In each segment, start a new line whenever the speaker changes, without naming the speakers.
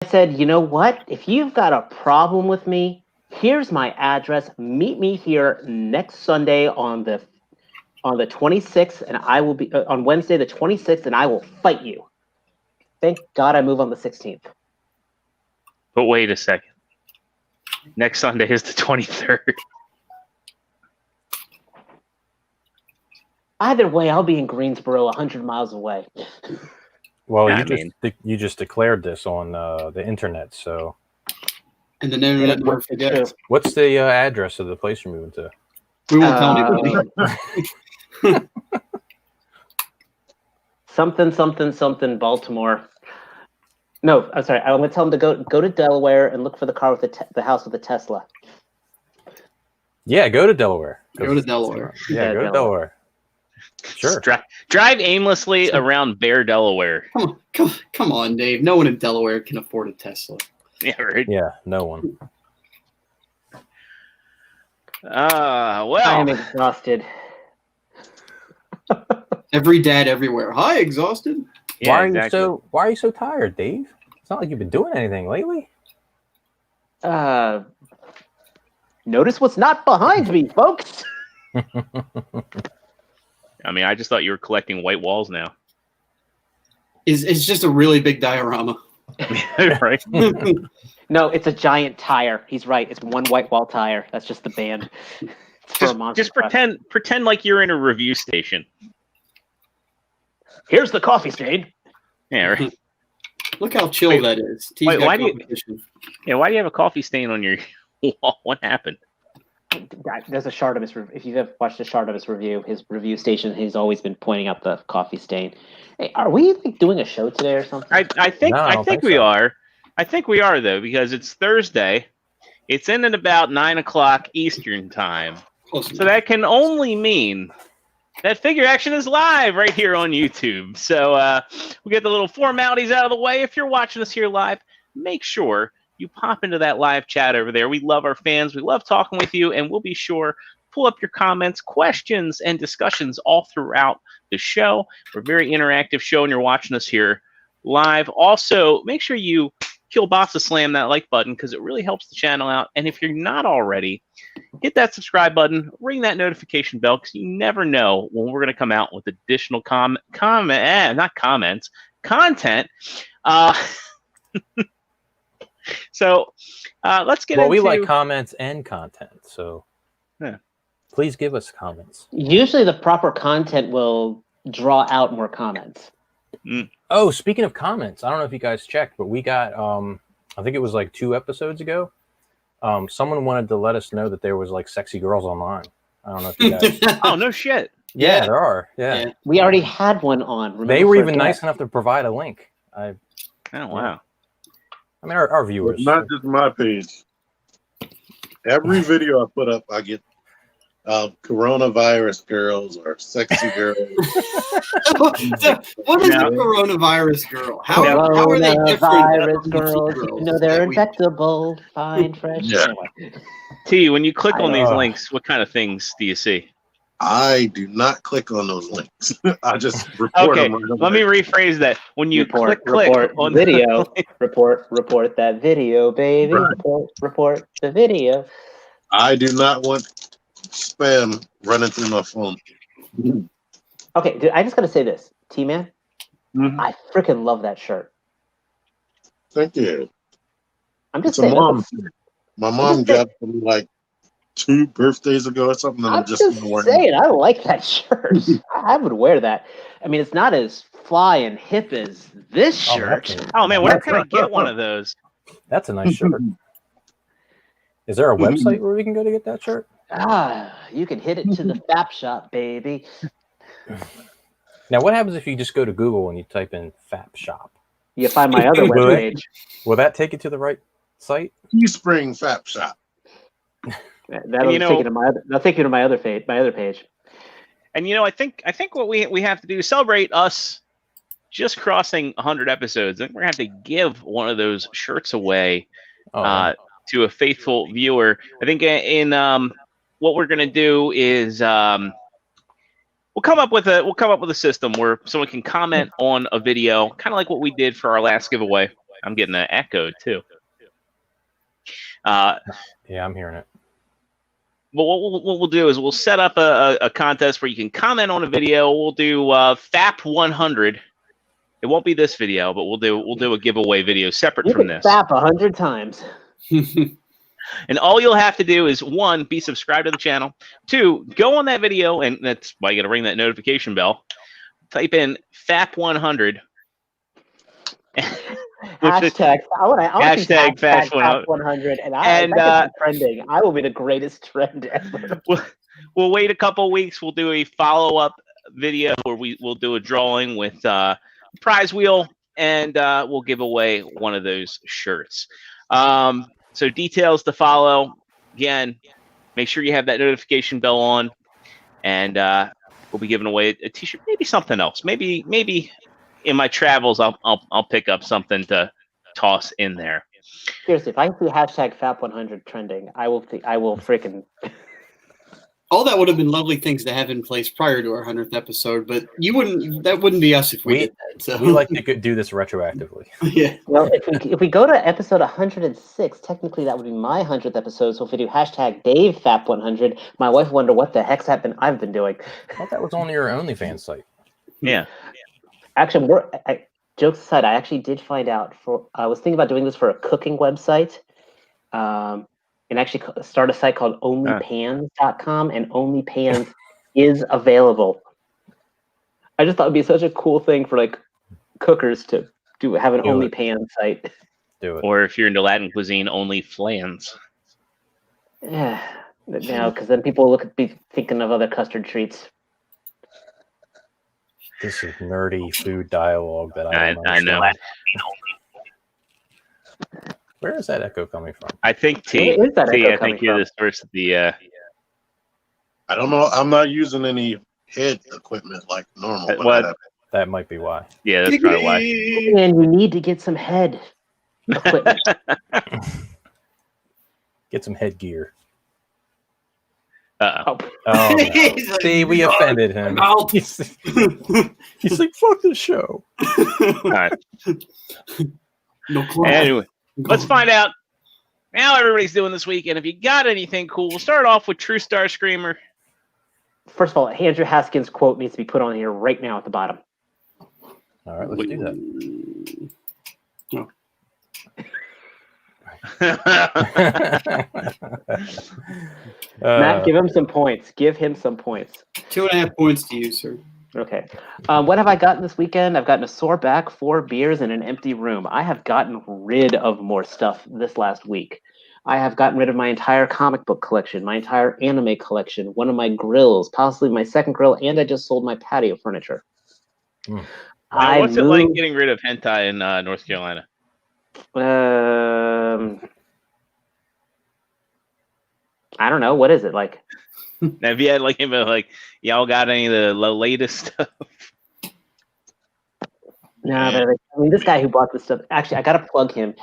I said, you know what? If you've got a problem with me, here's my address. Meet me here next Sunday on the 26th, and I will be on Wednesday the 26th, and I will fight you. Thank God I move on the 16th.
But wait a second. Next Sunday is the 23rd.
Either way, I'll be in Greensboro, 100 miles away.
Well, you just declared this on the internet, so.
And the internet never forgets.
What's the address of the place you're moving to?
We won't tell anybody.
something, Baltimore. No, I'm sorry. I'm going to tell them to go to Delaware and look for the car with the house with the Tesla.
Yeah, go to Delaware.
Go to Delaware.
Yeah, go to Delaware. Sure.
Drive aimlessly around Bear, Delaware.
Come on, Dave. No one in Delaware can afford a Tesla.
Yeah, right.
Yeah, no one.
Well,
I am exhausted.
Every dad everywhere. Hi, exhausted.
Yeah,
Why are you so tired, Dave? It's not like you've been doing anything lately.
Notice what's not behind me, folks.
I mean, I just thought you were collecting white walls now.
It's just a really big diorama.
Right?
No, it's a giant tire. He's right. It's one white wall tire. That's just the band.
Just pretend like you're in a review station.
Here's the coffee stain.
Yeah, right.
Look how chill that is.
Why do you have a coffee stain on your wall? What happened?
There's a shard of his. If you've ever watched a shard of his review station, he's always been pointing out the coffee stain. Hey, are we doing a show today or something?
I think we are. I think we are though, because it's Thursday. It's in at about 9 o'clock Eastern time. So that can only mean that Figure Action is live right here on YouTube. So we get the little formalities out of the way. If you're watching us here live, make sure you pop into that live chat over there. We love our fans. We love talking with you, and we'll be sure to pull up your comments, questions, and discussions all throughout the show. We're a very interactive show, and you're watching us here live. Also, make sure you kill bots to slam that like button because it really helps the channel out. And if you're not already, hit that subscribe button, ring that notification bell because you never know when we're going to come out with additional content. So let's get into...
Well, we like comments and content, so
yeah.
Please give us comments.
Usually the proper content will draw out more comments.
Oh, speaking of comments, I don't know if you guys checked, but we got, I think it was like 2 episodes ago, someone wanted to let us know that there was like sexy girls online. I don't know if you guys...
Oh, no shit.
Yeah, there are. Yeah.
We already had one on. Remember,
they were even nice enough to provide a link.
Oh, wow.
I mean, our viewers.
It's not just my page. Every video I put up, I get coronavirus girls or sexy girls.
What is the coronavirus girl? How are they different?
Girls, they're infectable, fine, fresh.
Yeah.
T, when you click on these links, what kind of things do you see?
I do not click on those links. I just report them.
Let me rephrase that. When you click on
video, report that video, baby. Right. Report the video.
I do not want spam running through my phone.
Okay, dude, I just gotta say this, T-Man. I freaking love that shirt.
Thank you.
I'm just saying.
My mom got it for me like 2 birthdays ago or something. And
I'm just saying, I like that shirt. I would wear that. I mean, it's not as fly and hip as this shirt.
Oh man, where can I get one of those?
That's a nice shirt. Is there a website where we can go to get that shirt?
You can hit it to the FAP shop, baby.
Now, what happens if you just go to Google and you type in FAP shop?
You find my other webpage.
Will that take you to the right site?
Teespring FAP shop.
That'll take you to my other page.
And I think what we have to do is celebrate us just crossing 100 episodes. I think we're gonna have to give one of those shirts away to a faithful viewer. I think in what we're gonna do is we'll come up with a system where someone can comment on a video, kind of like what we did for our last giveaway. I'm getting an echo too.
Yeah, I'm hearing it.
But what we'll do is we'll set up a contest where you can comment on a video. We'll do FAP 100. It won't be this video, but we'll do a giveaway video separate from this.
FAP 100 times.
And all you'll have to do is 1, be subscribed to the channel. 2, go on that video, and that's why you got to ring that notification bell. Type in FAP 100.
Hashtag. I want
hashtag
FAP
100.
100, and that gets trending. I will be the greatest trend ever.
We'll wait a couple weeks. We'll do a follow-up video where we'll do a drawing with prize wheel, and we'll give away one of those shirts. So details to follow. Again, make sure you have that notification bell on, and we'll be giving away a T-shirt, maybe something else. Maybe in my travels, I'll pick up something to toss in there.
Seriously, if I see hashtag FAP 100 trending, I will freaking.
All that would have been lovely things to have in place prior to our 100th episode, but that wouldn't be us if we did that. So.
We like to do this retroactively.
Yeah.
Well, if we go to episode 106, technically that would be my 100th episode. So if we do hashtag Dave FAP 100, my wife wonder what the heck's happened I've been doing.
I thought that was on your OnlyFans site.
Yeah.
Actually, jokes aside, I actually did find out. I was thinking about doing this for a cooking website. And actually start a site called onlypans.com, and OnlyPans is available. I just thought it'd be such a cool thing for like cookers to have an OnlyPans site.
Do it.
Or if you're into Latin cuisine, only flans.
Yeah, because then people be thinking of other custard treats.
This is nerdy food dialogue that I
know.
Where is that echo coming from?
I think T. I think you're the source of the.
I don't know. I'm not using any head equipment like normal.
That might be why.
Yeah, that's probably why.
And you need to get some head equipment.
Get some headgear.
Uh-oh.
Oh, no. See, we offended him. He's like, fuck the show.
All right.
No
anyway, let's find out how everybody's doing this week. And if you got anything cool, we'll start off with Trustarscreamer.
First of all, Andrew Haskins' quote needs to be put on here right now at the bottom.
All right, let's do that.
No.
Matt, give him some points. Give him some points.
2.5 points to you, sir.
Okay. What have I gotten this weekend? I've gotten a sore back, 4 beers, and an empty room. I have gotten rid of more stuff this last week. I have gotten rid of my entire comic book collection, my entire anime collection, one of my grills, possibly my second grill, and I just sold my patio furniture.
What's it like getting rid of hentai in North Carolina?
I don't know. What is it like?
Have you had y'all got any of the latest stuff?
No, but I mean, this guy who bought this stuff. Actually, I gotta plug him.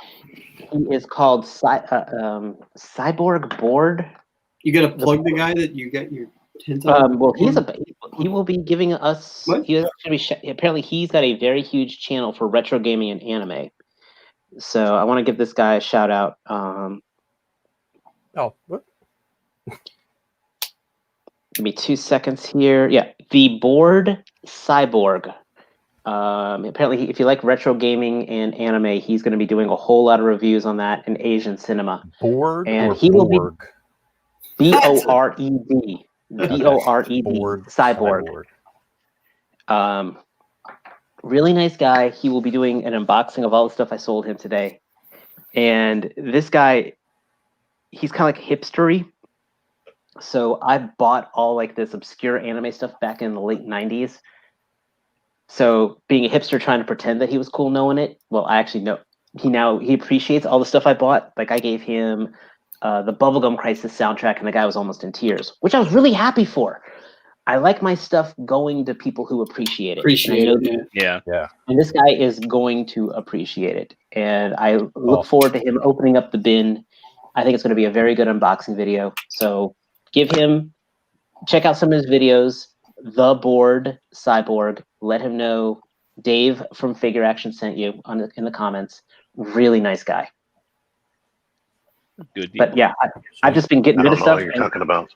He is called Cyborg Board.
You gotta plug the guy that you get your hentai.
Well, he will be giving us.
What?
Apparently, he's got a very huge channel for retro gaming and anime. So I want to give this guy a shout out.
What?
Give me 2 seconds here. Yeah, the Board Cyborg. Apparently, if you like retro gaming and anime, he's going to be doing a whole lot of reviews on that in Asian cinema.
Board
and
or
he
Borg?
will be B-O-R-E-D. B-O-R-E-D.
Board
Cyborg. Really nice guy. He will be doing an unboxing of all the stuff I sold him today. And this guy, he's kind of like hipstery. So I bought all like this obscure anime stuff back in the late 90s. So being a hipster trying to pretend that he was cool knowing it, well, I actually know he appreciates all the stuff I bought. Like I gave him the Bubblegum Crisis soundtrack, and the guy was almost in tears, which I was really happy for. I like my stuff going to people who appreciate it.
Yeah.
And this guy is going to appreciate it. And I look forward to him opening up the bin. I think it's going to be a very good unboxing video. So check out some of his videos. The Board Cyborg. Let him know Dave from Figure Action sent you in the comments. Really nice guy.
Good deal.
But yeah, I've just been getting
I
rid
don't
of
know
stuff.
what you're talking about.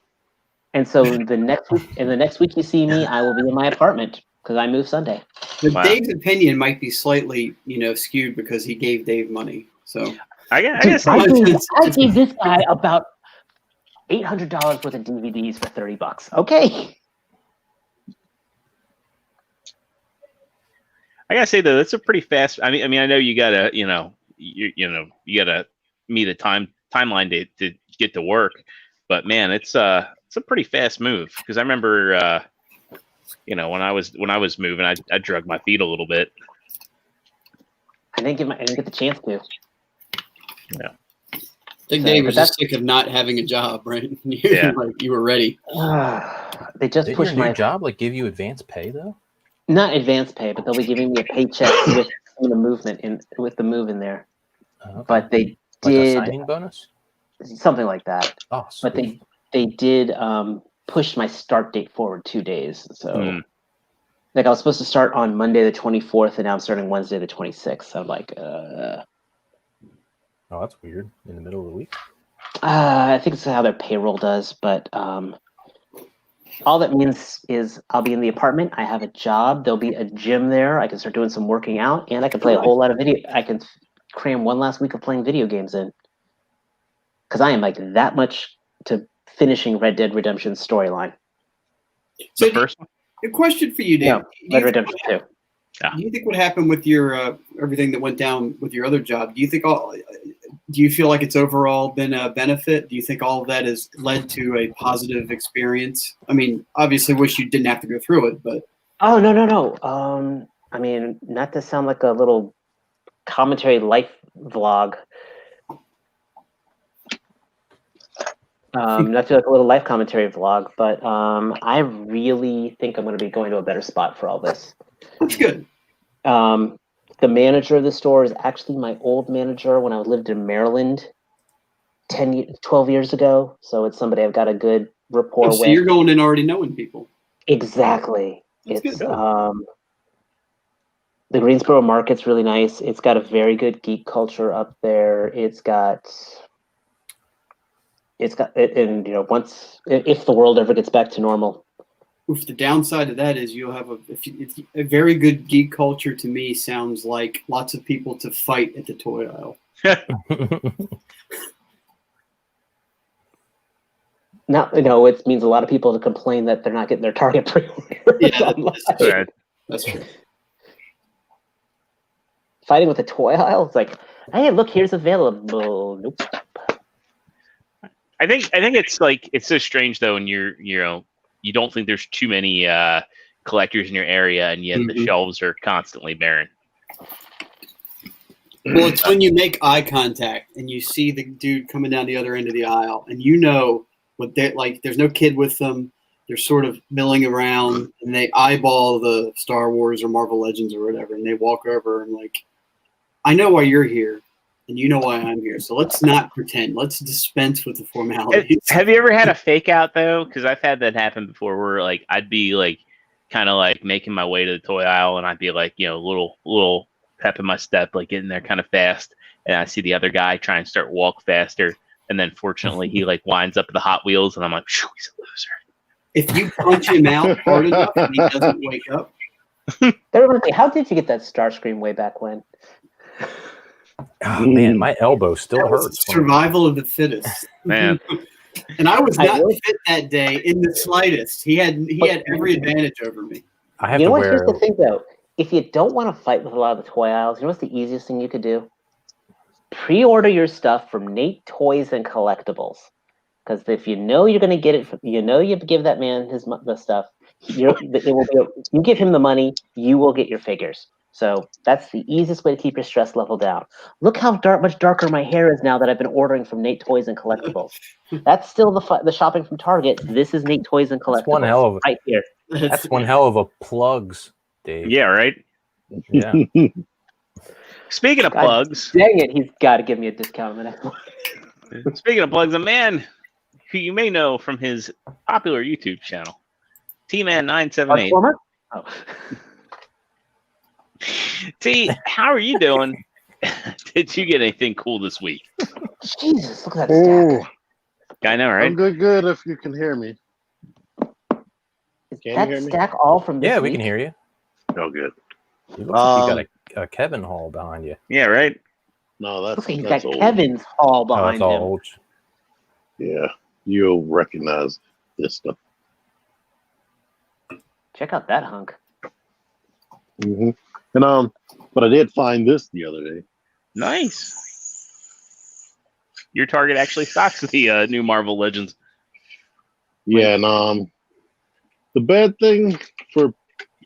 And so the next week you see me, I will be in my apartment because I move Sunday.
But
Wow.
Dave's opinion might be slightly, skewed because he gave Dave money. So
I guess
I gave this guy about $800 worth of DVDs for $30. Okay.
I gotta say though, that's a pretty fast. I mean, I know you gotta, you gotta meet a timeline to get to work, but man, it's a pretty fast move. Because I remember, when I was moving, I drug my feet a little bit.
I didn't get the chance to.
Yeah.
I think Dave was just sick of not having a job, right?
Yeah.
Like you were ready.
They just
Did
pushed
your new
my
job like give you advance pay though?
not advance pay, but they'll be giving me a paycheck with the movement with the move in there.
Okay.
But they
like
did
a signing bonus,
something like that.
Oh,
But
sweet.
they did push my start date forward 2 days. So like I was supposed to start on Monday the 24th, and now I'm starting Wednesday the 26th. So I'm like,
Oh, that's weird. In the middle of the week.
I think it's how their payroll does, but all that means is I'll be in the apartment. I have a job. There'll be a gym there. I can start doing some working out, and I can play a whole lot of video. I can cram one last week of playing video games in, because I am like that much to finishing Red Dead Redemption's storyline.
So
The first one?
a question for you, Dave.
No, Red Redemption 2.
Do you think what happened with your everything that went down with your other job? Do you feel like it's overall been a benefit? Do you think all of that has led to a positive experience? I mean, obviously, wish you didn't have to go through it, but
Oh no. I mean, not to sound like a little commentary life vlog. Not to like a little life commentary vlog, but I really think I'm going to be going to a better spot for all this.
that's good.
The manager of the store is actually my old manager when I lived in Maryland 12 years ago. So it's somebody I've got a good rapport
So
with.
you're going in already knowing people.
Exactly.
That's
It's
good.
the Greensboro market's really nice. It's got a very good geek culture up there. It's got and once if the world ever gets back to normal.
Oof, the downside of that is you'll have it's a very good geek culture. To me, sounds like lots of people to fight at the toy aisle.
Now, it means a lot of people to complain that they're not getting their Target pre-orders.
Yeah, that's true.
Fighting with the toy aisle, it's like, hey, look, here's available. Nope.
I think it's so strange though, when you don't think there's too many collectors in your area, and yet the shelves are constantly barren.
Well, it's when you make eye contact and you see the dude coming down the other end of the aisle, and what they like. There's no kid with them. They're sort of milling around, and they eyeball the Star Wars or Marvel Legends or whatever, and they walk over and like, I know why you're here, and you know why I'm here. So let's not pretend. Let's dispense with the formalities.
Have you ever had a fake out though? Because I've had that happen before, where like I'd be like kind of like making my way to the toy aisle, and I'd be like, little pep in my step, like getting there kind of fast, and I see the other guy try and start walk faster, and then fortunately he like winds up at the Hot Wheels, and I'm like, he's a loser.
If you punch him out hard enough and he doesn't wake up.
How did you get that Starscream way back when?
Oh, man, my elbow still hurts.
Survival of the fittest,
man.
And I was not fit that day in the slightest. He had every advantage over me.
I have
You know
to
what?
wear.
Here's the thing, though. If you don't want to fight with a lot of the toy aisles, you know what's the easiest thing you could do? Pre-order your stuff from Nate Toys and Collectibles, because if you're going to get it, you give that man the stuff. You give him the money, you will get your figures. So that's the easiest way to keep your stress level down. Look how much darker my hair is now that I've been ordering from Nate Toys and Collectibles. That's still the shopping from Target. This is Nate Toys and Collectibles.
That's one hell of
right here.
That's one hell of a plugs, Dave.
Yeah, right.
Yeah.
Speaking of plugs,
dang it, he's got to give me a discount on the next one.
Speaking of plugs, a man who you may know from his popular YouTube channel, T-Man978.
Partsformer? Oh.
T, how are you doing? Did you get anything cool this week?
Jesus, look at that
Oh,
stack.
I know, right?
I'm good if you can hear me.
Is
Can you
that
hear me?
stack all from this
Yeah, we
week?
can hear you.
Oh, good.
It looks like you got a Kevin Hall behind you.
Yeah, right.
No,
Looks like he's
that's
got
old.
Kevin's haul
Oh,
behind
it's all
him.
old.
Yeah, you'll recognize this stuff.
Check out that hunk.
Mm-hmm. And but I did find this the other day.
Nice. Your Target actually stocks the new Marvel Legends.
Yeah, and the bad thing for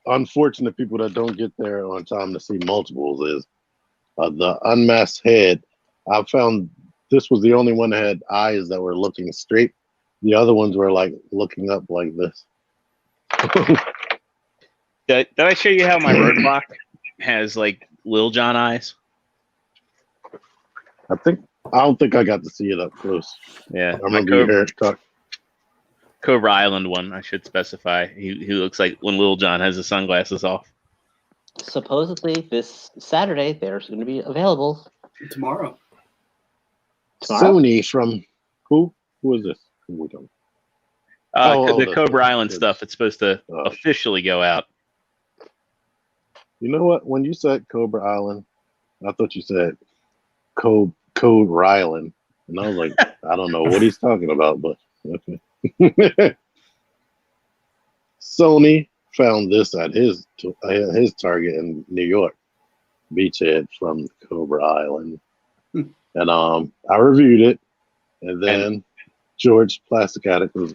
unfortunate people that don't get there on time to see multiples is the unmasked head. I found this was the only one that had eyes that were looking straight. The other ones were like looking up like this.
Did I show you how my roadblock has like Lil Jon eyes?
I don't think I got to see it up close.
Yeah,
I remember you heard talk.
Cobra Island one, I should specify. He looks like when Lil Jon has his sunglasses off.
Supposedly this Saturday they're going to be available.
Tomorrow.
Sony from who? Who is this? Who we talking?
The Cobra Island stuff. It's supposed to officially go out.
You know what? When you said Cobra Island, I thought you said Code Ryland, and I was like, I don't know what he's talking about, but okay. Sony found this at his Target in New York, Beachhead from Cobra Island, and I reviewed it, and then George Plastic Addict was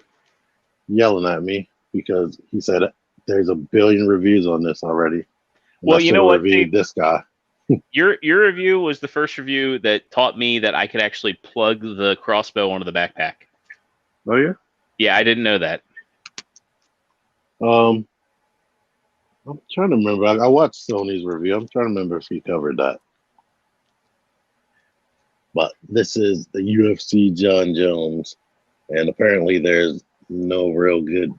yelling at me because he said there's 1 billion reviews on this already.
Well, you know what?
This guy.
Your review was the first review that taught me that I could actually plug the crossbow onto the backpack.
Oh yeah.
Yeah, I didn't know that.
I'm trying to remember. I watched Sony's review. I'm trying to remember if he covered that. But this is the UFC John Jones, and apparently there's no real good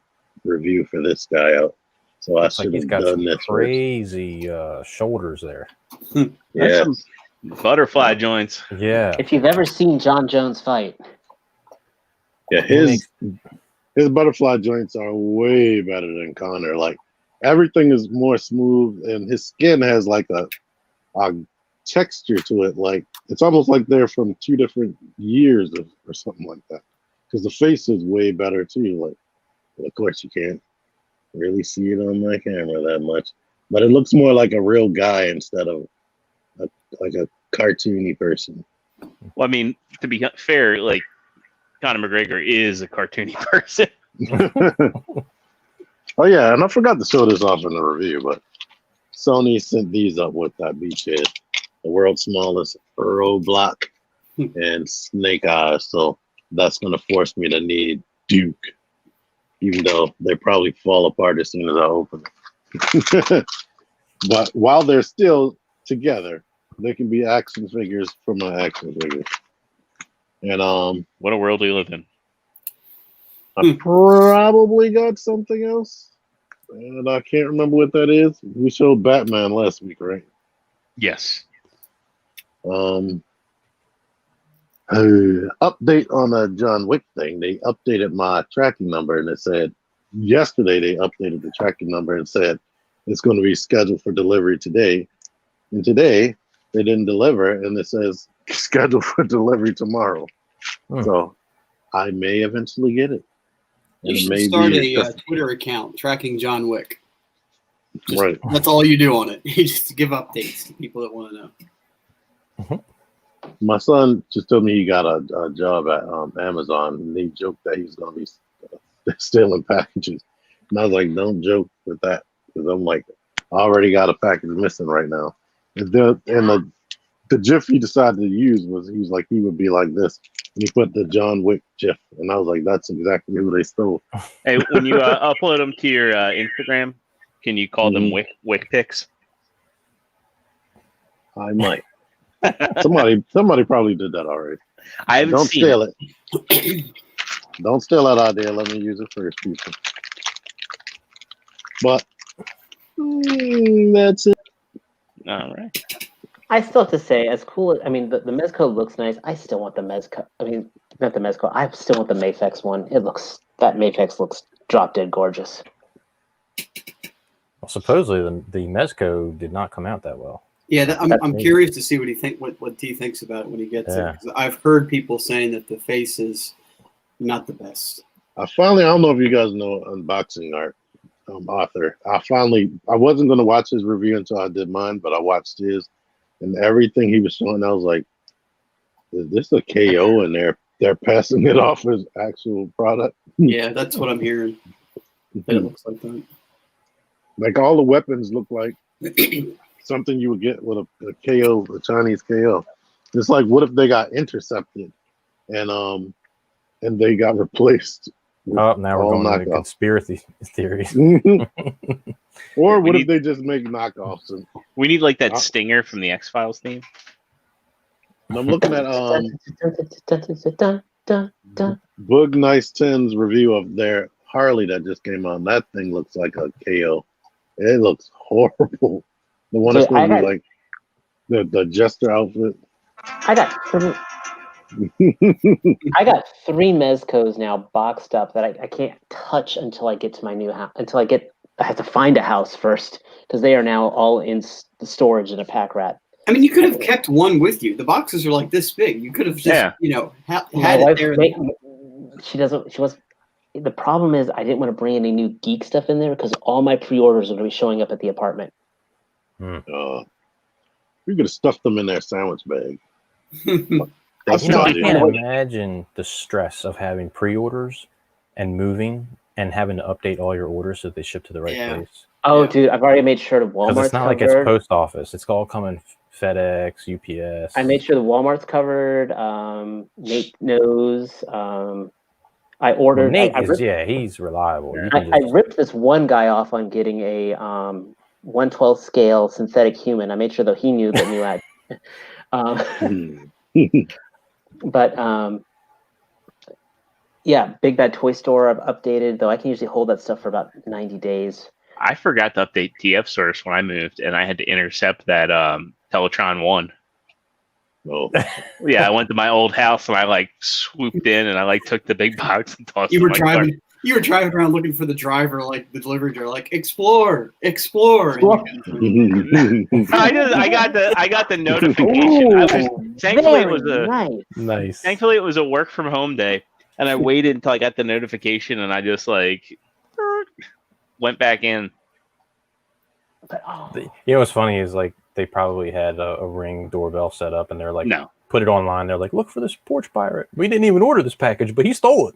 review for this guy out. So I should have done this.
Crazy shoulders there.
Yeah,
butterfly joints.
Yeah.
If you've ever seen John Jones fight,
yeah, his butterfly joints are way better than Connor. Like everything is more smooth, and his skin has like a texture to it. Like it's almost like they're from 2 different years or something like that. Because the face is way better too. Like, of course you can't really see it on my camera that much, but it looks more like a real guy instead of like a cartoony person.
Well, I mean, to be fair, like Conor McGregor is a cartoony person.
Oh yeah, and I forgot to show this off in the review, but Sony sent these up with that beachhead, the world's smallest Earl block and snake eyes. So that's gonna force me to need Duke, even though they probably fall apart as soon as I open it. But while they're still together, they can be action figures for my action figures. And
what a world we live in.
I probably got something else, and I can't remember what that is. We showed Batman last week, right?
Yes.
Update on the John Wick thing. They updated my tracking number, and it said yesterday they updated the tracking number and said it's going to be scheduled for delivery today. And today they didn't deliver, and it says scheduled for delivery tomorrow. So I may eventually get it.
You should start a Twitter account tracking John Wick.
Right.
That's all you do on it. You just give updates to people that want to know.
Mm-hmm.
My son just told me he got a job at Amazon, and they joked that he's going to be stealing packages. And I was like, don't joke with that, because I'm like, I already got a package missing right now. And the GIF he decided to use was, he was like, he would be like this. And he put the John Wick GIF. And I was like, that's exactly who they stole.
Hey, when you upload them to your Instagram, can you call them Wick pics?
I might. Somebody probably did that already.
I haven't seen
steal it. Don't steal that idea. Let me use it first, people. But that's it.
All right.
I still have to say, as cool as, I mean, the Mezco looks nice. I still want the Mezco. I mean, not the Mezco. I still want the Mafex one. That Mafex looks drop dead gorgeous.
Well, supposedly the Mezco did not come out that well.
Yeah, I'm curious to see what T thinks about it when he gets it. 'Cause I've heard people saying that the face is not the best.
I don't know if you guys know Unboxing Art author. I wasn't going to watch his review until I did mine, but I watched his, and everything he was showing, I was like, is this a KO? And they're passing it off as actual product.
Yeah, that's what I'm hearing. That it looks like that.
Like all the weapons look like something you would get with a KO, a Chinese KO. It's like, what if they got intercepted and they got replaced?
Oh, now we're going into conspiracy theories.
Or what if they just make knockoffs?
We need like that stinger from the X-Files theme.
And I'm looking at Boog Nice 10's review of their Harley that just came on. That thing looks like a KO. It looks horrible. The one that's going to be like the jester outfit.
I got three Mezcos now boxed up that I can't touch until I get to my new house. I have to find a house first because they are now all in the storage in a pack rat.
I mean, you could have kept one with you. The boxes are like this big. You could have just, had it there.
The problem is I didn't want to bring any new geek stuff in there because all my pre-orders are going to be showing up at the apartment.
You could have stuffed them in their sandwich bag.
I can't imagine the stress of having pre-orders and moving and having to update all your orders so they ship to the right place.
Oh, dude, I've already made sure the Walmart's
it's not
covered.
Like it's post office. It's all coming FedEx, UPS.
I made sure the Walmart's covered. Nate knows. I ordered.
He's reliable.
I ripped this one guy off on getting a 1/12 scale synthetic human. I made sure that he knew the new ad. But Big Bad Toy Store I've updated, though I can usually hold that stuff for about 90 days.
I forgot to update TF Source when I moved, and I had to intercept that Teletron 1.
Oh.
Yeah, I went to my old house and I swooped in and I took the big box and tossed it.
You were driving around looking for the driver, like the delivery driver, explore.
I got the notification. Thankfully it was
nice.
Thankfully it was a work from home day, and I waited until I got the notification and I just went back in.
You know what's funny is they probably had a Ring doorbell set up, and they're
no.
Put it online. They're like, look for this porch pirate. We didn't even order this package, but he stole it.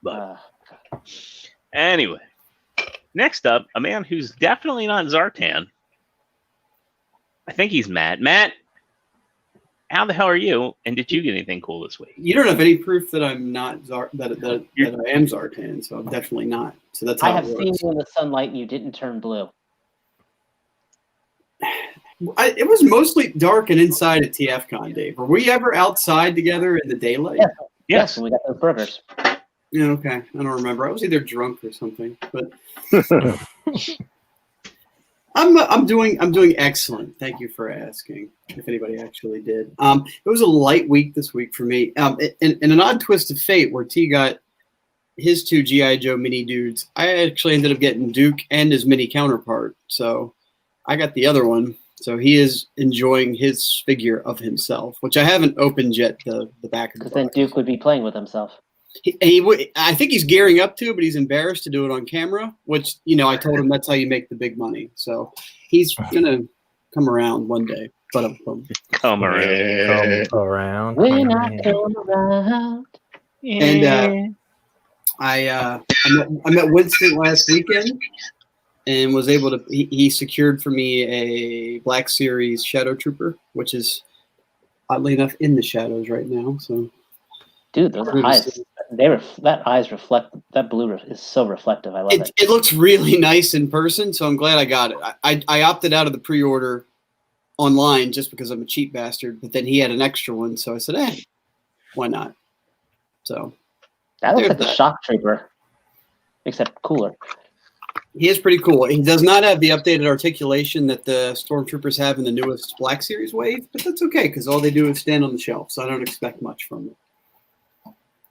But anyway, next up, a man who's definitely not Zartan. I think he's Matt. Matt, how the hell are you? And did you get anything cool this week?
You don't have any proof that I'm not that I am Zartan, so I'm definitely not. So that's how
I have seen you in the sunlight, and you didn't turn blue.
It was mostly dark and inside at TFCon, Dave. Were we ever outside together in the daylight?
Yes, when we got those burgers.
Yeah, okay. I don't remember. I was either drunk or something, but I'm doing excellent. Thank you for asking. If anybody actually did, it was a light week this week for me. In an odd twist of fate, where T got his two GI Joe mini dudes, I actually ended up getting Duke and his mini counterpart. So I got the other one. So he is enjoying his figure of himself, which I haven't opened yet. The back of the box.
Because then Duke would be playing with himself.
I think he's gearing up to, but he's embarrassed to do it on camera, which, I told him that's how you make the big money. So he's going to come around one day. But
come around.
When I come around.
Yeah. And I met Winston last weekend and was able to, he secured for me a Black Series Shadow Trooper, which is oddly enough in the shadows right now. So,
dude, those eyes, that blue is so reflective. I love it.
It looks really nice in person, so I'm glad I got it. I opted out of the pre-order online just because I'm a cheap bastard, but then he had an extra one, so I said, why not? So
that looks like the Shock Trooper, except cooler.
He is pretty cool. He does not have the updated articulation that the Stormtroopers have in the newest Black Series wave, but that's okay because all they do is stand on the shelf, so I don't expect much from it.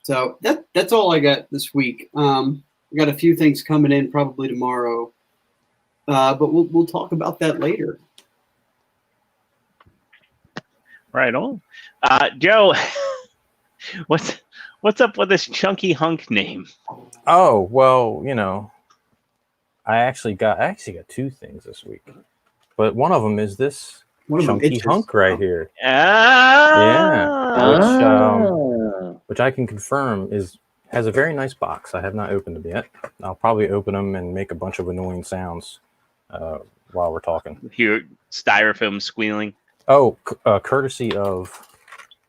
So that's all I got this week. I got a few things coming in probably tomorrow, but we'll talk about that later.
Right on. Joe, what's up with this Chunky Hunk name?
Oh, well, you know, I actually got two things this week, but one of them is this Chunky Hunk right here. Which I can confirm has a very nice box. I have not opened them yet. I'll probably open them and make a bunch of annoying sounds while we're talking.
Hear styrofoam squealing.
Oh, courtesy of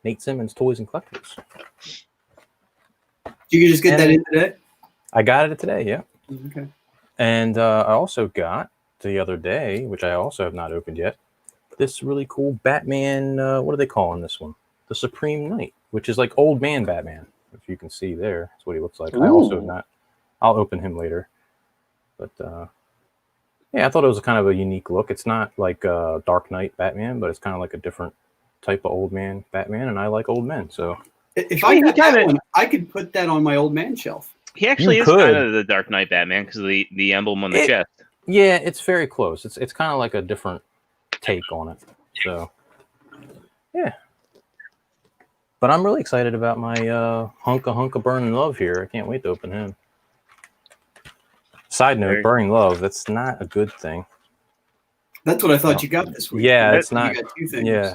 Nate Simmons Toys and Collectibles.
You can just get that in today? I
got it today, yeah.
Okay.
And I also got the other day, which I also have not opened yet, this really cool Batman, what are they calling this one? The Supreme Knight, which is like old man Batman. If you can see there, that's what he looks like. Ooh. I also have not. I'll open him later. But yeah, I thought it was kind of a unique look. It's not like Dark Knight Batman, but it's kind of like a different type of old man Batman, and I like old men, so.
If I got that one, I could put that on my old man shelf.
He actually is kind of the Dark Knight Batman because of the emblem on the chest.
Yeah, it's very close. It's kind of like a different take on it. So, yeah. But I'm really excited about my Hunka Burning Love here. I can't wait to open him. Side note, Burning Love, that's not a good thing.
That's what I thought you got this week.
Yeah, it's not.
You got two things.
Yeah.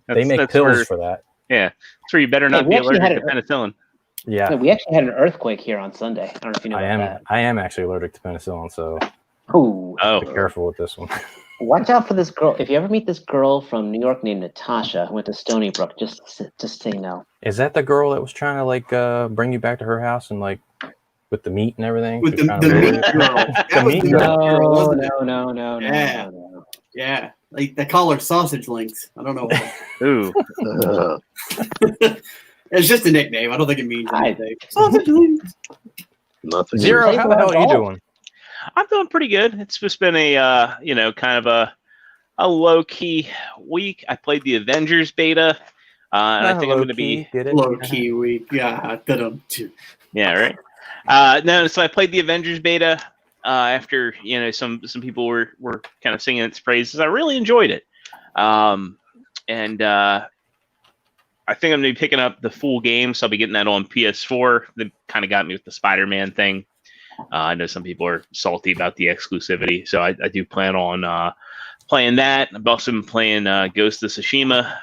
They make pills for that.
Yeah. That's where you better not be allergic to penicillin.
Yeah.
We actually had an earthquake here on Sunday. I don't know if you know that.
I am actually allergic to penicillin, so be careful with this one.
Watch out for this girl. If you ever meet this girl from New York named Natasha who went to Stony Brook, just say no.
Is that the girl that was trying to like bring you back to her house and like with the meat and everything?
With the meat girl.
The meat girl.
No.
Yeah. Like they call her sausage links. I don't know why.
Ooh.
It's just a nickname. I don't think it means anything. Sausage links.
Nothing.
Zero, how the hell are you doing?
I'm doing pretty good. It's just been a kind of a low key week. I played the Avengers beta, and I think I'm going to be
low key week. Yeah,
yeah, right. No, so I played the Avengers beta after some people were kind of singing its praises. I really enjoyed it, and I think I'm going to be picking up the full game, so I'll be getting that on PS4. They kind of got me with the Spider-Man thing. I know some people are salty about the exclusivity, so I do plan on playing that. I've also been playing Ghost of Tsushima.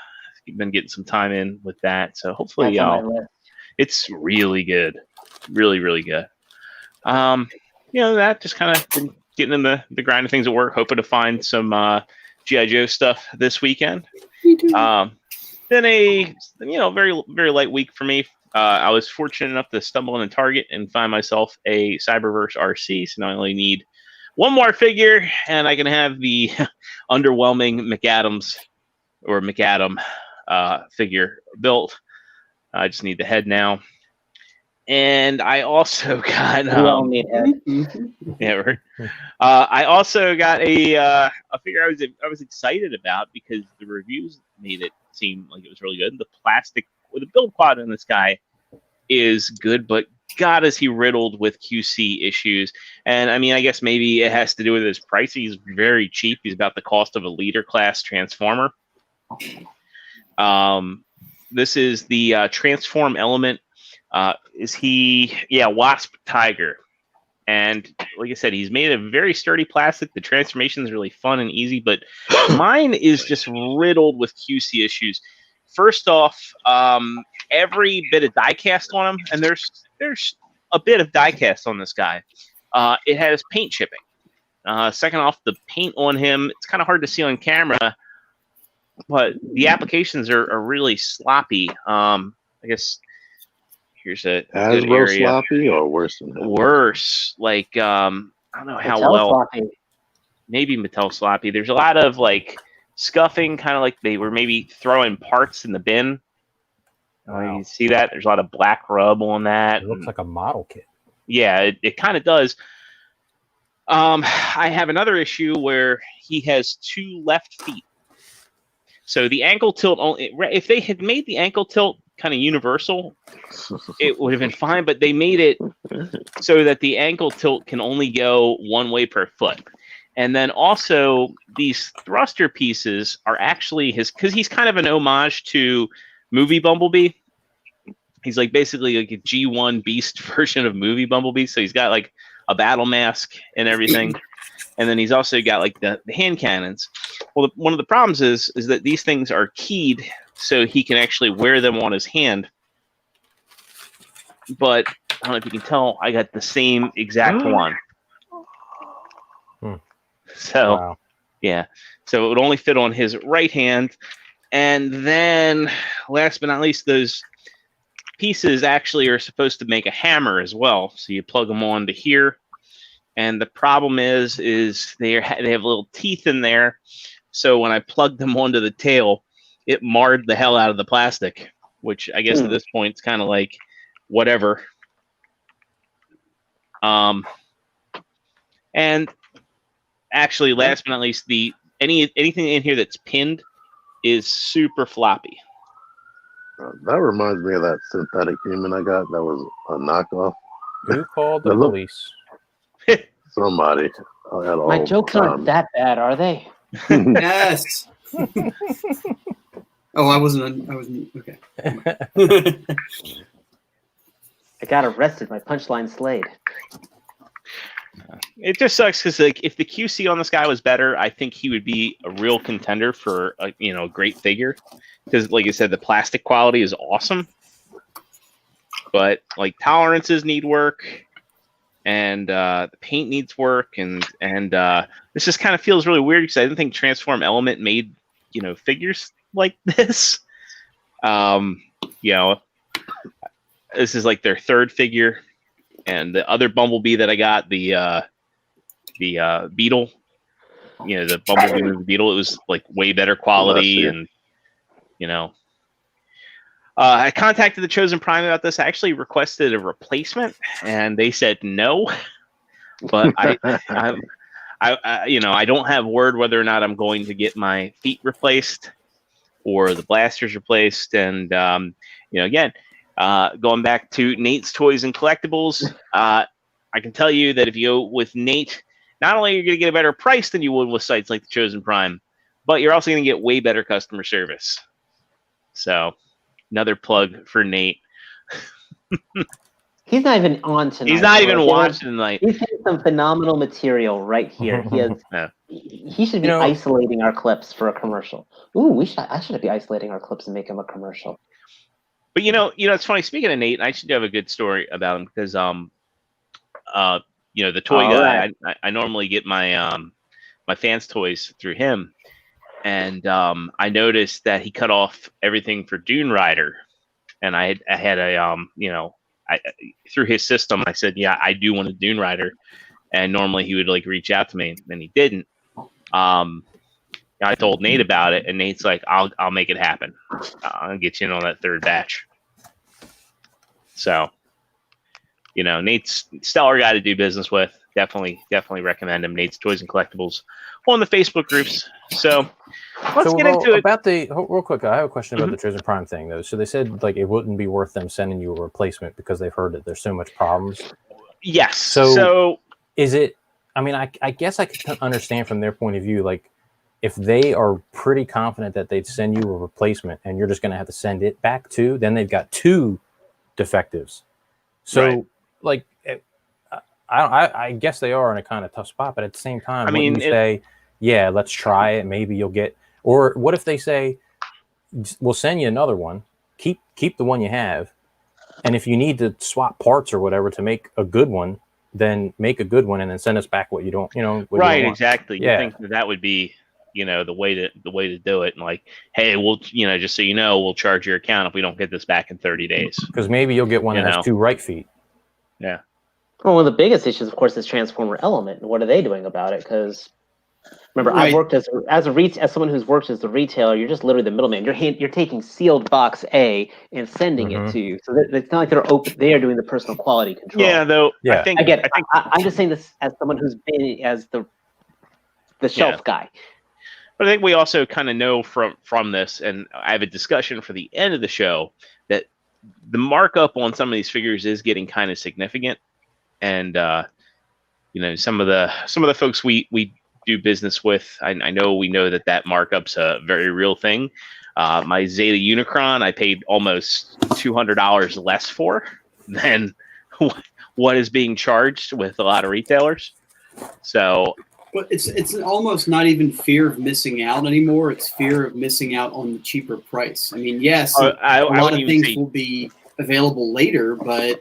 I've been getting some time in with that, so hopefully it's really good. Really, really good. That just kind of been getting in the grind of things at work, hoping to find some G.I. Joe stuff this weekend. Been a very, very light week for me. I was fortunate enough to stumble in a Target and find myself a Cyberverse RC. So now I only need one more figure, and I can have the underwhelming McAdam figure built. I just need the head now. And I also got
we all need head.
Yeah, right. I also got a figure I was excited about because the reviews made it seem like it was really good. The plastic with the build quad in this guy is good, but God, is he riddled with QC issues. And I mean, I guess maybe it has to do with his price. He's very cheap. He's about the cost of a leader class Transformer. This is the Transform element. Wasp Tiger. And like I said, he's made of very sturdy plastic. The transformation is really fun and easy, but mine is just riddled with QC issues. First off, every bit of die cast on him, and there's a bit of die cast on this guy. It has paint chipping. Second off, the paint on him, it's kind of hard to see on camera, but the applications are really sloppy. I guess here's a good area.
Sloppy or worse than that?
Worse. Like, I don't know how
Mattel
well.
Sloppy.
Maybe Mattel sloppy. There's a lot of like scuffing, kind of like they were maybe throwing parts in the bin.
Wow.
You see that? There's a lot of black rub on that.
It looks like a model kit.
Yeah, it kind of does. I have another issue where he has 2 left feet. So the ankle tilt only. If they had made the ankle tilt kind of universal, it would have been fine. But they made it so that the ankle tilt can only go one way per foot. And then also these thruster pieces are actually because he's kind of an homage to Movie Bumblebee. He's like basically like a G1 Beast version of Movie Bumblebee. So he's got like a battle mask and everything. And then he's also got like the hand cannons. Well, one of the problems is that these things are keyed so he can actually wear them on his hand. But I don't know if you can tell, I got the same exact one. So, wow. Yeah. So it would only fit on his right hand. And then last but not least, those pieces actually are supposed to make a hammer as well. So you plug them on to here. And the problem is they have little teeth in there. So when I plugged them onto the tail, it marred the hell out of the plastic, which I guess at this point it's kind of like whatever. And actually, last but not least, anything in here that's pinned is super floppy.
That reminds me of that synthetic human I got. That was a knockoff.
Who called the police?
Somebody.
My jokes aren't that bad, are they?
Yes. Oh, I wasn't. Okay.
I got arrested. My punchline slayed.
It just sucks because like if the QC on this guy was better, I think he would be a real contender for a great figure. Because like I said, the plastic quality is awesome, but like tolerances need work, and the paint needs work, and this just kind of feels really weird because I didn't think Transform Element made figures like this. This is like their 3rd figure. And the other Bumblebee that I got, the Beetle, the Bumblebee and the Beetle, it was like way better quality. And, I contacted the Chosen Prime about this. I actually requested a replacement and they said no. But I don't have word whether or not I'm going to get my feet replaced or the blasters replaced. And, again, going back to Nate's Toys and Collectibles, I can tell you that if you go with Nate, not only are you going to get a better price than you would with sites like the Chosen Prime, but you're also going to get way better customer service. So, another plug for Nate.
He's not even on tonight.
He's not even watching tonight.
He's getting some phenomenal material right here. He has. He should be isolating our clips for a commercial. Ooh, I should be isolating our clips and make him a commercial.
But it's funny. Speaking of Nate, I should have a good story about him because the toy guy. Right. I normally get my my fans' toys through him, and I noticed that he cut off everything for Dune Rider, and I had a through his system I said, yeah, I do want a Dune Rider, and normally he would like reach out to me, and he didn't. I told Nate about it, and Nate's like, I'll make it happen. I'll get you in on that 3rd batch. So, Nate's stellar guy to do business with. Definitely recommend him. Nate's Toys and Collectibles on the Facebook groups. So let's get into it.
Real quick, I have a question about the Chosen Prime thing, though. So they said like it wouldn't be worth them sending you a replacement because they've heard that there's so much problems.
Yes.
So is it? I mean, I guess I can understand from their point of view, like if they are pretty confident that they'd send you a replacement and you're just going to have to send it back too, then they've got 2 defectives. So like, I guess they are in a kind of tough spot, but at the same time, when you say, yeah, let's try it, maybe you'll get, or what if they say, we'll send you another one, keep the one you have, and if you need to swap parts or whatever to make a good one, then make a good one and then send us back what you don't,
right, exactly. Yeah. You think that would be, the way to do it, and like, hey, we'll, just so you know, we'll charge your account if we don't get this back in 30 days.
Because maybe you'll get one that has 2 right feet.
Yeah.
Well, one of the biggest issues, of course, is Transformer Element. And what are they doing about it? Because Remember,
Right.
I've worked as someone who's worked as the retailer. You're just literally the middleman. You're taking sealed box A and sending it to you. So it's not like they're open. They are doing the personal quality control.
Yeah, though.
Yeah.
I think
I'm just saying this as someone who's been as the shelf guy.
But I think we also kind of know from this, and I have a discussion for the end of the show, that the markup on some of these figures is getting kind of significant, and some of the folks we do business with, I know that markup's a very real thing. My Zeta Unicron, I paid almost $200 less for than what is being charged with a lot of retailers. So.
But it's almost not even fear of missing out anymore. It's fear of missing out on the cheaper price. I mean, yes, a lot of things will be available later, but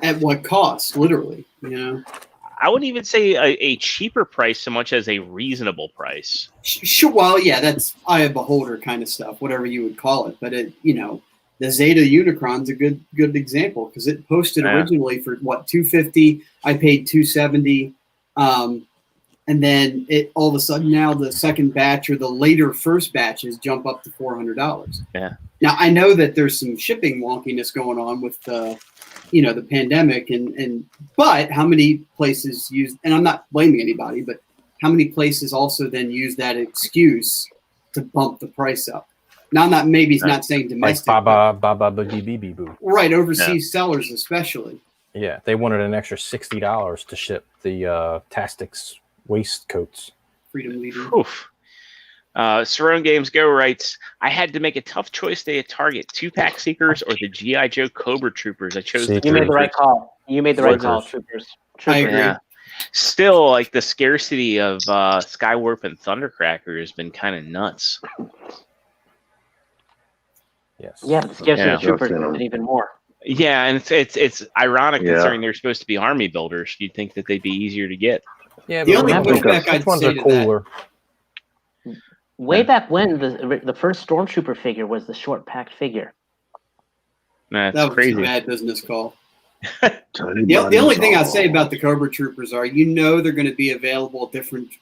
at what cost? Literally,
I wouldn't even say a cheaper price so much as a reasonable price.
Sure. Well, yeah, that's eye of beholder kind of stuff, whatever you would call it. But the Zeta Unicron's a good example because it posted originally for what, $250. I paid $270. And then it all of a sudden now the second batch or the later first batches jump up to $400.
Yeah.
Now I know that there's some shipping wonkiness going on with the pandemic but how many places use, and I'm not blaming anybody, but how many places also then use that excuse to bump the price up? Now I'm not saying domestic.
Like Baba Boogie Boo.
Right, overseas sellers especially.
Yeah, they wanted an extra $60 to ship the Tastix waistcoats.
Freedom Leader.
Oof. Cerrone Games Go writes, I had to make a tough choice today at Target, 2-pack Seekers or the G.I. Joe Cobra Troopers. I chose the
You made the right call. Troopers.
I agree.
Yeah. Still, like, the scarcity of Skywarp and Thundercracker has been kind of nuts.
Yes.
Yeah, but the scarcity of Troopers is even more.
Yeah, and it's ironic considering they're supposed to be army builders. You'd think that they'd be easier to get.
Yeah,
the only pushback I'd
ones
say
are
to
cooler.
Way back when the first Stormtrooper figure was the short packed figure.
That's
that was
crazy.
A bad business call. The only thing I'll say about the Cobra Troopers are, they're going to be available different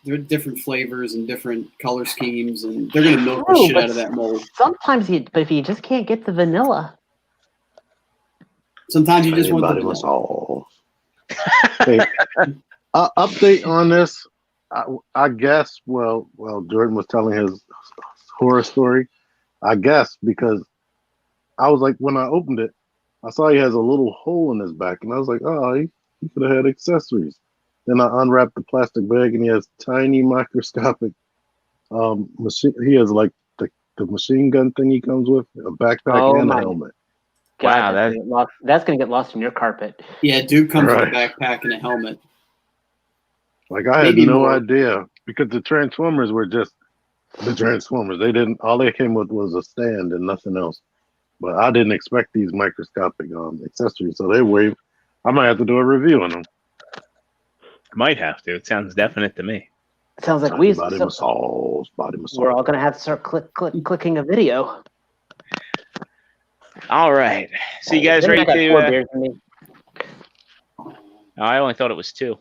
flavors and different color schemes, and they're going to milk the shit out of that mold.
Sometimes if you just can't get the vanilla.
Sometimes you just want the vanilla.
Hey, update on this. I guess. Well, Jordan was telling his horror story. I guess because I was like, when I opened it, I saw he has a little hole in his back, and I was like, oh, he could have had accessories. Then I unwrapped the plastic bag, and he has tiny microscopic machine. He has like the machine gun thing he comes with, a backpack and a helmet.
God, wow, that's gonna get lost in your carpet.
Yeah, dude comes with a backpack and a helmet.
Like I had no idea because the Transformers were just the Transformers. All they came with was a stand and nothing else. But I didn't expect these microscopic accessories, so they waved. I might have to do a review on them.
Might have to. It sounds definite to me.
It sounds like
body massage.
We're all gonna have to start clicking a video.
All right. So you guys ready to? I only thought it was 2.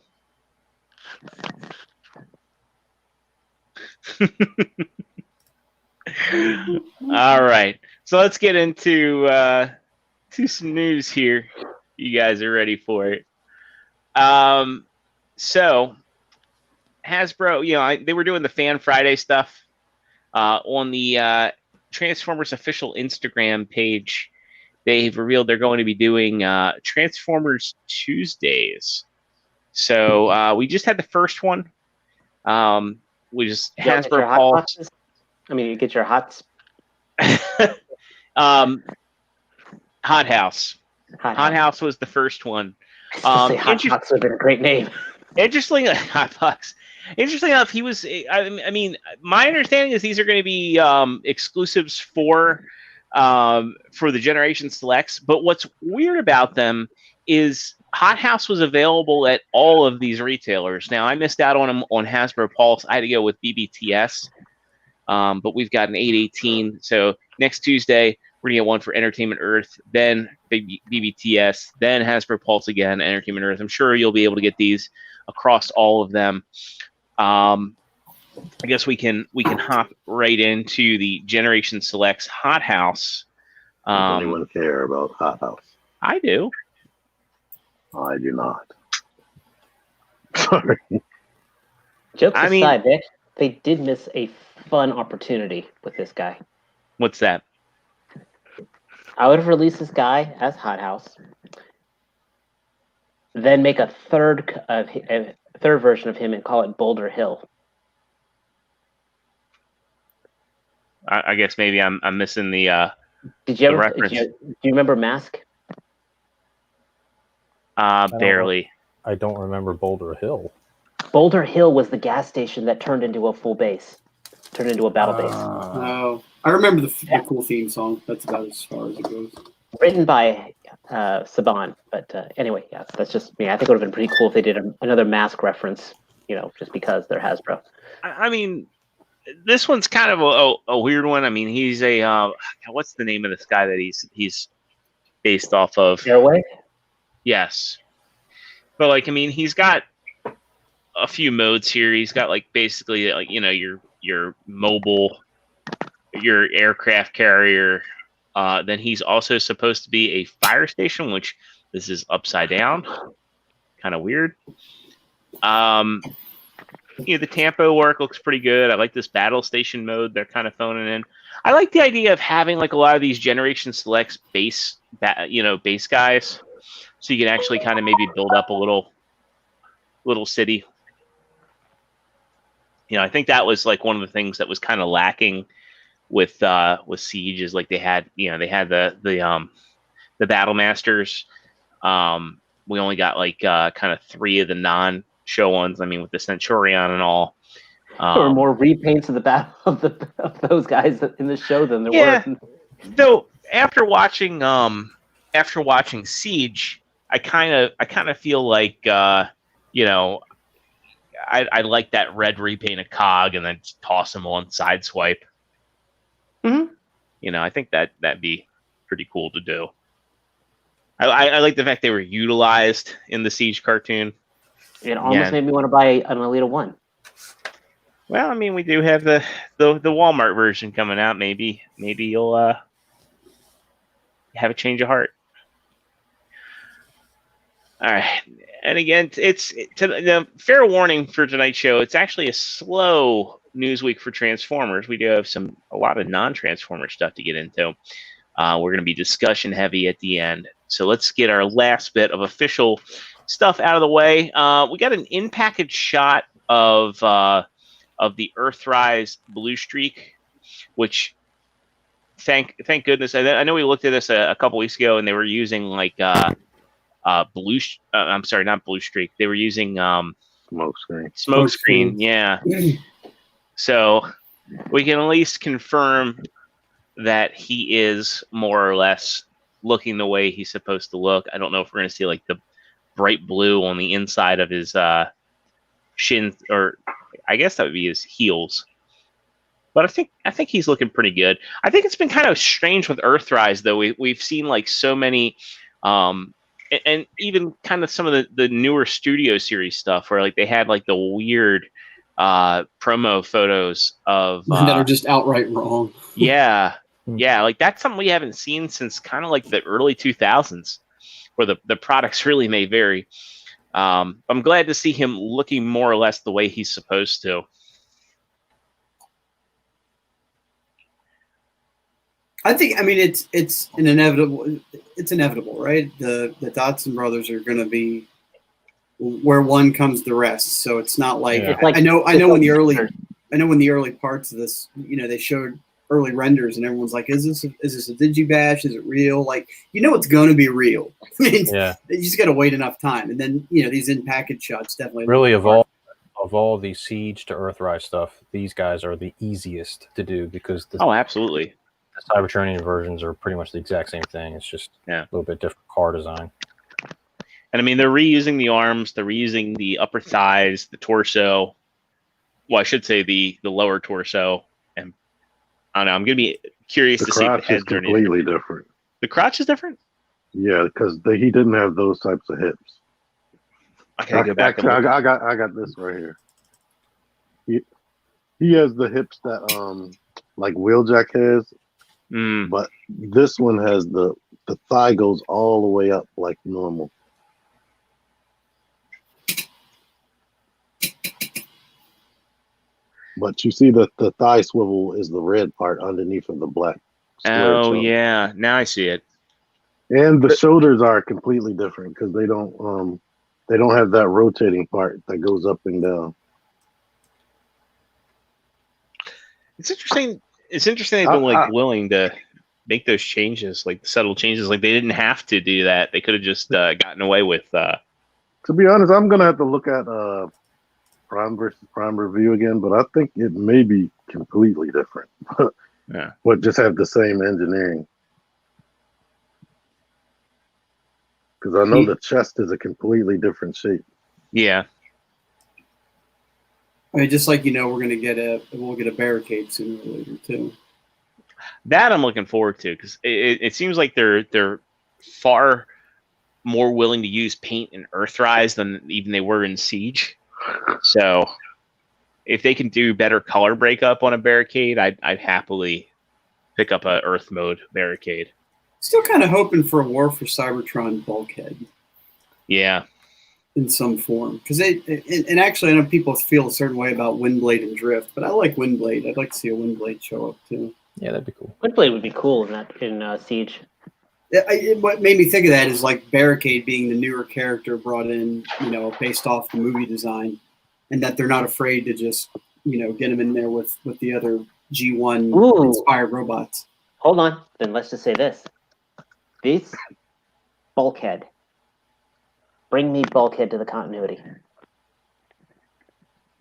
All right. So let's get into some news here. You guys are ready for it. So Hasbro, they were doing the Fan Friday stuff on the Transformers official Instagram page. They've revealed they're going to be doing Transformers Tuesdays. So we just had the first one. We just Hasbro Paul.
You get your hots.
Hot House. Hot House was the first one.
Hot Box would have been a great name.
Interestingly, Hot Box. Interestingly enough, he was. My understanding is these are going to be exclusives for the Generation Selects. But what's weird about them is Hot House was available at all of these retailers. Now I missed out on them on Hasbro Pulse. I had to go with BBTS. But we've got an 818. So next Tuesday, we're going to get one for Entertainment Earth, then BBTS, then Hasbro Pulse again, Entertainment Earth. I'm sure you'll be able to get these across all of them. I guess we can hop right into the Generation Selects Hot House.
Does anyone care about Hot House?
I do.
I do not. Sorry.
Jokes aside, Vic, they did miss a fun opportunity with this guy.
What's that?
I would have released this guy as Hot House, then make a third version of him and call it Boulder Hill.
I guess maybe I'm missing the.
Did you ever?
reference.
Do you remember Mask?
Barely.
I don't remember Boulder Hill.
Boulder Hill was the gas station that turned into a full base, turned into a battle base.
Oh, I remember the cool theme song. That's about as far as it goes.
Written by Saban, but anyway, yeah, that's just me. I think it would have been pretty cool if they did another Mask reference, just because they're Hasbro.
I mean, this one's kind of a weird one. I mean, he's a what's the name of this guy that he's based off of?
Airway?
Yes. But I mean, he's got a few modes here. He's got basically your mobile, your aircraft carrier. Then he's also supposed to be a fire station, which this is upside down. Kind of weird. The tempo work looks pretty good. I like this battle station mode they're kind of phoning in. I like the idea of having a lot of these Generation Selects base guys, so you can actually kind of maybe build up a little city. I think that was one of the things that was kind of lacking with Siege is they had the Battle Masters. We only got kind of 3 of the non-show ones. I mean, with the Centurion and all.
There were more repaints of the battle of those guys in the show than there were.
Though after watching Siege, I kind of feel like I like that red repainted cog and then toss him on Sideswipe.
Mm-hmm.
I think that'd be pretty cool to do. I like the fact they were utilized in the Siege cartoon.
It almost made me want to buy an Alita 1.
Well, I mean, we do have the Walmart version coming out. Maybe you'll have a change of heart. All right, and again, it's the fair warning for tonight's show. It's actually a slow news week for Transformers. We do have a lot of non-Transformer stuff to get into. We're going to be discussion heavy at the end, so let's get our last bit of official stuff out of the way. We got an in-package shot of the Earthrise Blue Streak, which thank goodness. I know we looked at this a couple weeks ago, and they were using blue. I'm sorry, not Blue Streak. They were using smoke screen. Yeah. So we can at least confirm that he is more or less looking the way he's supposed to look. I don't know if we're going to see the bright blue on the inside of his shins, or I guess that would be his heels. But I think he's looking pretty good. I think it's been kind of strange with Earthrise, though. We've seen so many, and even kind of some of the newer Studio Series stuff where they had the weird promo photos of
that are just outright wrong.
Yeah, that's something we haven't seen since kind of the early 2000s, where the products really may vary. I'm glad to see him looking more or less the way he's supposed to.
I mean, it's an inevitable. It's inevitable, right? The Dotson brothers are going to be where one comes the rest. So it's not I know in the early parts of this, they showed early renders and everyone's like, is this a digibash? Is it real? It's going to be real. You just got to wait enough time, and then these in package shots definitely
really of all the Siege to Earthrise stuff. These guys are the easiest to do because
absolutely.
The Cybertronian versions are pretty much the exact same thing. It's just a little bit different car design.
And I mean, they're reusing the arms, they're reusing the upper thighs, the torso. Well, I should say the lower torso. And I don't know. I'm going to be curious to see if the heads are
completely different.
The crotch is different?
Yeah, because he didn't have those types of hips.
I gotta go back.
I got this right here. He has the hips that like Wheeljack has, but this one has the thigh goes all the way up like normal. But you see that the thigh swivel is the red part underneath of the black.
Oh yeah, now I see it.
And the shoulders are completely different because they don't have that rotating part that goes up and down.
It's interesting. It's interesting they've been willing to make those changes, like subtle changes. Like they didn't have to do that. They could have just gotten away with.
To be honest, I'm gonna have to look at Prime versus Prime review again, but I think it may be completely different.
Yeah,
but just have the same engineering. Because I know the chest is a completely different shape.
Yeah.
I mean, just like we'll get a barricade sooner or later too.
That I'm looking forward to because it seems like they're far more willing to use paint and Earthrise than even they were in Siege. So if they can do better color breakup on a barricade, I'd happily pick up a Earth mode barricade.
Still kind of hoping for a War for Cybertron bulkhead.
Yeah.
In some form. Because and actually I know people feel a certain way about Windblade and Drift, but I like Windblade. I'd like to see a Windblade show up too.
Yeah, that'd be cool.
Windblade would be cool in Siege.
What made me think of that is like Barricade being the newer character brought in, based off the movie design, and that they're not afraid to just, get him in there with the other G1 inspired robots.
Hold on, then let's just say this: this Bulkhead, bring me Bulkhead to the continuity.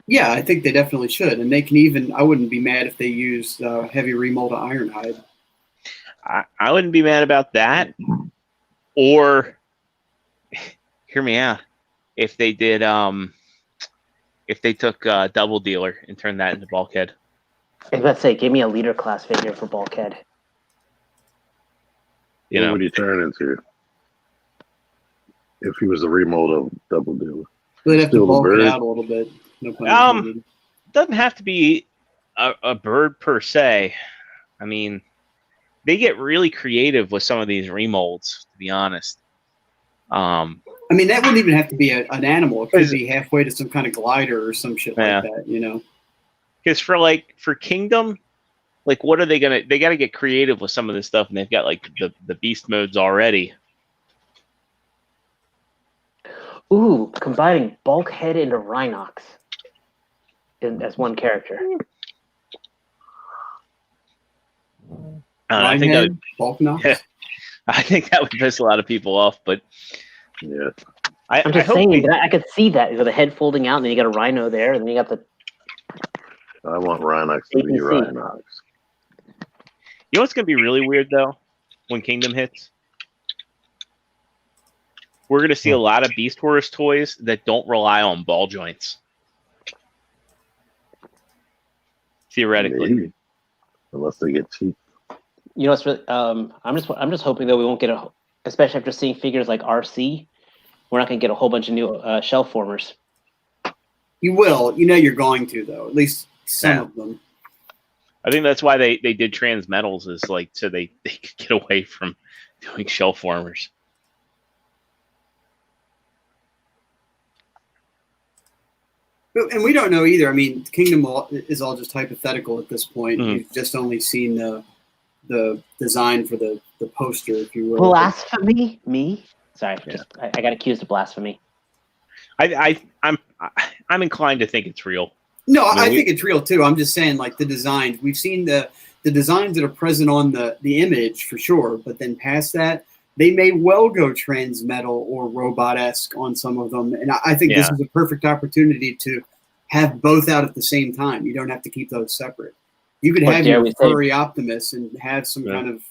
Yeah, I think they definitely should, and they can even. I wouldn't be mad if they used heavy remold of Ironhide.
I wouldn't be mad about that. Or, hear me out, if they did, if they took Double Dealer and turned that into Bulkhead.
I was about to say, give me a leader class figure for Bulkhead.
What would he turn into if he was a remold of Double Dealer?
They'd have to bulk it out a little bit. No pun intended.
Doesn't have to be a bird per se. I mean, they get really creative with some of these remolds, to be honest.
I mean, that wouldn't even have to be an animal. It could be halfway to some kind of glider or some shit like that,
Because for Kingdom, like, what are they gonna? They got to get creative with some of this stuff, and they've got like the beast modes already.
Ooh, combining Bulkhead into Rhinox as one character.
I think that would piss a lot of people off, but
yeah,
I'm just saying I could see that with the head folding out, and then you got a Rhino there, and then you got the.
I want Rhinox to be Rhinox.
You know what's gonna be really weird though, when Kingdom hits? We're gonna see a lot of Beast Wars toys that don't rely on ball joints. Theoretically,
maybe. Unless they get cheap.
You know what's really? I'm just hoping that we won't get especially after seeing figures like RC, we're not gonna get a whole bunch of new shelf formers.
You will. You're going to though. At least some of them.
I think that's why they did Transmetals, is like so they could get away from doing shelf formers.
And we don't know either. I mean, Kingdom is all just hypothetical at this point.
Mm-hmm.
You've just only seen the design for the poster, if you will.
Blasphemy? Me? Sorry, I got accused of blasphemy.
I'm inclined to think it's real.
No, I think it's real too. I'm just saying, like, the designs. We've seen the designs that are present on the image for sure, but then past that, they may well go transmetal or robot-esque on some of them. And I think this is a perfect opportunity to have both out at the same time. You don't have to keep those separate. You could have your furry Optimus and have some kind of,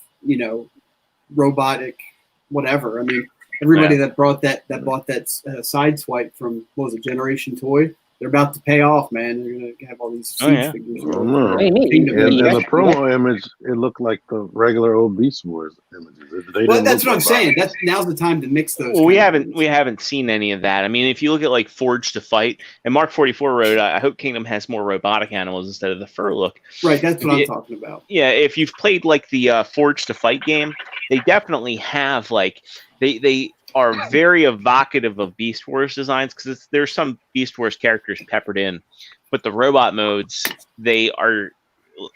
robotic whatever. I mean, everybody that bought that Sideswipe from, what was it, Generation Toy, they're about to pay off, man. They're gonna have all these siege figures.
I don't know.
What do you mean?
Kingdom
In
Hearts.
the promo image, it looked like the regular old Beast Wars images.
Well, that's what I'm saying. Now's the time to mix those.
Well, we haven't seen any of that. I mean, if you look at like Forged to Fight, and Mark 44 wrote, I hope Kingdom has more robotic animals instead of the fur look.
Right, that's what I'm talking about.
Yeah, if you've played like the Forged to Fight game, they definitely have like they are very evocative of Beast Wars designs because there's some Beast Wars characters peppered in, but the robot modes, they are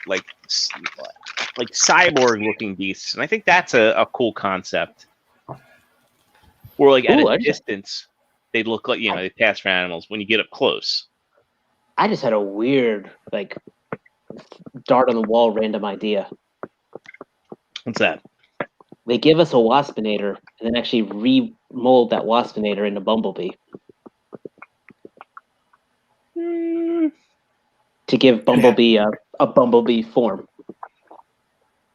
like cyborg looking beasts, and I think that's a cool concept. Or like at a distance, they look like they pass for animals. When you get up close,
I just had a weird like dart on the wall random idea.
What's that?
They give us a Waspinator and then actually remold that Waspinator into Bumblebee. To give Bumblebee a Bumblebee form.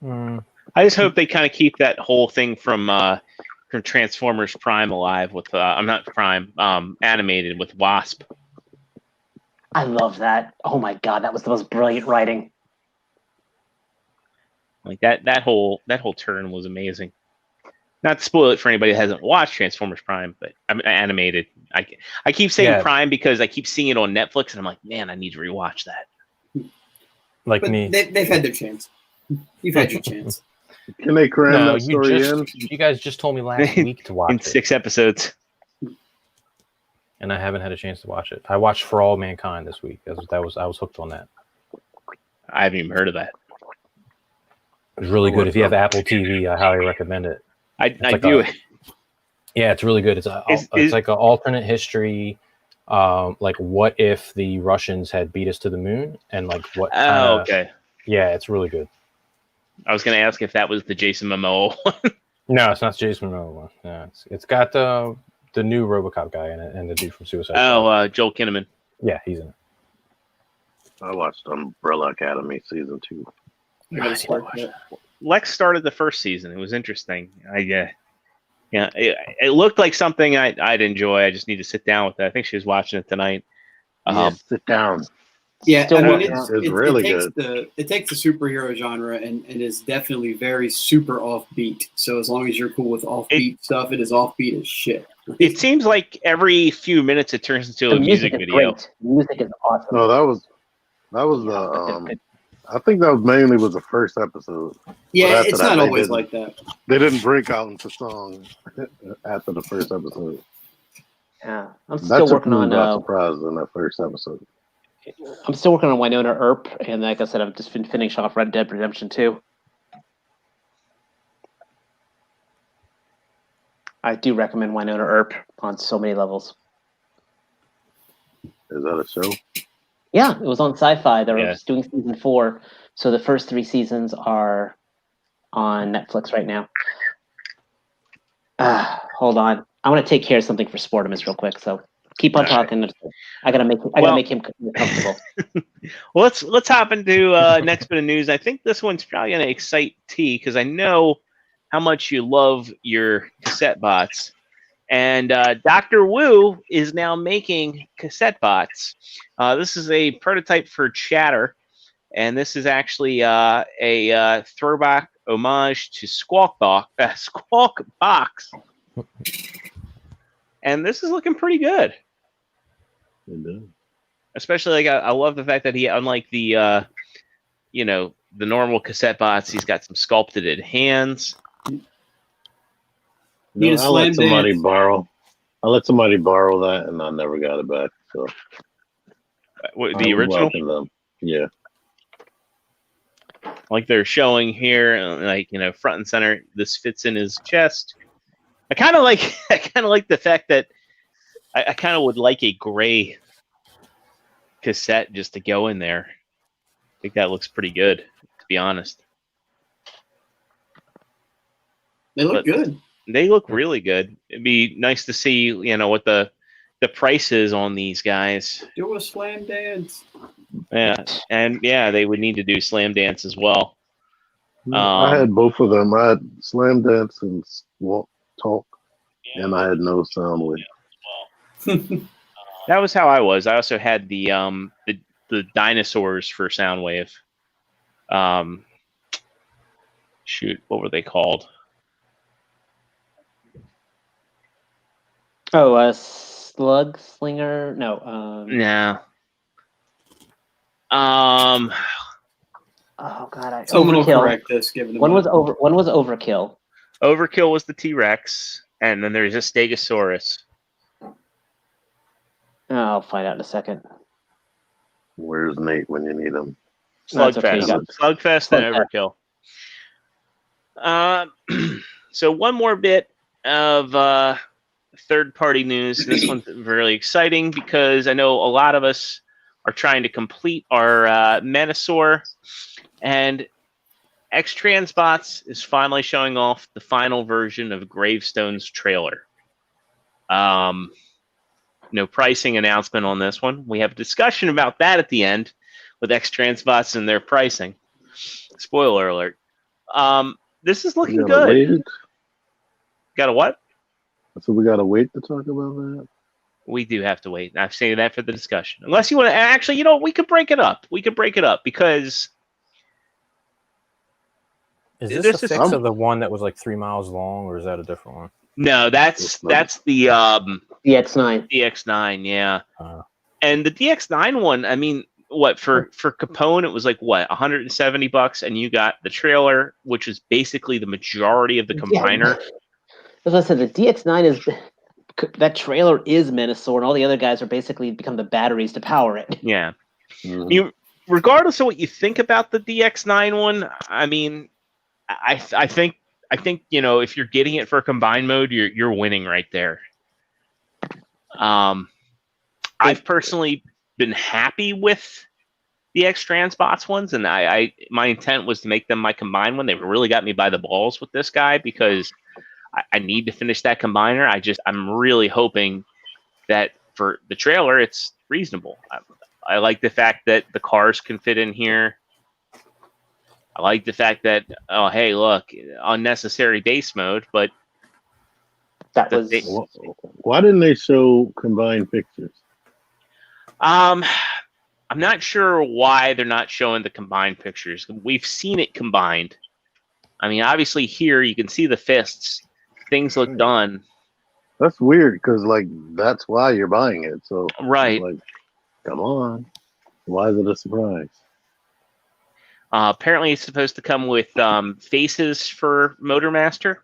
I just hope they kind of keep that whole thing from Transformers Prime alive with I'm not Prime, animated with Wasp.
I love that. Oh my god, that was the most brilliant writing.
Like that whole turn was amazing. Not to spoil it for anybody that hasn't watched Transformers Prime, but I'm animated. I keep saying Prime because I keep seeing it on Netflix, and I'm like, man, I need to rewatch that.
Like
but
me,
they've had their chance. You've had your chance.
Can they cram that story in?
You guys just told me last week to watch
in
it.
6 episodes,
and I haven't had a chance to watch it. I watched For All Mankind this week. I was hooked on that.
I haven't even heard of that.
It was really good. If you have Apple TV, I highly recommend it.
I do.
Yeah, it's really good. It's like an alternate history. Like what if the Russians had beat us to the moon, and like what?
Okay.
Yeah, it's really good.
I was going to ask if that was the Jason Momoa one.
No, it's not Jason Momoa one. No, it's got the new RoboCop guy in it and the dude from Suicide Squad.
Joel Kinnaman.
Yeah, he's in it.
I watched Umbrella Academy season 2.
Lex started the first season. It was interesting. It looked like something I'd enjoy. I just need to sit down with it. I think she was watching it tonight.
Sit down.
Yeah, I mean,
it's really good.
It takes the superhero genre and is definitely very super offbeat. So as long as you're cool with offbeat stuff, it is offbeat as shit.
It seems like every few minutes it turns into a music video.
Great. The music is awesome.
No, that was the I think that mainly was the first episode.
Yeah, it's not always like that.
They didn't break out into song after the first episode.
Yeah, I'm still working on.
Surprised in that first episode.
I'm still working on Winona Earp, and like I said, I've just been finishing off Red Dead Redemption 2. I do recommend Winona Earp on so many levels.
Is that a show?
Yeah, it was on Sci-Fi. They're just doing season 4, so the first 3 seasons are on Netflix right now. Hold on, I want to take care of something for Sportimus real quick. So keep on talking. I gotta make him comfortable.
Well, let's hop into next bit of news. I think this one's probably gonna excite T because I know how much you love your cassette bots. And Dr. Wu is now making cassette bots. This is a prototype for Chatter, and this is actually a throwback homage to Squawk Box. And this is looking pretty good. Especially, like, I love the fact that he, unlike the, the normal cassette bots, he's got some sculpted hands.
I let somebody borrow that, and I never got it back. So,
the original,
yeah.
Like they're showing here, like front and center. This fits in his chest. I kind of like the fact that I kind of would like a gray cassette just to go in there. I think that looks pretty good, to be honest.
They look good.
They look really good. It'd be nice to see, what the price is on these guys.
Do a slam dance.
Yeah, and they would need to do slam dance as well.
I had both of them. I had slam dance and walk talk, and I had no sound wave.
That was how I was. I also had the dinosaurs for Soundwave. Shoot, what were they called?
Oh, Slug Slinger? No.
No.
Oh God,
Someone will
Overkill.
correct this. Given
One was Overkill.
Overkill was the T-Rex, and then there's a Stegosaurus.
Oh, I'll find out in a second.
Where's Nate when you need him?
That's okay, you got
Slugfest and Overkill. So one more bit of third-party news. This one's really exciting because I know a lot of us are trying to complete our Menosaur, and X-Transbots is finally showing off the final version of Gravestone's trailer. No pricing announcement on this one. We have a discussion about that at the end with X-Transbots and their pricing. Spoiler alert. This is looking good.
Wait.
Got to what?
So we gotta wait to talk about that.
We do have to wait. I've saved that for the discussion. Unless you want to, actually, we could break it up. We could break it up because
Is this a fix of the one that was like 3 miles long, or is that a different one?
No, that's the
DX9.
DX9, yeah. And the DX9 one, I mean, what for Capone it was like what, $170, and you got the trailer, which is basically the majority of the combiner.
As I said, the DX9 is that trailer is Menosaur, and all the other guys are basically become the batteries to power it.
Yeah. Mm-hmm. Regardless of what you think about the DX9 one, I mean, I think if you're getting it for combined mode, you're winning right there. I've personally been happy with the X-Transbots ones, and my intent was to make them my combined one. They really got me by the balls with this guy because I need to finish that combiner. I'm really hoping that for the trailer, it's reasonable. I like the fact that the cars can fit in here. I like the fact that, oh, hey, look, unnecessary base mode, but
why didn't they show combined pictures?
I'm not sure why they're not showing the combined pictures. We've seen it combined. I mean, obviously here you can see the fists. Things look done.
That's weird because, like, that's why you're buying it. So,
right.
Like, come on. Why is it a surprise?
Apparently, it's supposed to come with faces for Motormaster.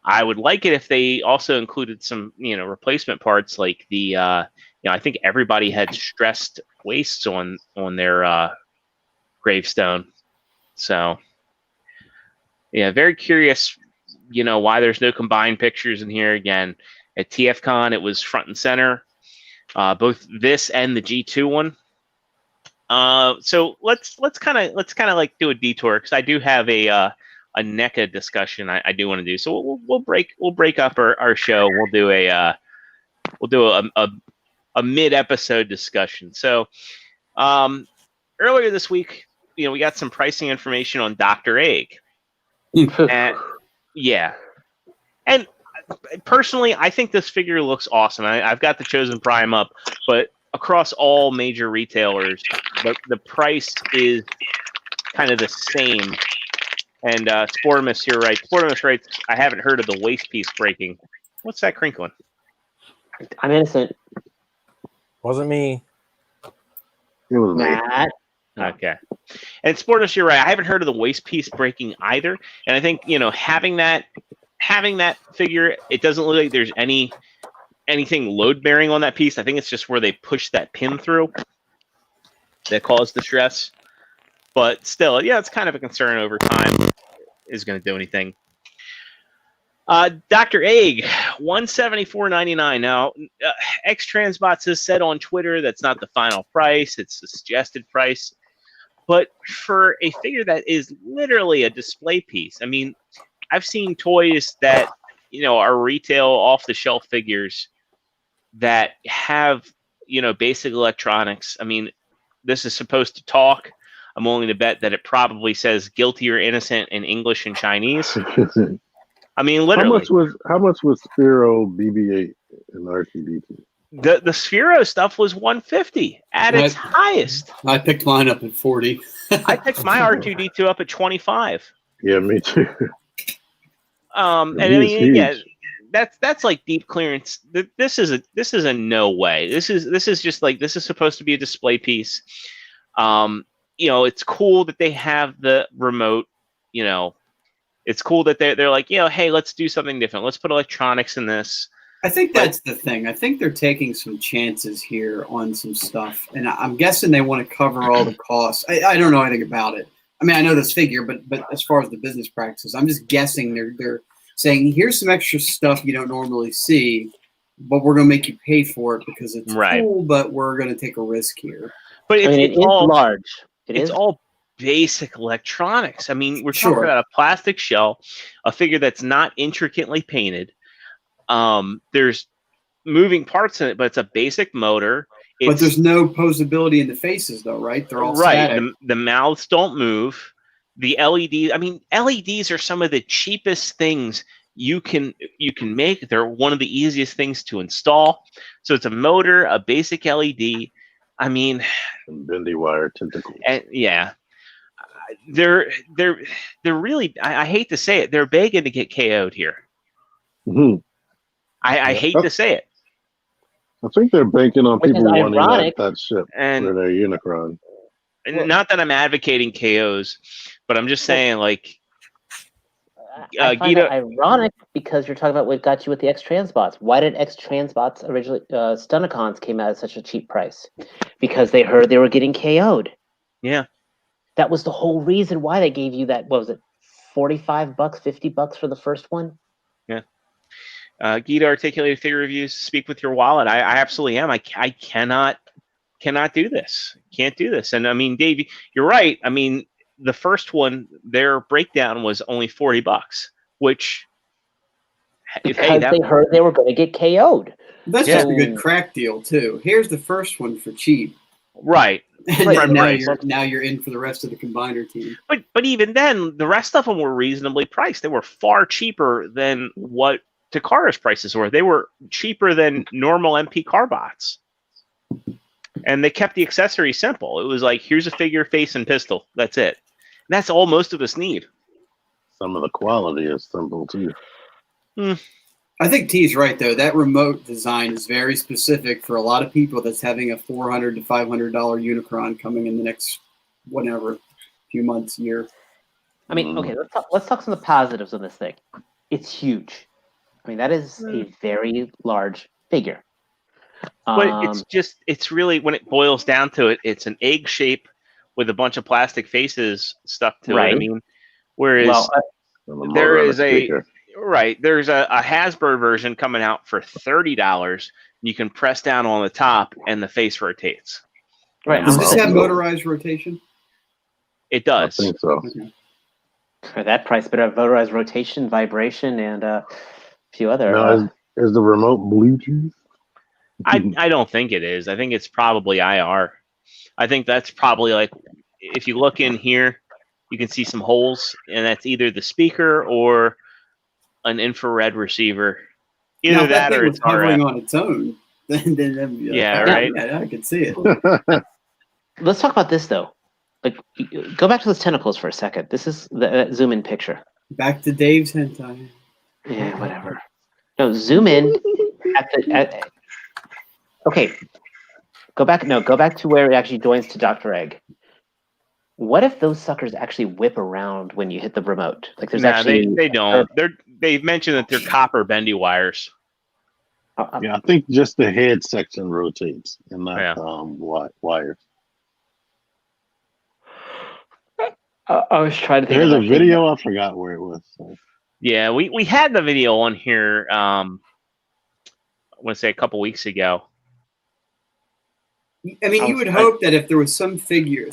I would like it if they also included some, replacement parts like the, I think everybody had stressed waists on their gravestone. So, yeah, very curious, why there's no combined pictures in here. Again, at TFCon, it was front and center, both this and the G2 one. So let's kind of like do a detour because I do have a NECA discussion I do want to do. So we'll break up our show. We'll do a mid-episode discussion. So earlier this week, we got some pricing information on Dr. Egg. Yeah, and personally, I think this figure looks awesome. I've got the Chosen Prime up, but across all major retailers, the price is kind of the same. And Sportimus, you're right. Sportimus writes, I haven't heard of the waist piece breaking. What's that crinkling?
I'm innocent.
Wasn't me.
It was
Matt.
Okay. And Sportimus, you're right. I haven't heard of the waist piece breaking either. And I think, having that figure, it doesn't look like there's anything load bearing on that piece. I think it's just where they push that pin through that caused the stress. But still, yeah, it's kind of a concern over time. Is going to do anything. Dr. Egg, $174.99. Now, X-Transbots has said on Twitter that's not the final price. It's the suggested price. But for a figure that is literally a display piece, I mean, I've seen toys that, are retail off-the-shelf figures that have, basic electronics. I mean, this is supposed to talk. I'm willing to bet that it probably says guilty or innocent in English and Chinese. I mean, literally.
How much was Spiro BB-8 in R2-D2?
the Sphero stuff was $150 at its highest.
I picked mine up at $40.
I picked my R2D2 up at $25.
Yeah, me too.
And I mean, yeah, that's like deep clearance. This is a no way. This is just like, this is supposed to be a display piece. It's cool that they have the remote. It's cool that they're like, hey, let's do something different. Let's put electronics in this.
I think that's the thing. I think they're taking some chances here on some stuff, and I'm guessing they want to cover all the costs. I don't know anything about it. I mean, I know this figure, but as far as the business practices, I'm just guessing they're saying, here's some extra stuff you don't normally see, but we're going to make you pay for it because it's cool, but we're going to take a risk here.
But
it's all large.
It's all basic electronics. I mean, we're talking about a plastic shell, a figure that's not intricately painted. There's moving parts in it, but it's a basic motor.
But there's no posability in the faces, though, right? They're all static.
The mouths don't move. The LED. I mean, LEDs are some of the cheapest things you can make. They're one of the easiest things to install. So it's a motor, a basic LED. I mean,
bendy wire tentacles.
Yeah, they're really. I hate to say it. They're begging to get KO'd here.
Mm-hmm.
I hate to say it.
I think they're banking on people wanting that ship
and
for their Unicron.
And not that I'm advocating KOs, but I'm just saying, like,
I find it ironic because you're talking about what got you with the X-Transbots. Why did X-Transbots originally, Stunticons came out at such a cheap price? Because they heard they were getting KO'd.
Yeah.
That was the whole reason why they gave you that, what was it, $45, $50 for the first one?
Yeah. Gita Articulated Figure Reviews, speak with your wallet. I absolutely am. I cannot do this. Can't do this. And I mean, Dave, you're right. I mean, the first one, their breakdown was only $40, which
because they heard they were going to get KO'd.
That's just a good crack deal too. Here's the first one for cheap.
Right.
And now you're in for the rest of the combiner team.
But even then, the rest of them were reasonably priced. They were far cheaper than what Takara's prices were. They were cheaper than normal MP Carbots. And they kept the accessories simple. It was like, here's a figure, face, and pistol. That's it. And that's all most of us need.
Some of the quality is simple, too.
I think T's right, though. That remote design is very specific for a lot of people that's having a $400 to $500 Unicron coming in the next, few months, year.
I mean, okay, let's talk some of the positives of this thing. It's huge. I mean, that is a very large figure.
But it's really, when it boils down to it, it's an egg shape with a bunch of plastic faces stuck to it. I mean, whereas there's a Hasbro version coming out for $30. You can press down on the top and the face rotates.
Right. Does this have motorized rotation?
It does.
I think so.
Okay.
For that price, but have motorized rotation, vibration, and a few other.
Now, is the remote Bluetooth?
I don't think it is. I think it's probably IR. I think that's probably like, if you look in here, you can see some holes, and that's either the speaker or an infrared receiver. Either that or it's
hovering on its own. Right. I can see it.
Let's talk about this though. Like, go back to those tentacles for a second. This is the zoom in picture.
Back to Dave's hentai.
Yeah, whatever. No, zoom in okay. Go back to where it actually joins to Dr. Egg. What if those suckers actually whip around when you hit the remote? Like, there's
they don't. They've mentioned that they're copper bendy wires.
Yeah, I think just the head section rotates and not wires.
I was trying to think.
There's a video. I forgot where it was. So.
Yeah, we had the video on here. I want to say a couple weeks ago.
I mean, you would hope that if there was some feature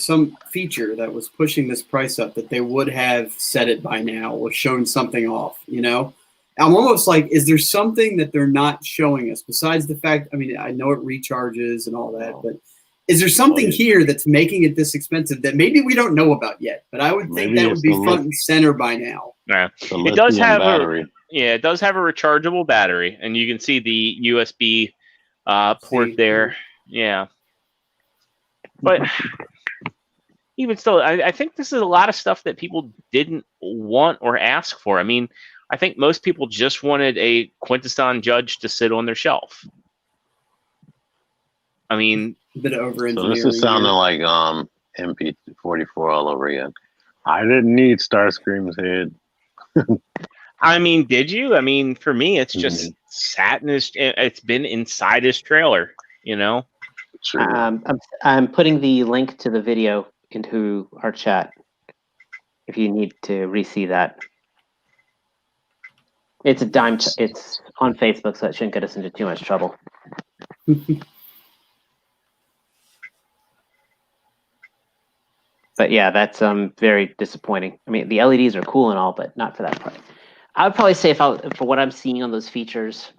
that was pushing this price up, that they would have said it by now or shown something off. You know, I'm almost like, is there something that they're not showing us besides the fact? I mean, I know it recharges and all that, but is there something here that's making it this expensive that maybe we don't know about yet? But I would think that would be front and center by now.
Yeah, it does have a rechargeable battery, and you can see the USB port there. Yeah. But even still, I think this is a lot of stuff that people didn't want or ask for. I mean, I think most people just wanted a Quintesson Judge to sit on their shelf. I mean,
a bit of over
so this is sounding like MP44 all over again. I didn't need Starscream's head.
I mean, did you? I mean, for me, it's just sat in his. It's been inside his trailer. You know.
True.
I'm putting the link to the video into our chat if you need to re-see that. It's a dime. It's on Facebook, so it shouldn't get us into too much trouble. But yeah, that's very disappointing. I mean, the LEDs are cool and all, but not for that part. I would probably say for what I'm seeing on those features,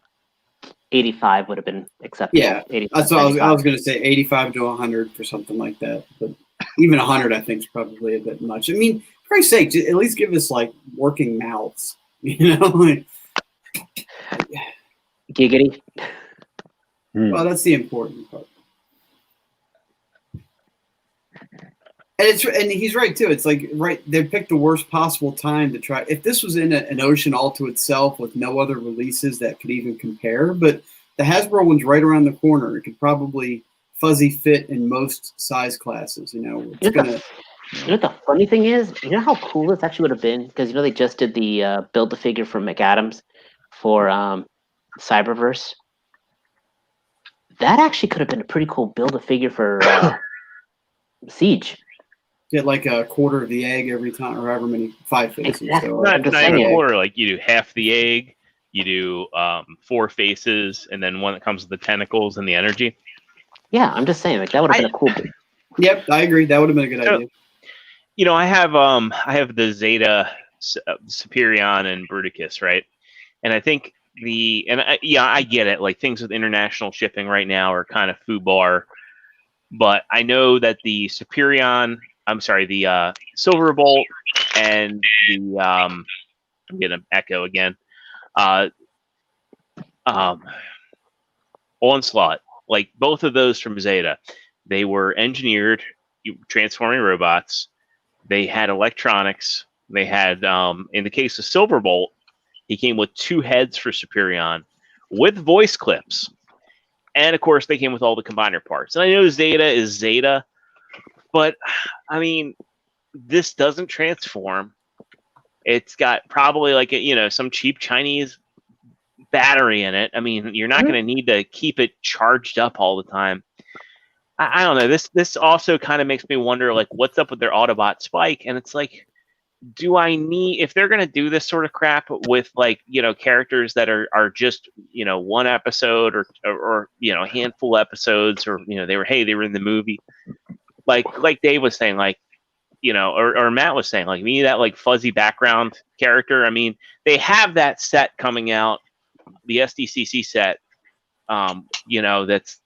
85 would have been acceptable.
Yeah, that's what I was going to say, 85 to 100 for something like that. But even 100, I think, is probably a bit much. I mean, for Christ's sake, at least give us like working mouths, you know? Like,
Giggity.
Well, that's the important part. And he's right too. It's like they picked the worst possible time to try. If this was in an ocean all to itself with no other releases that could even compare, but the Hasbro one's right around the corner. It could probably fuzzy fit in most size classes. You know,
you know what the funny thing is? You know how cool this actually would have been, because you know they just did the build the figure for McAdams for Cyberverse. That actually could have been a pretty cool build a figure for Siege.
Get like a quarter of the egg every time, or however many 5 faces.
Exactly.
So,
not even a quarter. Like you do half the egg, you do 4 faces, and then one that comes with the tentacles and the energy.
Yeah, I'm just saying, like that would have been a cool.
Yep, I agree. That would have been a good idea.
You know, I have the Zeta, Superion, and Bruticus, right? And I think I get it. Like things with international shipping right now are kind of foobar, but I know that the Superion. I'm sorry, the Silverbolt and the I'm gonna echo again. Onslaught, like both of those from Zeta, they were engineered transforming robots. They had electronics. They had, in the case of Silverbolt, he came with 2 heads for Superion with voice clips. And of course, they came with all the combiner parts. And I know Zeta is Zeta, but I mean, this doesn't transform. It's got probably like some cheap Chinese battery in it. I mean, you're not going to need to keep it charged up all the time. I don't know. This also kind of makes me wonder, like, what's up with their Autobot Spike? And it's like, do I need, if they're going to do this sort of crap with like, characters that are just, 1 episode or a handful of episodes, or, they were in the movie. Like Dave was saying, like, or Matt was saying, like, we need that like fuzzy background character. I mean, they have that set coming out, the SDCC set, that's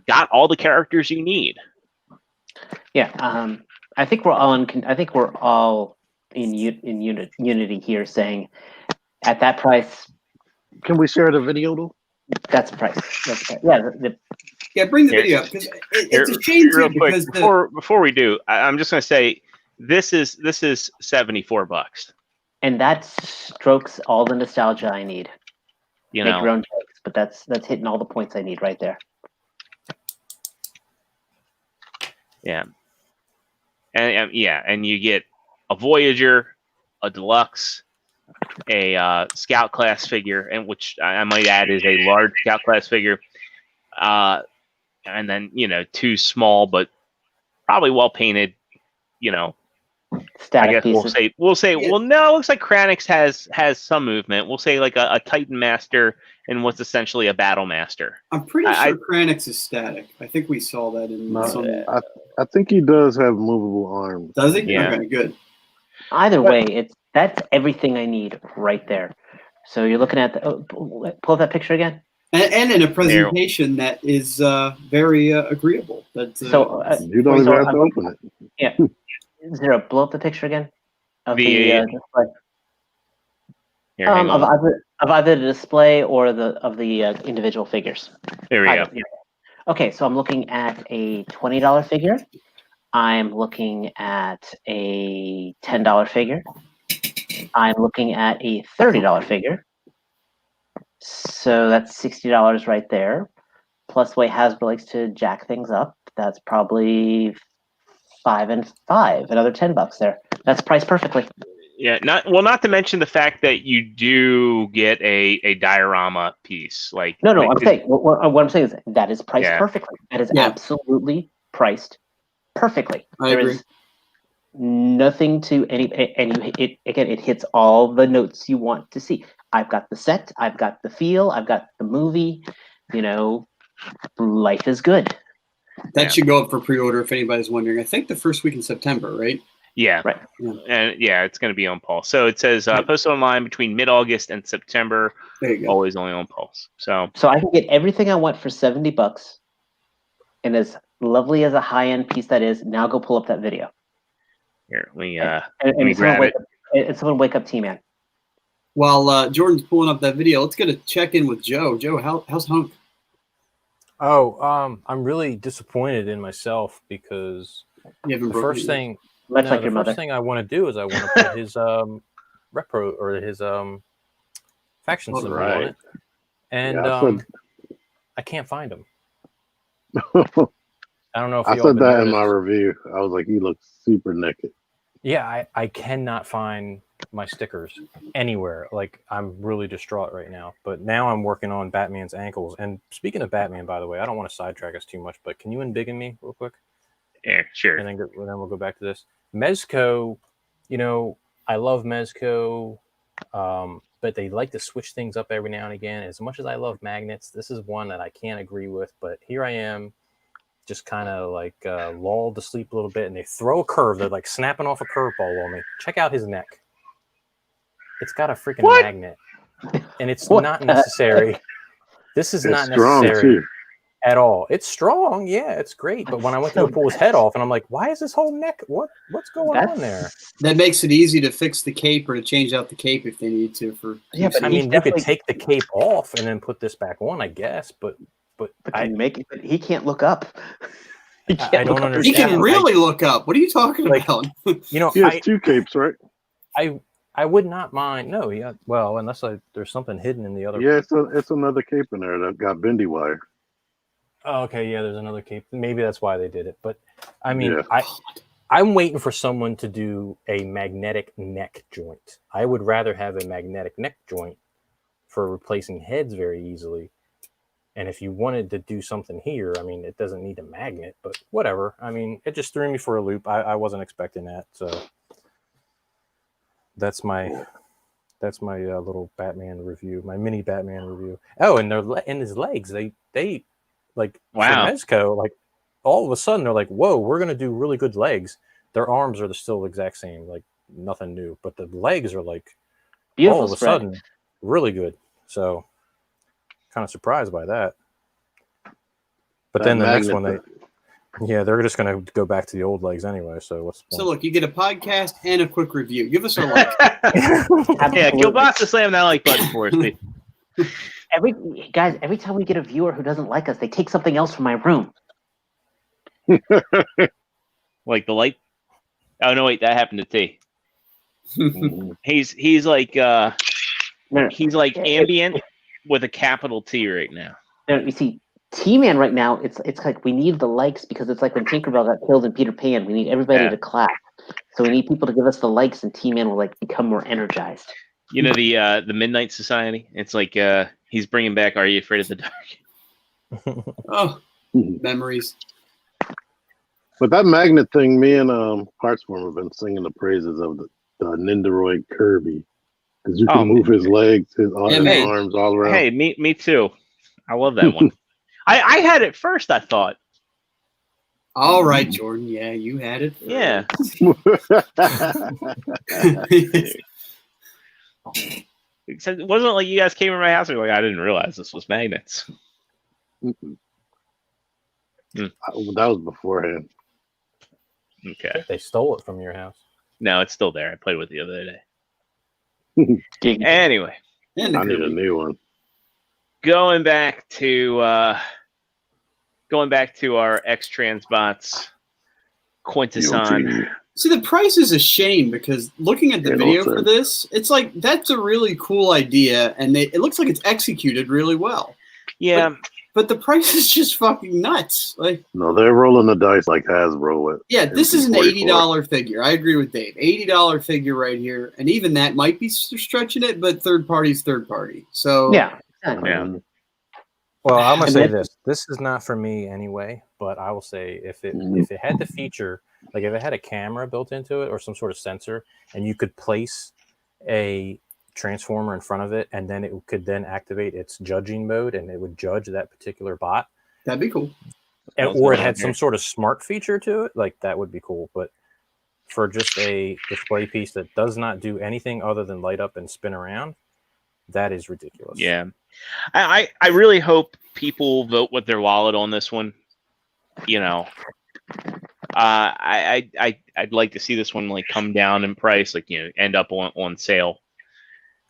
got all the characters you need.
Yeah, I think we're all in unity here, saying at that price.
Can we share the video though?
That's the price. Yeah.
Yeah, bring the video up, because it's a shame too. Because
before we do, I'm just going to say this is $74,
and that strokes all the nostalgia I need.
Make
your own takes, but that's hitting all the points I need right there.
Yeah, and you get a Voyager, a Deluxe, a Scout class figure, and which I might add is a large Scout class figure. And then 2 small but probably well painted,
static
I guess
pieces.
we'll say well, no, it looks like Kranix has some movement. We'll say like a Titan Master and what's essentially a Battle Master.
I'm pretty sure Kranix is static. I think we saw that in some.
I think he does have movable arms.
Does he?
Yeah.
Okay, good.
Either way, that's everything I need right there. So you're looking at pull up that picture again.
And in a presentation that is very agreeable.
You don't even have to open it.
Yeah. Zero, blow up the picture again. Of
the
display.
Here, hang on.
Of either the display or the individual figures.
There we go.
Yeah. Okay, so I'm looking at a $20 figure. I'm looking at a $10 figure. I'm looking at a $30 figure. So that's $60 right there. Plus, the way Hasbro likes to jack things up, that's probably 5 and 5, another $10 there. That's priced perfectly.
Yeah, not to mention the fact that you do get a diorama piece.
No, I'm saying what I'm saying is that is priced perfectly. That is absolutely priced perfectly. There is nothing to it hits all the notes you want to see. I've got the set, I've got the feel, I've got the movie. Life is good.
That should go up for pre-order if anybody's wondering. I think the first week in September, right?
Yeah,
right.
Yeah. And it's going to be on Pulse. So it says posted online between mid-August and September.
There you go.
Always only on Pulse. So
I can get everything I want for $70, and as lovely as a high-end piece that is, now go pull up that video.
Here, let me
grab it. And someone wake up T-Man.
While Jordan's pulling up that video, let's get a check-in with Joe. Joe, how's Hunk?
Oh, I'm really disappointed in myself because the first thing I want to do is I want to put his repro or his faction symbol on it, and I can't find him. I don't know if
I said that in my review. I was like, he looks super naked.
Yeah, I cannot find my stickers anywhere. Like, I'm really distraught right now. But now I'm working on Batman's ankles. And speaking of Batman, by the way, I don't want to sidetrack us too much, but can you embiggen me real quick?
Yeah, sure.
And then we'll go back to this. Mezco, I love Mezco, but they like to switch things up every now and again. As much as I love magnets, this is one that I can't agree with. But here I am, just kind of like lulled to sleep a little bit, and they throw a curve. They're like snapping off a curveball on me. Check out his neck. It's got a freaking magnet, and it's not necessary. This is not necessary at all. It's strong, yeah, it's great. But when I went to go pull his head off, and I'm like, why is this whole neck? What's going on there?
That makes it easy to fix the cape or to change out the cape if they need to.
But I mean, you could take the cape off and then put this back on, I guess. But
can you make it? But he can't look up.
I don't understand.
He can really look up. What are you talking about?
He has two capes, right?
I would not mind. No, yeah. Well, unless there's something hidden in the other.
Yeah, it's another cape in there that got bendy wire.
Oh, okay, yeah, there's another cape. Maybe that's why they did it. But I mean, I'm waiting for someone to do a magnetic neck joint. I would rather have a magnetic neck joint for replacing heads very easily. And if you wanted to do something here, I mean, it doesn't need a magnet, but whatever. I mean, it just threw me for a loop. I wasn't expecting that, so. That's my little Batman review, my mini Batman review. Oh, and in his legs, they like
wow.
For Mezco, like all of a sudden they're like, whoa, we're gonna do really good legs. Their arms are still the exact same, like nothing new, but the legs are like
beautiful
all of a sudden really good. So kind of surprised by that. But then the next one they're just going to go back to the old legs anyway. So what's the point?
So look, you get a podcast and a quick review. Give us a like.
Yeah, Kielbasa slam that like button for us, please.
Every time we get a viewer who doesn't like us, they take something else from my room.
Like the light. Oh no, wait, that happened to T. he's like ambient with a capital T right now.
No, you see. T-Man right now, it's like we need the likes because it's like when Tinkerbell got killed in Peter Pan. We need everybody to clap. So we need people to give us the likes, and T-Man will like become more energized.
You know the Midnight Society? It's like he's bringing back Are You Afraid of the Dark?
Oh, memories.
But that magnet thing, me and Partsformer have been singing the praises of the Nendoroid Kirby because you can move his legs, his arms all around.
Hey, me too. I love that one. I had it first, I thought.
All right, Jordan. Yeah, you had it first.
Yeah. It wasn't like you guys came to my house and were like, I didn't realize this was magnets.
That was beforehand.
Okay.
They stole it from your house.
No, it's still there. I played with it the other day. Anyway,
And
I need a new one.
going back to our X-Transbots Quintesson.
See, the price is a shame because looking at the video for this, it's like that's a really cool idea, and it looks like it's executed really well.
Yeah,
but the price is just fucking nuts. Like,
no, they're rolling the dice like Hasbro.
Yeah, this is an $80 figure. I agree with Dave. $80 figure right here, and even that might be stretching it, but third party's third party. So
yeah.
Well, I'm gonna say this. This is not for me anyway, but I will say if it had the feature, like if it had a camera built into it or some sort of sensor, and you could place a transformer in front of it, and then it could then activate its judging mode, and it would judge that particular bot.
That'd be cool.
Or it had some sort of smart feature to it, like that would be cool. But for just a display piece that does not do anything other than light up and spin around, that is ridiculous.
Yeah. I really hope people vote with their wallet on this one. You know, I'd like to see this one like come down in price, like, you know, end up on sale.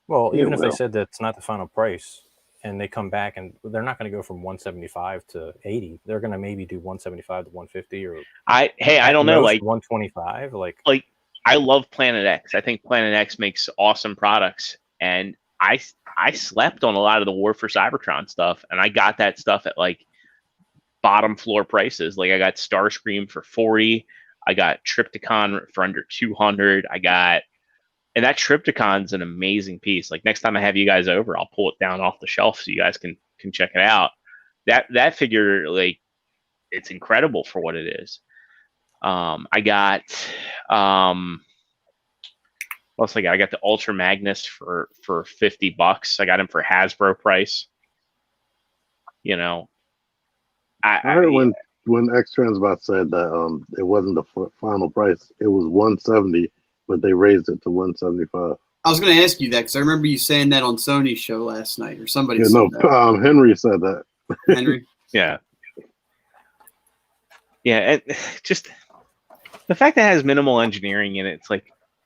Well, even if they said that's not the final price, and they come back and they're not going to go from 175 to 80, they're going to maybe do 175 to 150 or
I don't know, like
125. Like
I love Planet X. I think Planet X makes awesome products, and I slept on a lot of the War for Cybertron stuff, and I got that stuff at like bottom floor prices. Like I got Starscream for $40. I got Trypticon for under $200. And that Trypticon's an amazing piece. Like next time I have you guys over, I'll pull it down off the shelf so you guys can check it out. That figure, like, it's incredible for what it is. I got what else I got? I got the Ultra Magnus for $50. I got him for Hasbro price. You know,
I heard when X-Transbot said that it wasn't the final price, it was $170, but they raised it to $175.
I was going to ask you that because I remember you saying that on Sony's show last night, or somebody said that.
Henry said that.
Henry?
Yeah. Yeah, and just the fact that it has minimal engineering in it, it's like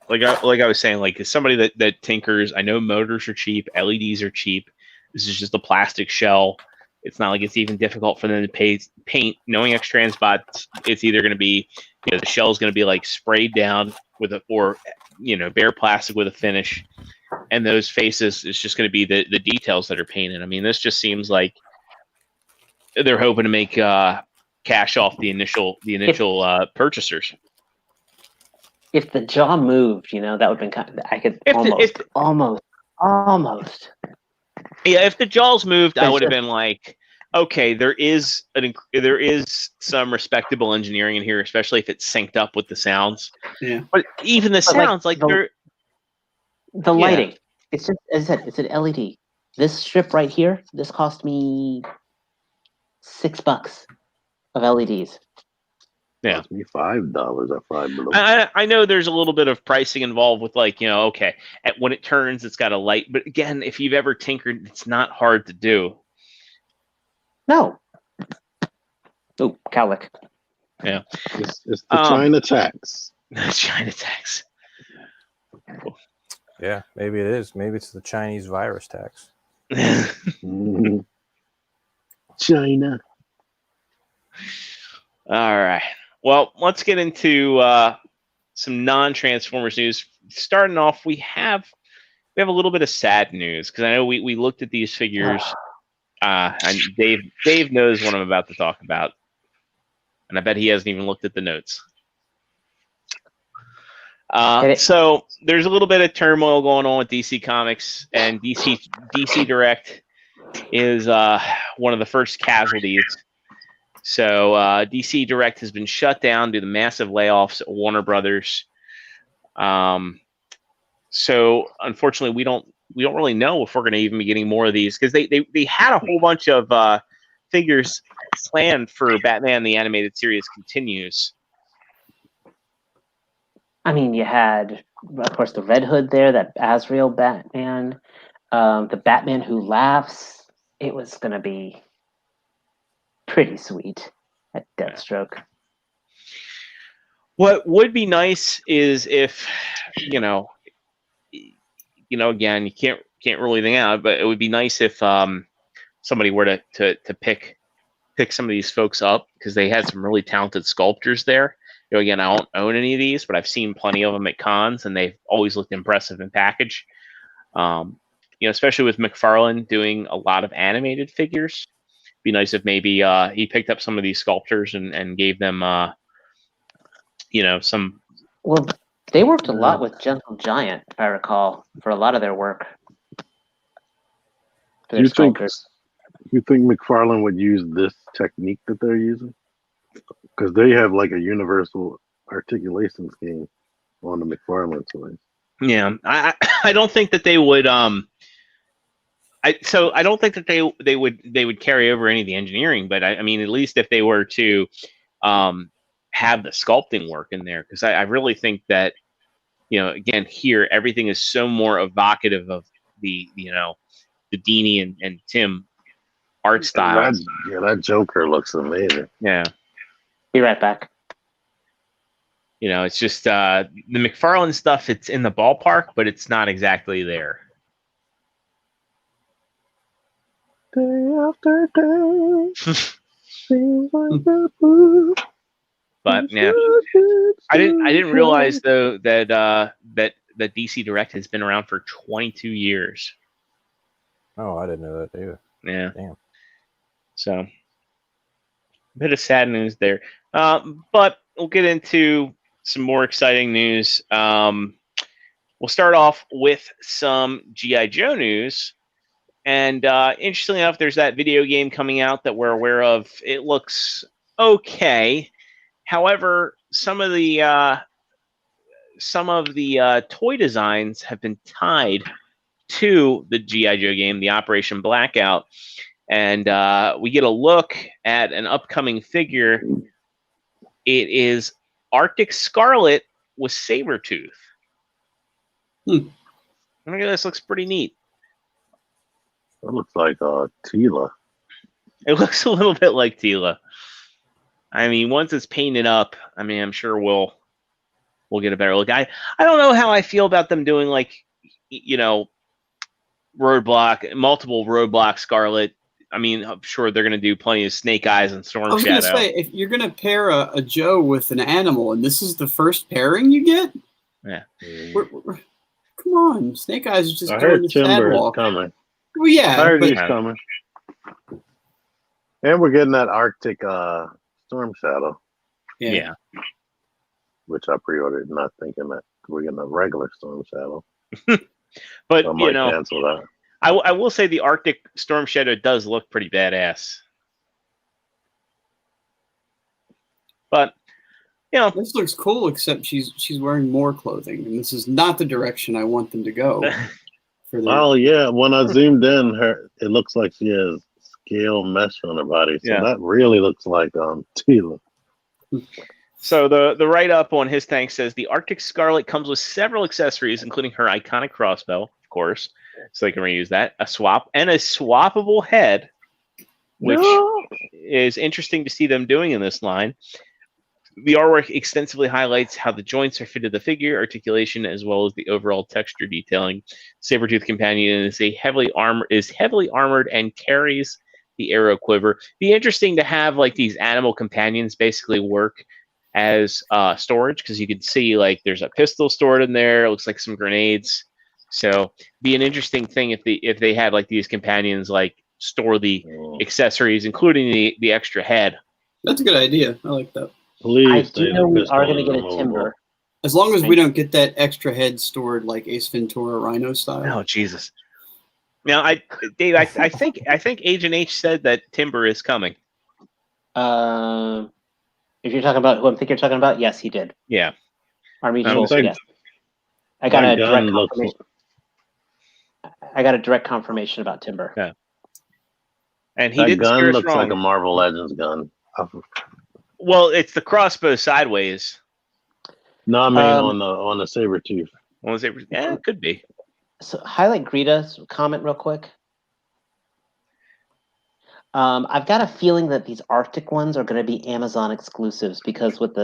I was saying, like, as somebody that tinkers, I know motors are cheap, LEDs are cheap. This is just a plastic shell. It's not like it's even difficult for them to paint. Knowing X-Transbots, it's either going to be, you know, the shell's going to be like sprayed down with or you know, bare plastic with a finish, and those faces is just going to be the details that are painted. I mean, this just seems like they're hoping to make cash off the initial purchasers.
If the jaw moved, you know, that would have been kind of, I could almost.
Yeah, if the jaws moved, I would have been like, okay, there is some respectable engineering in here, especially if it's synced up with the sounds.
Yeah.
But even the sounds, like
the lighting. It's just, as I said, it's an LED. This strip right here, this cost me $6 of LEDs.
Yeah,
cost me $5 at Five Below.
I know there's a little bit of pricing involved with, like, you know, okay, when it turns, it's got a light. But again, if you've ever tinkered, it's not hard to do.
No. Oh, cowlick.
Yeah.
It's the China tax.
China tax.
Yeah, maybe it is. Maybe it's the Chinese virus tax.
China.
All right. Well, let's get into some non-Transformers news. Starting off, we have a little bit of sad news, because I know we looked at these figures, and Dave knows what I'm about to talk about, and I bet he hasn't even looked at the notes. So there's a little bit of turmoil going on with DC Comics, and DC Direct is one of the first casualties. So DC Direct has been shut down due to massive layoffs at Warner Brothers. So unfortunately, we don't really know if we're going to even be getting more of these, because they had a whole bunch of figures planned for Batman the Animated Series Continues.
I mean, you had, of course, the Red Hood there, that Azrael Batman, the Batman Who Laughs. It was going to be pretty sweet at Deathstroke.
What would be nice is if, you know, again, you can't rule anything out, but it would be nice if somebody were to pick some of these folks up, because they had some really talented sculptors there. Again, I don't own any of these, but I've seen plenty of them at cons, and they've always looked impressive in package. Especially with McFarlane doing a lot of animated figures. Be nice if maybe he picked up some of these sculptors and gave them, some.
Well, they worked a lot with Gentle Giant, if I recall, for a lot of their work. For their sculptors.
You think McFarlane would use this technique that they're using? Because they have like a universal articulation scheme on the McFarlane toys.
Yeah, I don't think that they would. I don't think that they would carry over any of the engineering, but I mean, at least if they were to have the sculpting work in there, because I really think that, again, here everything is so more evocative of the Dini and Tim art style.
That Joker looks amazing.
Yeah.
Be right back.
It's just the McFarlane stuff. It's in the ballpark, but it's not exactly there.
Day after day, seems like
but yeah, I didn't realize though that that DC Direct has been around for 22 years.
Oh, I didn't know that either.
Yeah.
Damn.
So, a bit of sad news there. But we'll get into some more exciting news. We'll start off with some G.I. Joe news. And interestingly enough, there's that video game coming out that we're aware of. It looks okay. However, some of the toy designs have been tied to the G.I. Joe game, the Operation Blackout. And we get a look at an upcoming figure. It is Arctic Scarlet with Sabretooth. I think this looks pretty neat.
It looks like Tila.
It looks a little bit like Tila. I mean, once it's painted up, I mean, I'm sure we'll get a better look. I don't know how I feel about them doing, like, multiple Roadblock Scarlet. I mean, I'm sure they're going to do plenty of Snake Eyes and Storm Shadow.
I was going to say, if you're going to pair a Joe with an animal, and this is the first pairing you get,
yeah,
come on, Snake Eyes is just
I
doing
heard
the
Timber is
walk.
coming.
Well, yeah,
I heard he's coming. And we're getting that Arctic Storm Shadow.
Yeah.
Which I pre-ordered, not thinking that we're getting a regular Storm Shadow.
But
so I might cancel that.
I will say the Arctic Storm Shadow does look pretty badass. But
this looks cool, except she's wearing more clothing, and this is not the direction I want them to go.
Oh yeah, when I zoomed in, it looks like she has scale mesh on her body, so that really looks like Tila.
So the write-up on his tank says the Arctic Scarlet comes with several accessories, including her iconic crossbow, of course, so they can reuse that, a swappable head, which is interesting to see them doing in this line. The artwork extensively highlights how the joints are fitted to the figure, articulation, as well as the overall texture detailing. Sabretooth Companion is heavily armored and carries the arrow quiver. Be interesting to have like these animal companions basically work as storage, because you can see like there's a pistol stored in there. It looks like some grenades. So be an interesting thing if they had like these companions like store the accessories, including the extra head.
That's a good idea. I like that.
Please,
I do know we are going to get a Timber.
As long as we don't get that extra head stored like Ace Ventura Rhino style.
Oh Jesus! Now, Dave, I think Agent H said that Timber is coming.
If you're talking about who I think you're talking about, yes, he did.
Yeah.
Army Jules, yes. I got a direct confirmation. I got a direct confirmation about Timber.
Yeah. And he
that
didn't
gun
scare us
looks
wrong.
like a Marvel Legends gun.
Well, it's the crossbow sideways.
No, I mean on the Sabretooth.
Yeah, it could be.
So highlight Greta's comment real quick. I've got a feeling that these Arctic ones are going to be Amazon exclusives, because with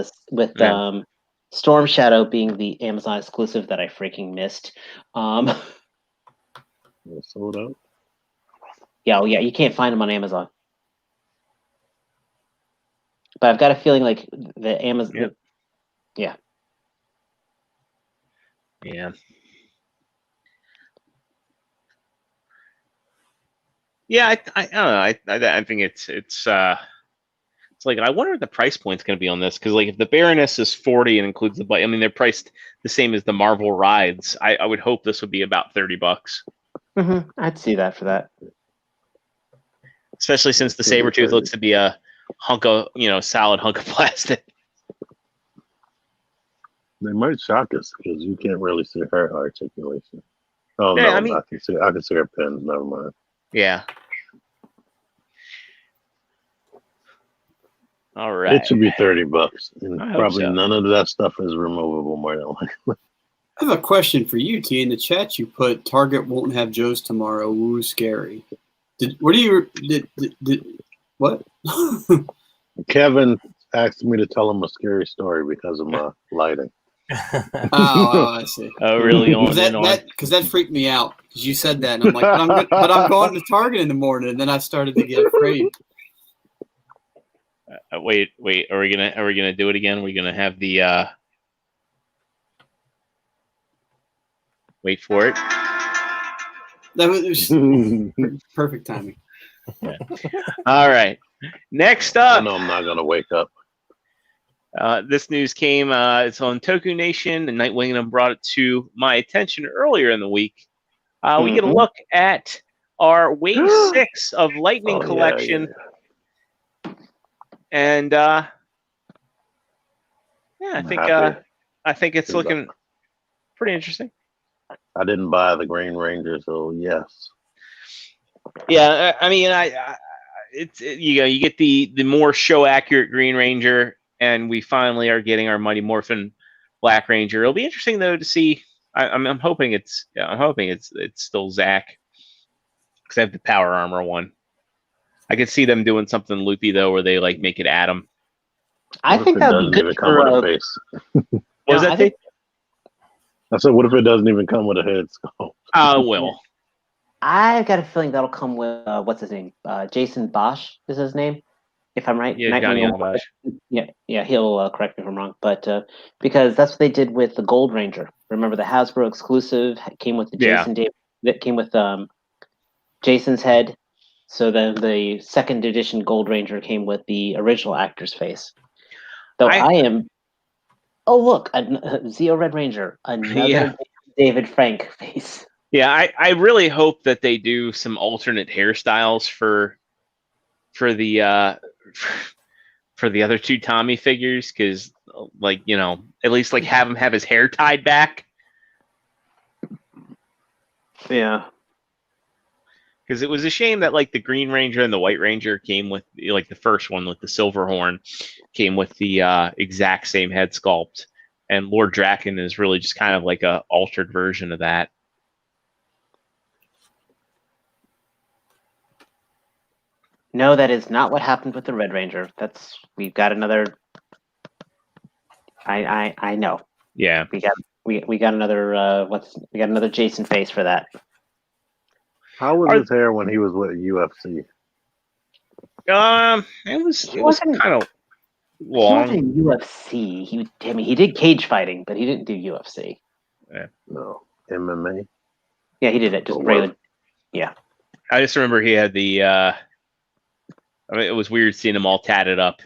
Storm Shadow being the Amazon exclusive that I freaking missed,
They're sold out.
Yeah, oh yeah, you can't find them on Amazon. But I've got a feeling like the Amazon.
Yep.
Yeah.
Yeah. Yeah, I don't know. I think it's like I wonder what the price point's going to be on this because like if the Baroness is 40 and includes the bike, I mean they're priced the same as the Marvel rides. I would hope this would be about $30,
Mm-hmm. I'd see that for that.
especially since the Sabretooth looks to be a hunk of solid hunk of plastic.
They might shock us because you can't really see her articulation. Oh
Yeah,
no,
I mean-
I can see her pins. Never mind.
Yeah. All right.
It should be $30, and
I hope
probably
so.
none of that stuff is removable. More than likely.
I have a question for you, T. In the chat, you put Target won't have Joe's tomorrow. Woo, scary. What?
Kevin asked me to tell him a scary story because of my lighting.
Oh, I see.
Oh, really?
Because that freaked me out. Because you said that, and I'm like, but I'm going to Target in the morning, and then I started to get afraid.
Wait. Are we gonna do it again? We're gonna have the. Wait for it.
That was perfect timing.
Yeah. All right. Next
I
up,
know I'm not gonna wake up.
this news came. It's on Toku Nation, and Nightwing and them brought it to my attention earlier in the week. We get a look at our Wave 6 of Lightning collection, and I think it's looking pretty interesting.
I didn't buy the Green Ranger, so yes.
Yeah, I mean, you get the more show accurate Green Ranger, and we finally are getting our Mighty Morphin Black Ranger. It'll be interesting though to see. I'm hoping it's still Zach because I have the Power Armor one. I could see them doing something loopy though, where they like make it Adam.
I think that would be good
come with a face.
What was that?
I said, what if it doesn't even come with a head sculpt?
Will.
I've got a feeling that'll come with what's his name? Jason Bosch is his name, if I'm right.
Yeah, Johnny Bosch.
Yeah, he'll correct me if I'm wrong. But because that's what they did with the Gold Ranger. Remember the Hasbro exclusive came with the Jason David that came with Jason's head. So then the second edition Gold Ranger came with the original actor's face. Though I am. Oh look, Zeo Red Ranger, another David Frank face.
Yeah, I really hope that they do some alternate hairstyles for the other two Tommy figures, because at least like have him have his hair tied back.
Yeah.
Because it was a shame that like the Green Ranger and the White Ranger came with like the first one with the silver horn came with the exact same head sculpt, and Lord Draken is really just kind of like a altered version of that.
No, that is not what happened with the Red Ranger. We've got another. I know.
Yeah.
We got another we got another Jason face for that.
How was his hair when he was with UFC?
It was kind of long.
He wasn't UFC. He did cage fighting, but he didn't do UFC.
Yeah.
No. MMA?
Yeah, he did it. Just regular. Yeah.
I just remember he had the it was weird seeing him all tatted up.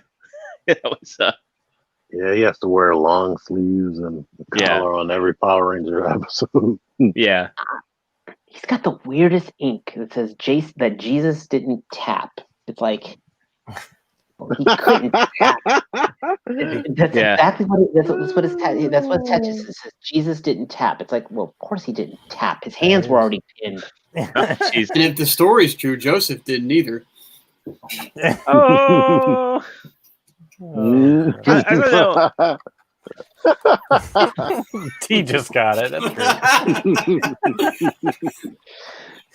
It was
yeah, he has to wear long sleeves and collar on every Power Ranger episode.
Yeah.
He's got the weirdest ink that says that Jesus didn't tap. It's like he couldn't tap. That's exactly what that's what his tattoo says. Jesus didn't tap. It's like, well, of course he didn't tap. His hands were already pinned.
And if the story's true, Joseph didn't either.
Oh. I don't know.
T just got it. That's great.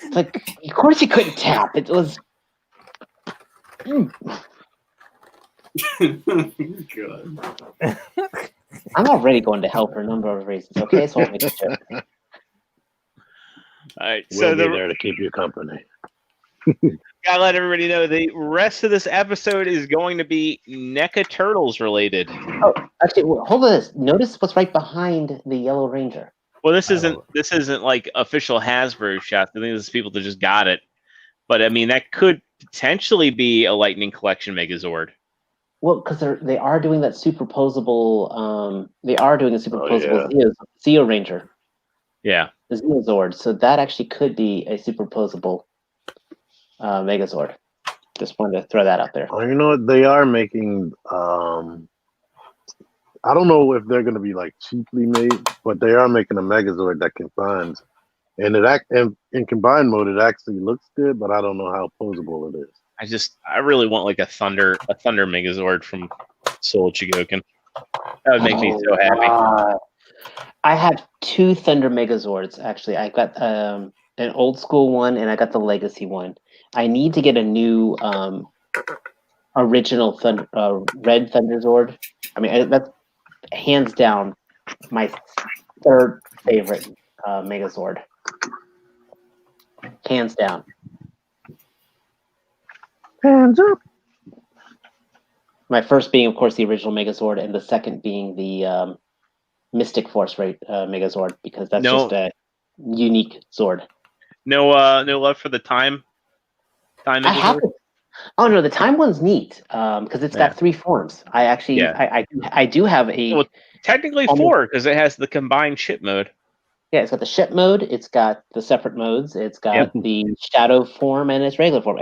It's like, of course he couldn't tap. It was.
God.
I'm already going to hell for a number of reasons. Okay, so I'll make a joke.
All right,
We'll
so
be there to keep you company.
gotta let everybody know the rest of this episode is going to be NECA Turtles related.
Oh, actually, hold on. Notice what's right behind the Yellow Ranger.
Well, this isn't like official Hasbro shots. I think this is people that just got it. But I mean, that could potentially be a Lightning Collection Megazord.
Well, because they are doing that superposable. They are doing a superposable Zeo Ranger.
Yeah,
the Xenozord. So that actually could be a superposable Megazord. Just wanted to throw that out there.
Oh, you know what? They are making. I don't know if they're going to be like cheaply made, but they are making a Megazord that combines, and in combined mode it actually looks good, but I don't know how posable it is.
I really want like a Thunder Megazord from Soul Chigokin. That would make me so happy.
I have 2 Thunder Megazords actually. I got an old school one and I got the Legacy one. I need to get a new original Red Thunderzord. I mean, that's hands down my 3rd favorite Megazord. Hands down.
Hands up.
My first being, of course, the original Megazord, and the second being the Mystic Force Megazord, because that's just a unique Zord.
No love for the Time
I have
Megazord?
Oh no, the Time one's neat because it's got 3 forms. I actually, I do have a.
Well, technically 4 because it has the combined ship mode.
Yeah, it's got the ship mode. It's got the separate modes. It's got the shadow form and its regular form.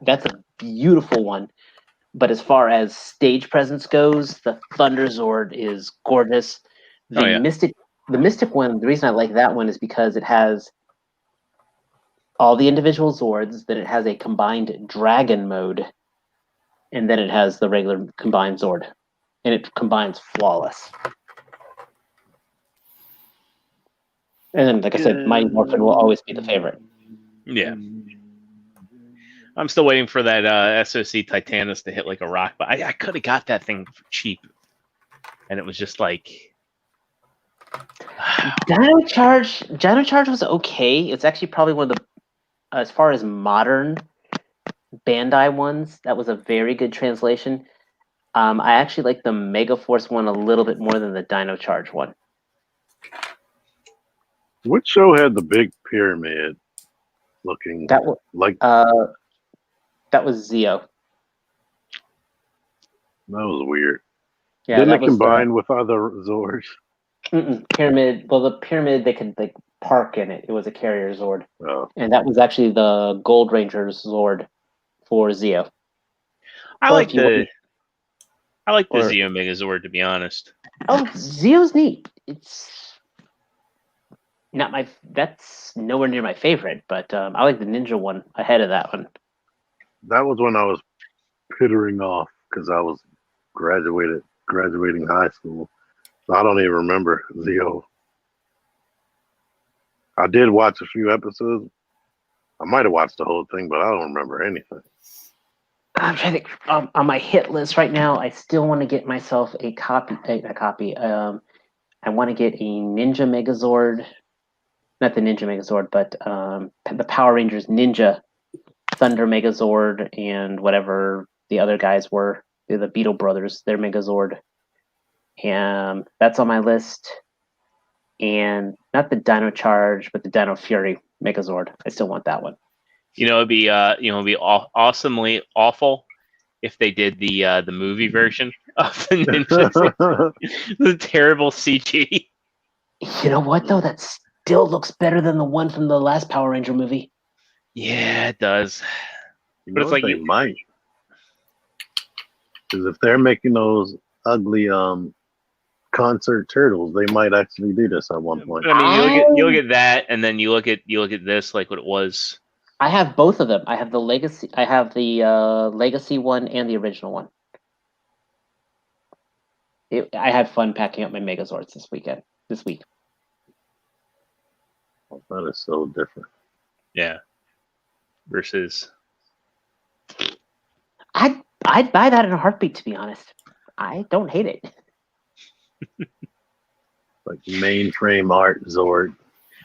That's a beautiful one. But as far as stage presence goes, the Thunderzord is gorgeous. The Mystic one. The reason I like that one is because it has all the individual Zords. Then it has a combined Dragon mode, and then it has the regular combined Zord, and it combines flawless. And then, like I said, Mighty Morphin will always be the favorite.
Yeah. I'm still waiting for that SOC Titanus to hit like a rock, but I could have got that thing for cheap. And it was just like...
Dino Charge was okay. It's actually probably one of the, as far as modern Bandai ones, that was a very good translation. I actually like the Mega Force one a little bit more than the Dino Charge one.
Which show had the big pyramid looking
that was,
like?
That was Zeo.
That was weird.
Yeah,
didn't it combine with other Zords?
Pyramid. Well, the pyramid they could like park in it. It was a carrier Zord, and that was actually the Gold Ranger's Zord for Zeo.
I like the Zeo Megazord, to be honest.
Oh, Zeo's neat. It's not my. That's nowhere near my favorite, but I like the Ninja one ahead of that one.
That was when I was pittering off because I was graduating high school. So I don't even remember Zeo. I did watch a few episodes. I might have watched the whole thing, but I don't remember anything.
I'm trying to think. On my hit list right now, I still want to get myself a copy. I want to get a Ninja Megazord. Not the Ninja Megazord, but the Power Rangers Ninja Thunder Megazord and whatever the other guys were. The Beetle Brothers, their Megazord. And that's on my list. And not the Dino Charge, but the Dino Fury Megazord. I still want that one.
It'd be awesomely awful if they did the movie version of the Ninjas. The terrible CG.
You know what though? That still looks better than the one from the last Power Ranger movie.
Yeah, it does.
But it's like they might, because if they're making those ugly concert turtles, they might actually do this at one point.
I mean, you look at that, and then you look at this, like what it was.
I have both of them. I have the Legacy. I have the Legacy one and the original one. I had fun packing up my Megazords this week.
Oh, that is so different.
Yeah. Versus.
I'd buy that in a heartbeat, to be honest. I don't hate it.
Like mainframe art Zord.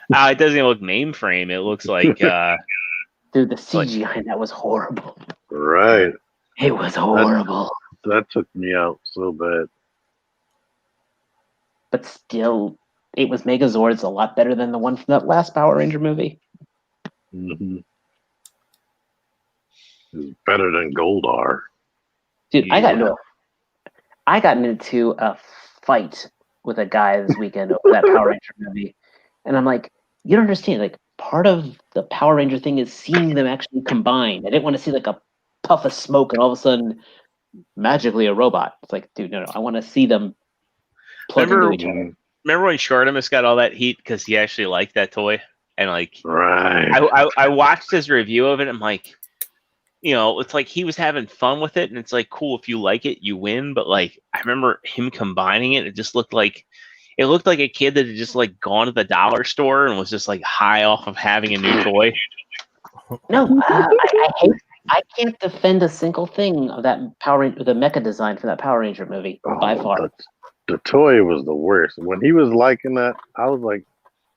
It doesn't even look mainframe. It looks like
dude, the CGI in that was horrible.
Right.
It was horrible.
That took me out so bad.
But still, it was Megazords a lot better than the one from that last Power Ranger movie.
Mm-hmm. It's better than Goldar.
Dude,
Yeah.
I got into a fight with a guy this weekend over that Power Ranger movie. And I'm like, you don't understand. Like, part of the Power Ranger thing is seeing them actually combine. I didn't want to see like a puff of smoke and all of a sudden magically a robot. It's like, dude, no. I want to see them plug into each other.
Remember when Shartimus got all that heat because he actually liked that toy? And like,
right.
I watched his review of it. I'm like, it's like he was having fun with it, and it's like, cool, if you like it, you win. But like, I remember him combining it. It just looked like a kid that had just like gone to the dollar store and was just like high off of having a new toy.
No, I can't defend a single thing of that the mecha design for that Power Ranger movie by far.
The toy was the worst. When he was liking that, I was like,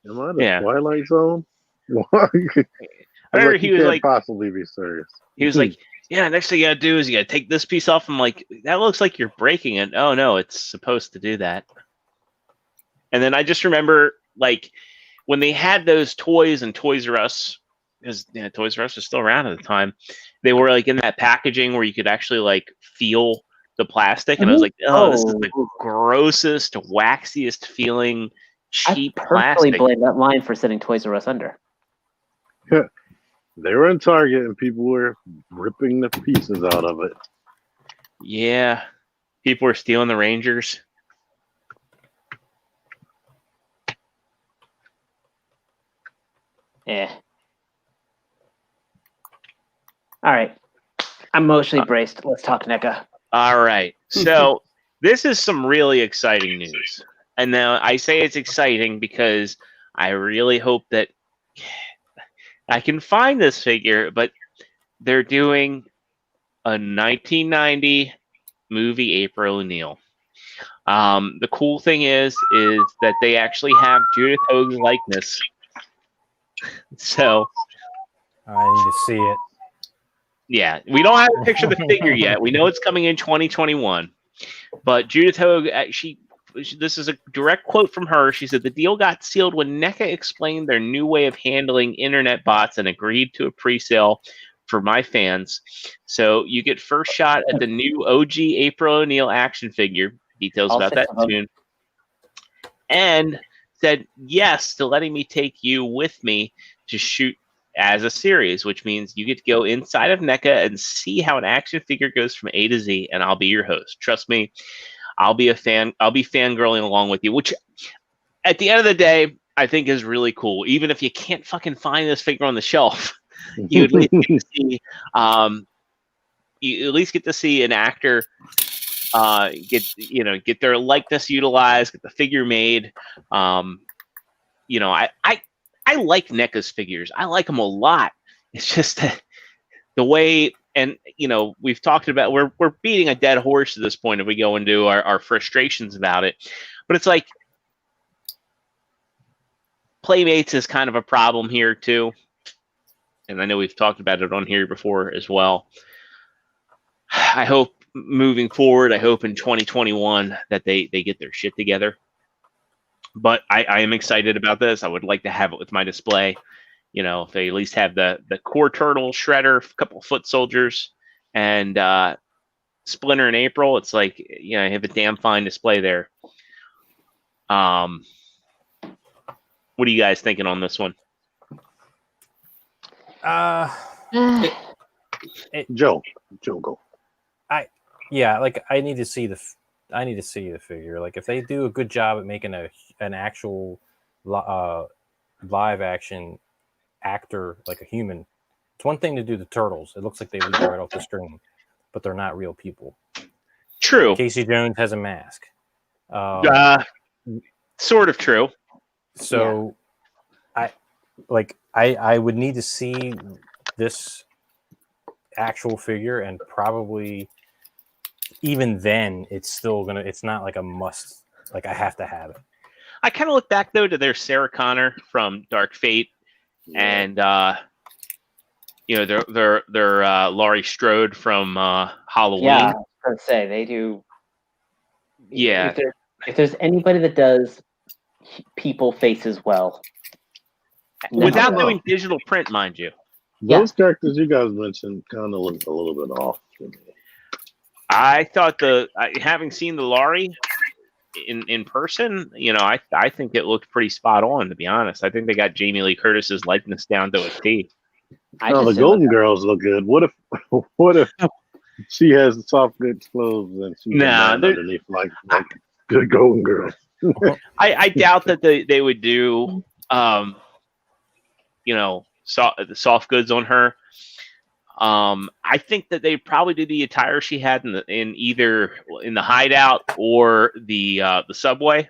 "Am I the Twilight Zone?"
He was like,
possibly be serious.
He was like, yeah, next thing you gotta do is you gotta take this piece off. I'm like, that looks like you're breaking it. Oh no, it's supposed to do that. And then I just remember like when they had those toys in Toys R Us, because Toys R Us was still around at the time, they were like in that packaging where you could actually like feel the plastic, and I was like, this is the grossest, waxiest feeling cheap
I personally
plastic.
blame that line for setting Toys R Us under.
They were in Target and people were ripping the pieces out of it.
Yeah. People were stealing the Rangers.
Yeah. All right. I'm emotionally braced. Let's talk NECA.
All right. So this is some really exciting news. And now I say it's exciting because I really hope that I can find this figure, but they're doing a 1990 movie April O'Neil. The cool thing is that they actually have Judith Hoag's likeness. So
I need to see it.
Yeah, we don't have a picture of the figure yet. We know it's coming in 2021. But Judith Hoag, this is a direct quote from her. She said, the deal got sealed when NECA explained their new way of handling internet bots and agreed to a pre-sale for my fans. So you get first shot at the new OG April O'Neil action figure. Details about that soon. And said yes to letting me take you with me to shoot as a series, which means you get to go inside of NECA and see how an action figure goes from A to Z, and I'll be your host. Trust me, I'll be a fan. I'll be fangirling along with you, which at the end of the day, I think is really cool. Even if you can't fucking find this figure on the shelf, you at least get to see, you at least get to see an actor get their likeness utilized, get the figure made. I like NECA's figures. I like them a lot. It's just the way, and we've talked about, we're beating a dead horse at this point if we go into our frustrations about it. But it's like Playmates is kind of a problem here too. And I know we've talked about it on here before as well. I hope moving forward, I hope in 2021 that they get their shit together. But I am excited about this. I would like to have it with my display. If they at least have the core turtle, shredder, a couple foot soldiers, and Splinter in April, it's like, I have a damn fine display there. What are you guys thinking on this one?
Joe, go.
I need to see the figure. Like, if they do a good job at making an actual live action actor, like a human, it's one thing to do the turtles. It looks like they leap right off the screen, but they're not real people.
True.
Casey Jones has a mask.
Sort of true.
So, yeah. I would need to see this actual figure, and probably even then it's not like a must, like I have to have it.
I kind of look back though to their Sarah Connor from Dark Fate, and their Laurie Strode from Halloween.
Yeah, I was gonna say they do.
Yeah.
If there's anybody that does people faces well,
without doing digital print, mind you.
Those characters you guys mentioned kind of look a little bit off to me.
I thought having seen the Laurie in person, I think it looked pretty spot on, to be honest. I think they got Jamie Lee Curtis's likeness down to a T.
The Golden Girls look good. What if she has soft goods clothes and she's underneath like good Golden Girls?
I doubt that they would do the soft goods on her. I think that they probably did the attire she had in either in the hideout or the subway.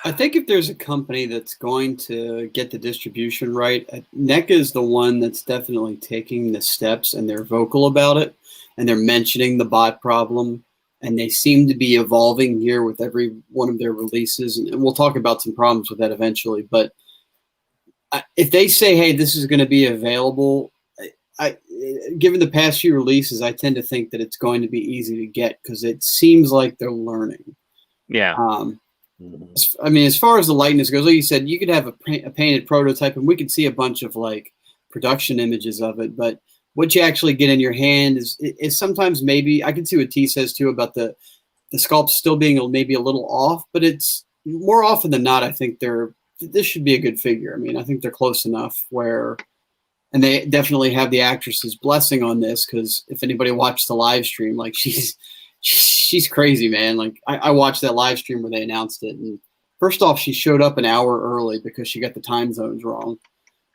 I think if there's a company that's going to get the distribution right, NECA is the one that's definitely taking the steps, and they're vocal about it, and they're mentioning the bot problem, and they seem to be evolving here with every one of their releases, and we'll talk about some problems with that eventually. But if they say, hey, this is going to be available, given the past few releases, I tend to think that it's going to be easy to get because it seems like they're learning.
Yeah.
I mean, as far as the likeness goes, like you said, you could have a painted prototype and we could see a bunch of like production images of it. But what you actually get in your hand is sometimes maybe, I can see what T says too about the sculpt still being maybe a little off, but it's more often than not, I think this should be a good figure. I mean, I think they're close enough where, and they definitely have the actress's blessing on this, because if anybody watched the live stream, like she's crazy, man. Like I watched that live stream where they announced it, and first off, she showed up an hour early because she got the time zones wrong,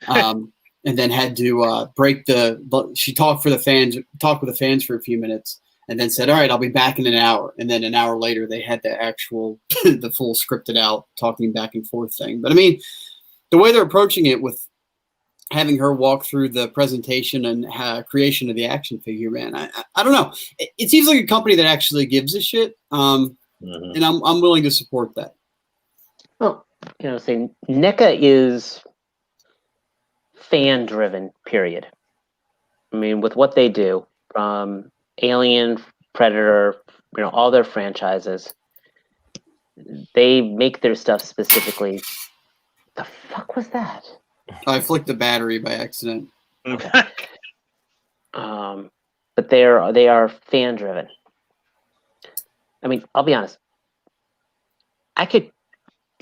and then had to break she talked with the fans for a few minutes, and then said, all right, I'll be back in an hour. And then an hour later, they had the actual, the full scripted out talking back and forth thing. But I mean, the way they're approaching it with having her walk through the presentation and creation of the action figure, man, I don't know. It seems like a company that actually gives a shit. And I'm willing to support that.
Well, saying NECA is fan driven, period. I mean, with what they do, from Alien, Predator, all their franchises, they make their stuff specifically. The fuck was that?
I flicked the battery by accident.
Okay. But they are fan driven. I mean, I'll be honest. I could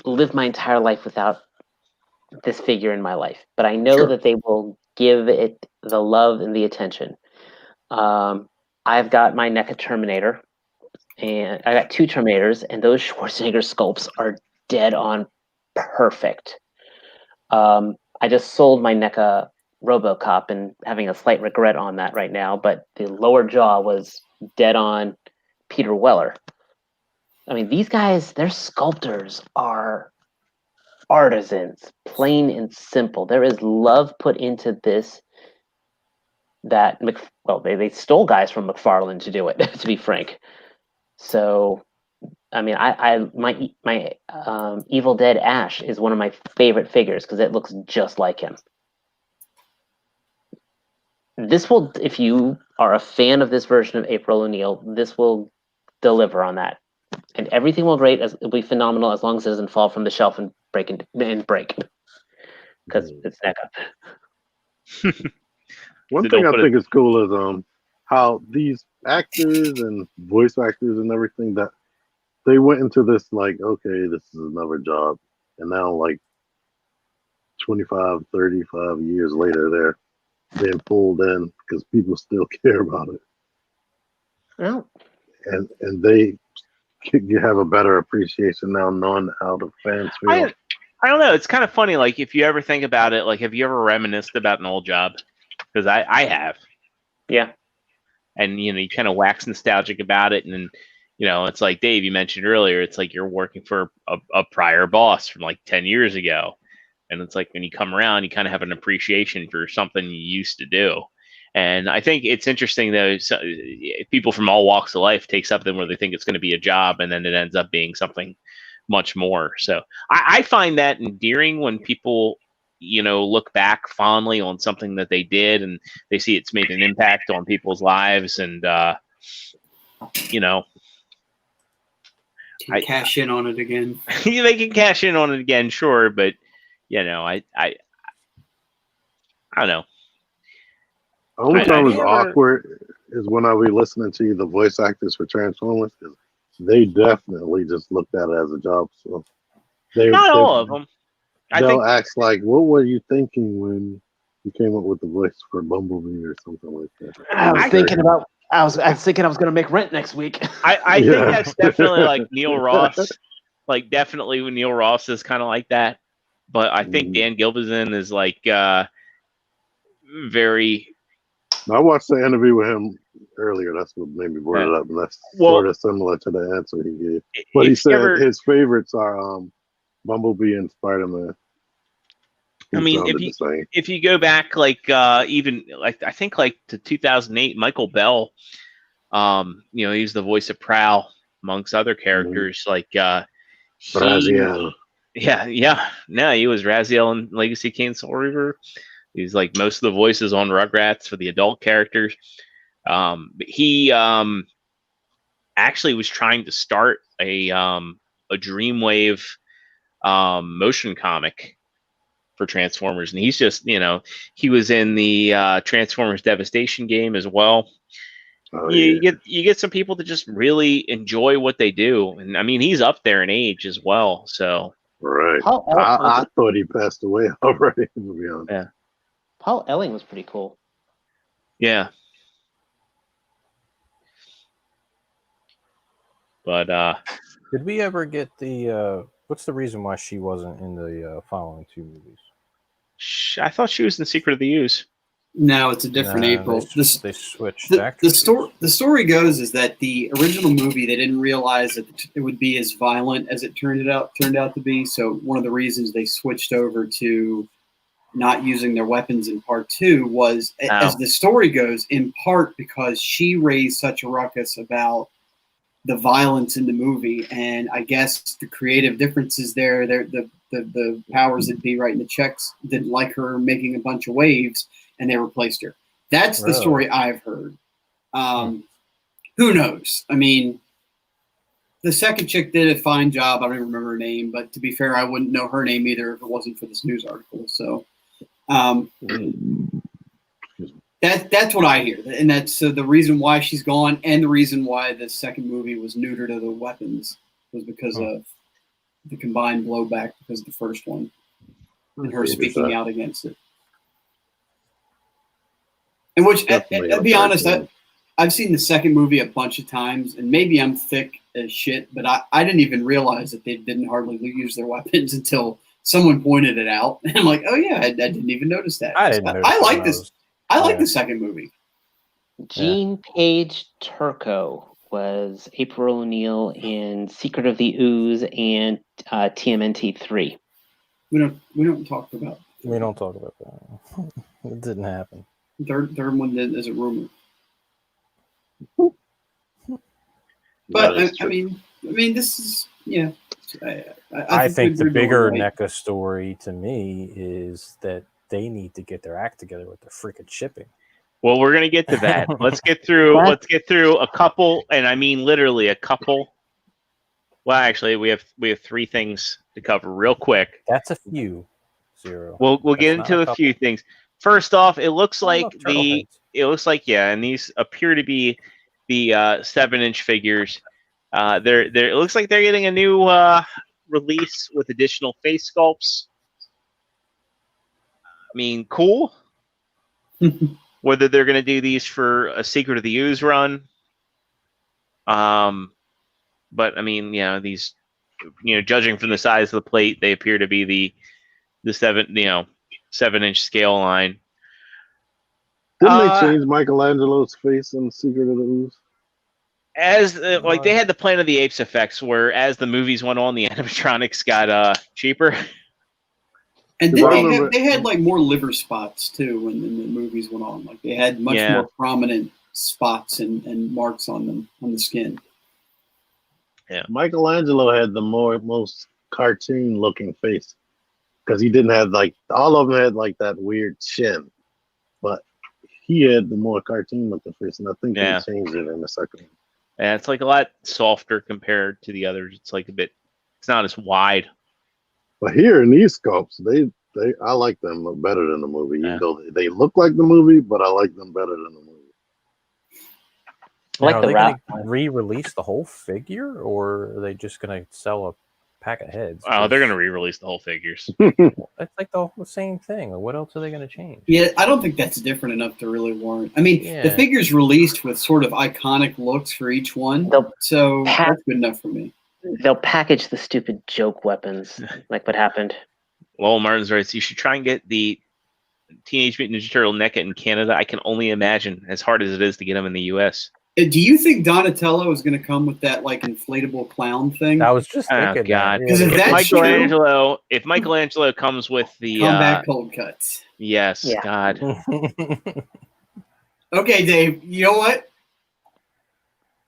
live my entire life without this figure in my life, but I know that they will give it the love and the attention. I've got my NECA Terminator, and I got 2 Terminators, and those Schwarzenegger sculpts are dead on perfect. I just sold my NECA RoboCop and having a slight regret on that right now, but the lower jaw was dead on Peter Weller. I mean, these guys, their sculptors are artisans, plain and simple. There is love put into this that, they stole guys from McFarlane to do it, to be frank. So, I mean, my Evil Dead Ash is one of my favorite figures because it looks just like him. This will, if you are a fan of this version of April O'Neil, this will deliver on that, and everything will it'll be phenomenal as long as it doesn't fall from the shelf and break, because it's NECA.
One thing I think is cool is how these actors and voice actors and everything, that they went into this like, okay, this is another job, and now like 25, 35 years later, they're being pulled in because people still care about it.
Well,
and you have a better appreciation now knowing how the fans feel.
I don't know. It's kind of funny. Like, if you ever think about it, like, have you ever reminisced about an old job? Because I have.
Yeah.
And, you kind of wax nostalgic about it. And, it's like, Dave, you mentioned earlier, it's like you're working for a prior boss from like 10 years ago. And it's like when you come around, you kind of have an appreciation for something you used to do. And I think it's interesting though. So, people from all walks of life take something where they think it's going to be a job, and then it ends up being something much more. So I find that endearing when people, look back fondly on something that they did, and they see it's made an impact on people's lives, and
cash in on it again.
they can cash in on it again, sure, but I don't know.
The only time it's awkward is when I be listening to the voice actors for Transformers, because they definitely just looked at it as a job. So
not all of them.
They'll ask like, "What were you thinking when you came up with the voice for Bumblebee or something like that?"
I was thinking I was going to make Rent next week.
I think that's definitely like Neil Ross. Like definitely when Neil Ross is kind of like that, but I think Dan Gilvezan is like very.
I watched the interview with him earlier. That's what made me bring it up, and that's sort of similar to the answer he gave. But he said his favorites are Bumblebee and Spider-Man.
I mean, if you go back even I think to 2008, Michael Bell, he's the voice of Prowl amongst other characters
Raziel.
No, he was Raziel in Legacy Kane Soul Reaver. He's like most of the voices on Rugrats for the adult characters. But he actually was trying to start a Dreamwave motion comic for Transformers, and he's just he was in the Transformers Devastation game as well. You get some people that just really enjoy what they do, and I mean he's up there in age as well. So
right, I thought he passed away already. To be honest.
Yeah, Paul Elling was pretty cool.
Yeah, but
did we ever get the? What's the reason why she wasn't in the following two movies?
I thought she was in Secret of the Ooze.
No, it's a different April.
They switched
actors. The story goes is that the original movie, they didn't realize that it would be as violent as it turned out to be. So one of the reasons they switched over to not using their weapons in part 2 was, as the story goes, in part because she raised such a ruckus about the violence in the movie, and I guess the creative differences there, the powers that be writing the checks didn't like her making a bunch of waves, and they replaced her. That's the story I've heard. Who knows? I mean, the second chick did a fine job. I don't even remember her name, but to be fair, I wouldn't know her name either if it wasn't for this news article. So that's what I hear, and that's the reason why she's gone, and the reason why the second movie was neutered of the weapons was because of the combined blowback because of the first one and her speaking out against it. And which, to be honest, I've seen the second movie a bunch of times, and maybe I'm thick as shit, but I didn't even realize that they didn't hardly use their weapons until someone pointed it out. And I'm like, oh yeah, I didn't even notice that. I like this. I like the second movie.
Jean Page Turco was April O'Neil in Secret of the Ooze and TMNT 3.
We don't talk about.
We don't talk about that. It didn't happen.
Third one is a rumor. But I mean, this is
I think the bigger NECA story to me is that they need to get their act together with the freaking shipping.
Well, we're gonna get to that. Let's get through a couple, and I mean literally a couple. Well, actually, we have 3 things to cover real quick.
That's a few. Zero.
We'll get into a few things. First off, it looks like and these appear to be the 7-inch figures. It looks like they're getting a new release with additional face sculpts. I mean, cool. Whether they're going to do these for a Secret of the Ooze run, but I mean, these, judging from the size of the plate, they appear to be the 7-inch scale line.
Didn't they change Michelangelo's face in Secret of the Ooze?
As they had the Planet of the Apes effects, where as the movies went on, the animatronics got cheaper.
And
If I
then
remember-
they had like more liver spots too when the movies went on. Like they had much more prominent spots and marks on them on the skin.
Yeah.
Michelangelo had the most cartoon looking face because he didn't have like all of them had like that weird chin, but he had the more cartoon looking face, and I think they changed it in the second one.
Yeah, it's like a lot softer compared to the others. It's like it's not as wide.
But here in these sculpts, I like them better than the movie, even though they look like the movie, but I like them better than the movie.
Now, are they going to re-release the whole figure, or are they just going to sell a pack of heads?
Oh, they're going to re-release the whole figures.
It's like the same thing. What else are they going to change?
Yeah, I don't think that's different enough to really warrant. I mean, the figures released with sort of iconic looks for each one, so that's good enough for me.
They'll package the stupid joke weapons, like what happened.
Lowell Martin's right. So you should try and get the Teenage Mutant Ninja Turtle NECA in Canada. I can only imagine as hard as it is to get them in the U.S.
Do you think Donatello is going to come with that like inflatable clown thing?
I was just thinking.
Oh God!
Because
if Michelangelo comes with the
combat cold cuts,
yes, God.
Okay, Dave. You know what?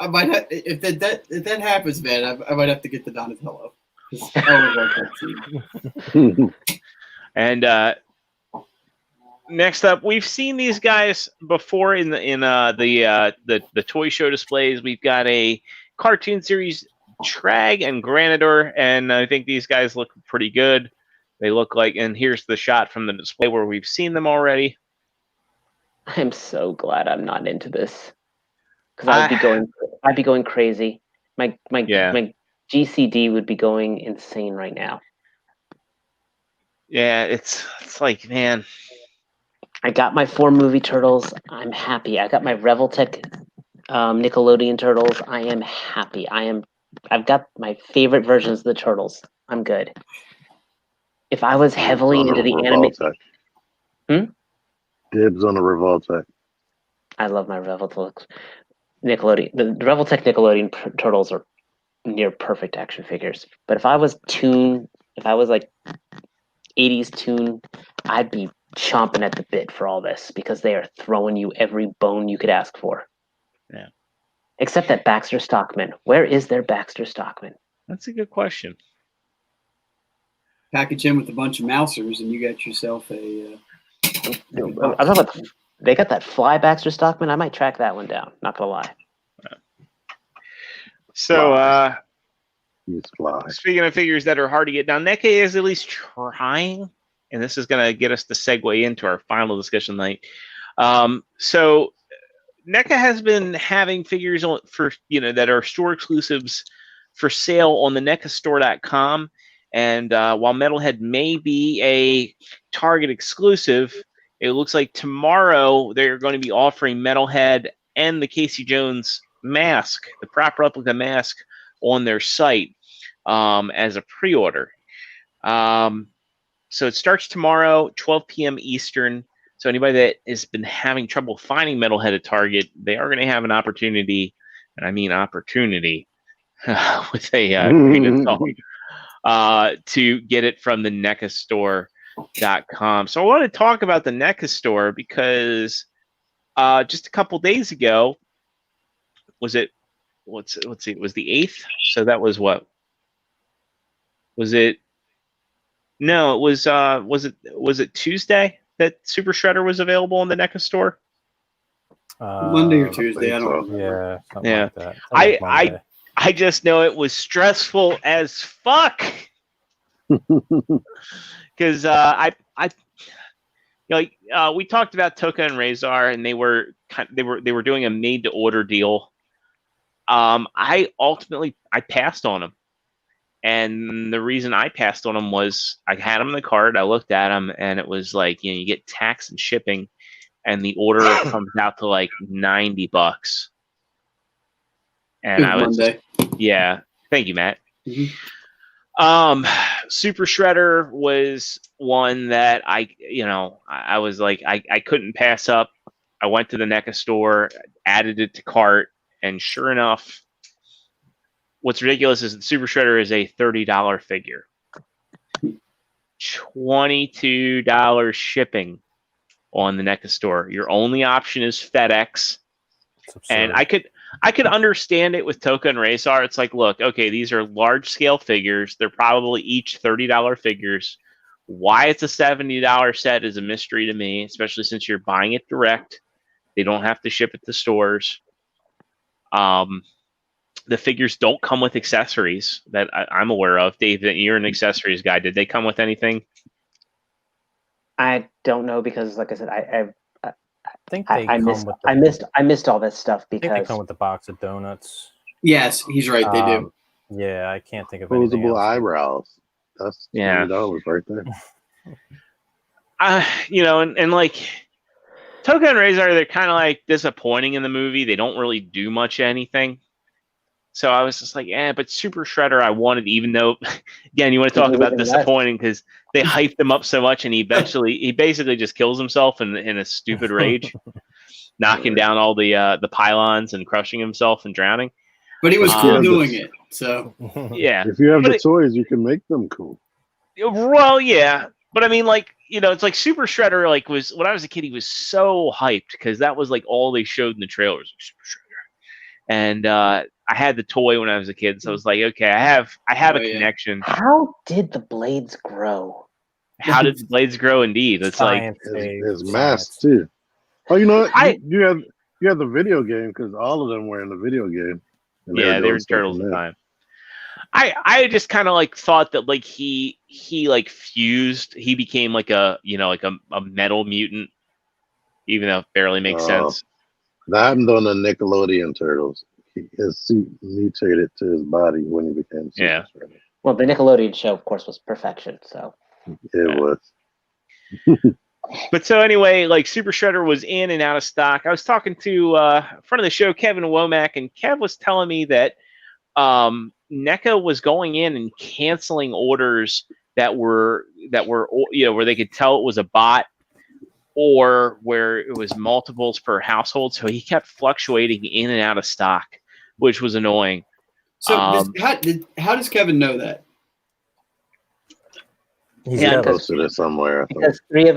I might have, if that happens, man. I might have to get the Donatello.
And next up, we've seen these guys before in the toy show displays. We've got a cartoon series, Trag and Granador, and I think these guys look pretty good. They look like, and here's the shot from the display where we've seen them already.
I'm so glad I'm not into this, because I'd be going crazy. My GCD would be going insane right now.
Yeah, it's like, man.
I got my 4 movie turtles. I'm happy. I got my Revoltech Nickelodeon turtles. I am happy. I've got my favorite versions of the turtles. I'm good. If I was heavily into the anime,
Dibs on the Revoltech.
I love my Revoltech Nickelodeon. The Revoltech Nickelodeon turtles are near perfect action figures. But if I was like 80s Toon, I'd be chomping at the bit for all this, because they are throwing you every bone you could ask for.
Yeah.
Except that Baxter Stockman. Where is their Baxter Stockman?
That's a good question.
Package him with a bunch of mousers, and you got yourself a.
I'm talking about they got that fly Baxter Stockman. I might track that one down. Not gonna lie.
So,
he's fly.
Speaking of figures that are hard to get down, NECA is at least trying, and this is going to get us to segue into our final discussion night. So, NECA has been having figures that are store exclusives for sale on the NECAstore.com. And while Metalhead may be a Target exclusive, it looks like tomorrow they're going to be offering Metalhead and the Casey Jones mask, the prop replica mask, on their site as a pre-order. So it starts tomorrow, 12 p.m. Eastern. So anybody that has been having trouble finding Metalhead at Target, they are going to have an opportunity, and I mean opportunity, with a great song, to get it from the NECAstore.com. So I want to talk about the NECA store because just a couple days ago, was it? Let's see. It was the 8th. So that was what? Was it? No, it was. Was it Tuesday that Super Shredder was available on the NECA store?
Monday or Tuesday. I don't remember.
Yeah, something like that.
I just know it was stressful as fuck. Because we talked about Toka and Razor, and they were doing a made to order deal. I passed on them, and the reason I passed on them was I had them in the cart. I looked at them, and it was like, you get tax and shipping, and the order comes out to like $90. And I was
Monday.
Yeah, thank you, Matt.
Mm-hmm.
Super Shredder was one that I was like, I couldn't pass up. I went to the NECA store, added it to cart, and sure enough, what's ridiculous is the Super Shredder is a $30 figure. $22 shipping on the NECA store. Your only option is FedEx. And I could understand it with Toka and Razor. It's like, look, okay, these are large scale figures. They're probably each $30 figures. Why it's a $70 set is a mystery to me, especially since you're buying it direct. They don't have to ship it to stores. The figures don't come with accessories that I'm aware of. Dave, you're an accessories guy. Did they come with anything?
I don't know because, like I said,
I think they
I missed all this stuff
I
because
think they come with the box of donuts.
Yes, he's right. They do.
Yeah, I can't think of anything
Posable
else.
eyebrows. That's $20 right there.
And like Toka and Razor, they're kind of like disappointing in the movie. They don't really do much anything. So I was just like, but Super Shredder, I wanted, even though, again, you want to talk about disappointing because they hyped him up so much, and he basically just kills himself in a stupid rage, knocking down all the pylons and crushing himself and drowning.
But he was cool doing it. So
yeah,
if you have the toys, you can make them cool.
Well, yeah, but I mean, like, it's like Super Shredder. Like, was when I was a kid, he was so hyped because that was like all they showed in the trailers, like Super Shredder, and I had the toy when I was a kid, so I was like, okay, I have a connection.
How did the blades grow?
How did the blades grow? Indeed, it's
Science,
like
his mask too. Oh, you know what? You had the video game because all of them were in the video game.
Yeah, they were Turtles at the time. I just kind of like thought that like he like fused. He became like a metal mutant, even though it barely makes sense.
That happened on the Nickelodeon Turtles. His suit mutated to his body when he became Super Shredder.
Well, the Nickelodeon show, of course, was perfection. So
it was.
But so anyway, like Super Shredder was in and out of stock. I was talking to friend of the show, Kevin Womack, and Kev was telling me that NECA was going in and canceling orders that were where they could tell it was a bot or where it was multiples per household. So he kept fluctuating in and out of stock, which was annoying.
So how does Kevin know that?
He posted it somewhere.
Because three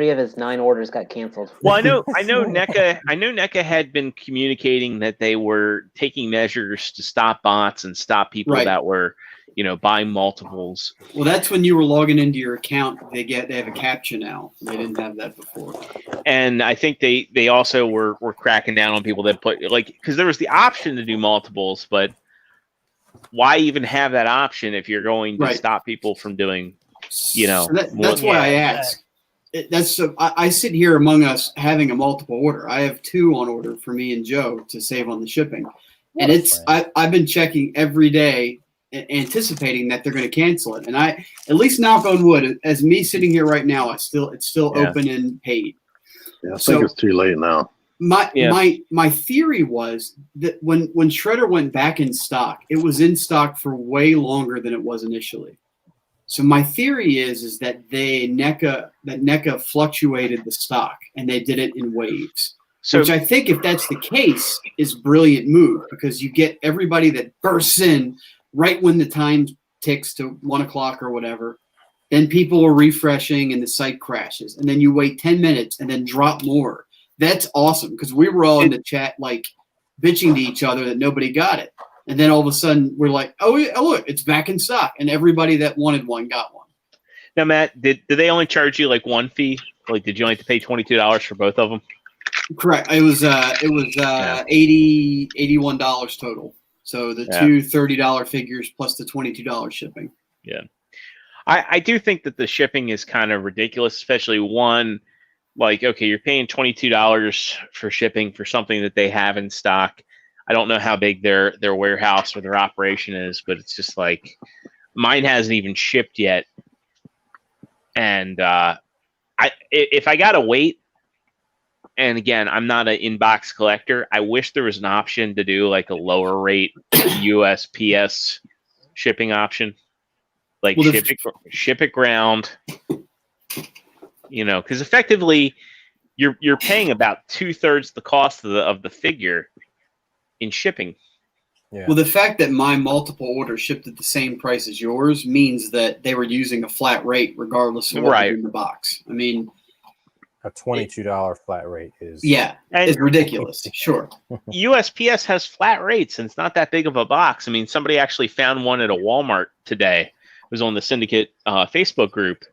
of his 9 orders got canceled.
Well, I know NECA had been communicating that they were taking measures to stop bots and stop people that were, buying multiples.
Well, that's when you were logging into your account. They have a captcha now. They didn't have that before.
And I think they also were cracking down on people that put because there was the option to do multiples, but why even have that option if you're going to stop people from doing?
So that's why I ask. I sit here among us having a multiple order. I have 2 on order for me and Joe to save on the shipping, and I've been checking every day, anticipating that they're going to cancel it. And I, at least knock on wood, as me sitting here right now, it's still open and paid.
Yeah, I think it's too late now.
My theory was that when Shredder went back in stock, it was in stock for way longer than it was initially. So my theory is that NECA fluctuated the stock and they did it in waves. Which I think, if that's the case, is brilliant move, because you get everybody that bursts in right when the time ticks to 1 o'clock or whatever. Then people are refreshing and the site crashes, and then you wait 10 minutes and then drop more. That's awesome, because we were all in the chat like bitching to each other that nobody got it. And then all of a sudden, we're like, oh, look, it's back in stock. And everybody that wanted one got one.
Now, Matt, did they only charge you like one fee? Like, did you only have to pay $22 for both of them?
Correct. It was $81 total. So the 2 $30 figures plus the $22 shipping.
Yeah. I do think that the shipping is kind of ridiculous, especially one, like, okay, you're paying $22 for shipping for something that they have in stock. I don't know how big their warehouse or their operation is, but it's just like mine hasn't even shipped yet. And if I gotta wait, and again, I'm not an inbox collector, I wish there was an option to do like a lower rate USPS shipping option, like ship it ground. Because effectively, you're paying about 2/3 the cost of the figure in shipping.
Yeah.
Well, the fact that my multiple orders shipped at the same price as yours means that they were using a flat rate regardless of what was in the box. I mean,
a $22 flat rate is
it's ridiculous. Sure.
USPS has flat rates, and it's not that big of a box. I mean, somebody actually found one at a Walmart today. It was on the Syndicate Facebook group.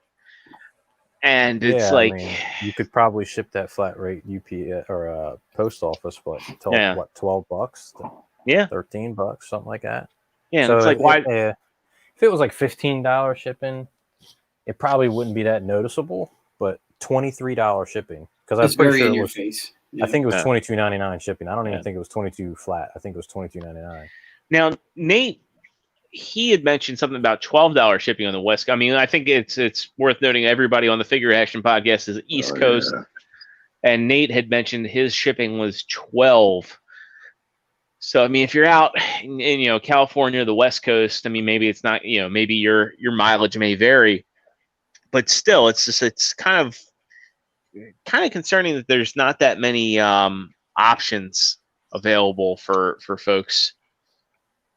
And it's
I mean, you could probably ship that flat rate UPS or post office, what $12?
Yeah,
$13, something like that.
Yeah,
so
it's like why?
If it was like $15 shipping, it probably wouldn't be that noticeable. But $23 shipping, because I'm pretty sure it was. I think it was $22.99 shipping. I don't even think it was $22 flat. I think it was $22.99.
Now, Nate, he had mentioned something about $12 shipping on the West Coast. I mean, I think it's worth noting everybody on the Figure Action podcast is East Coast, and Nate had mentioned his shipping was $12. So I mean, if you're out in California or the West Coast, I mean, maybe it's not, maybe your mileage may vary, but still, it's kind of concerning that there's not that many options available for folks.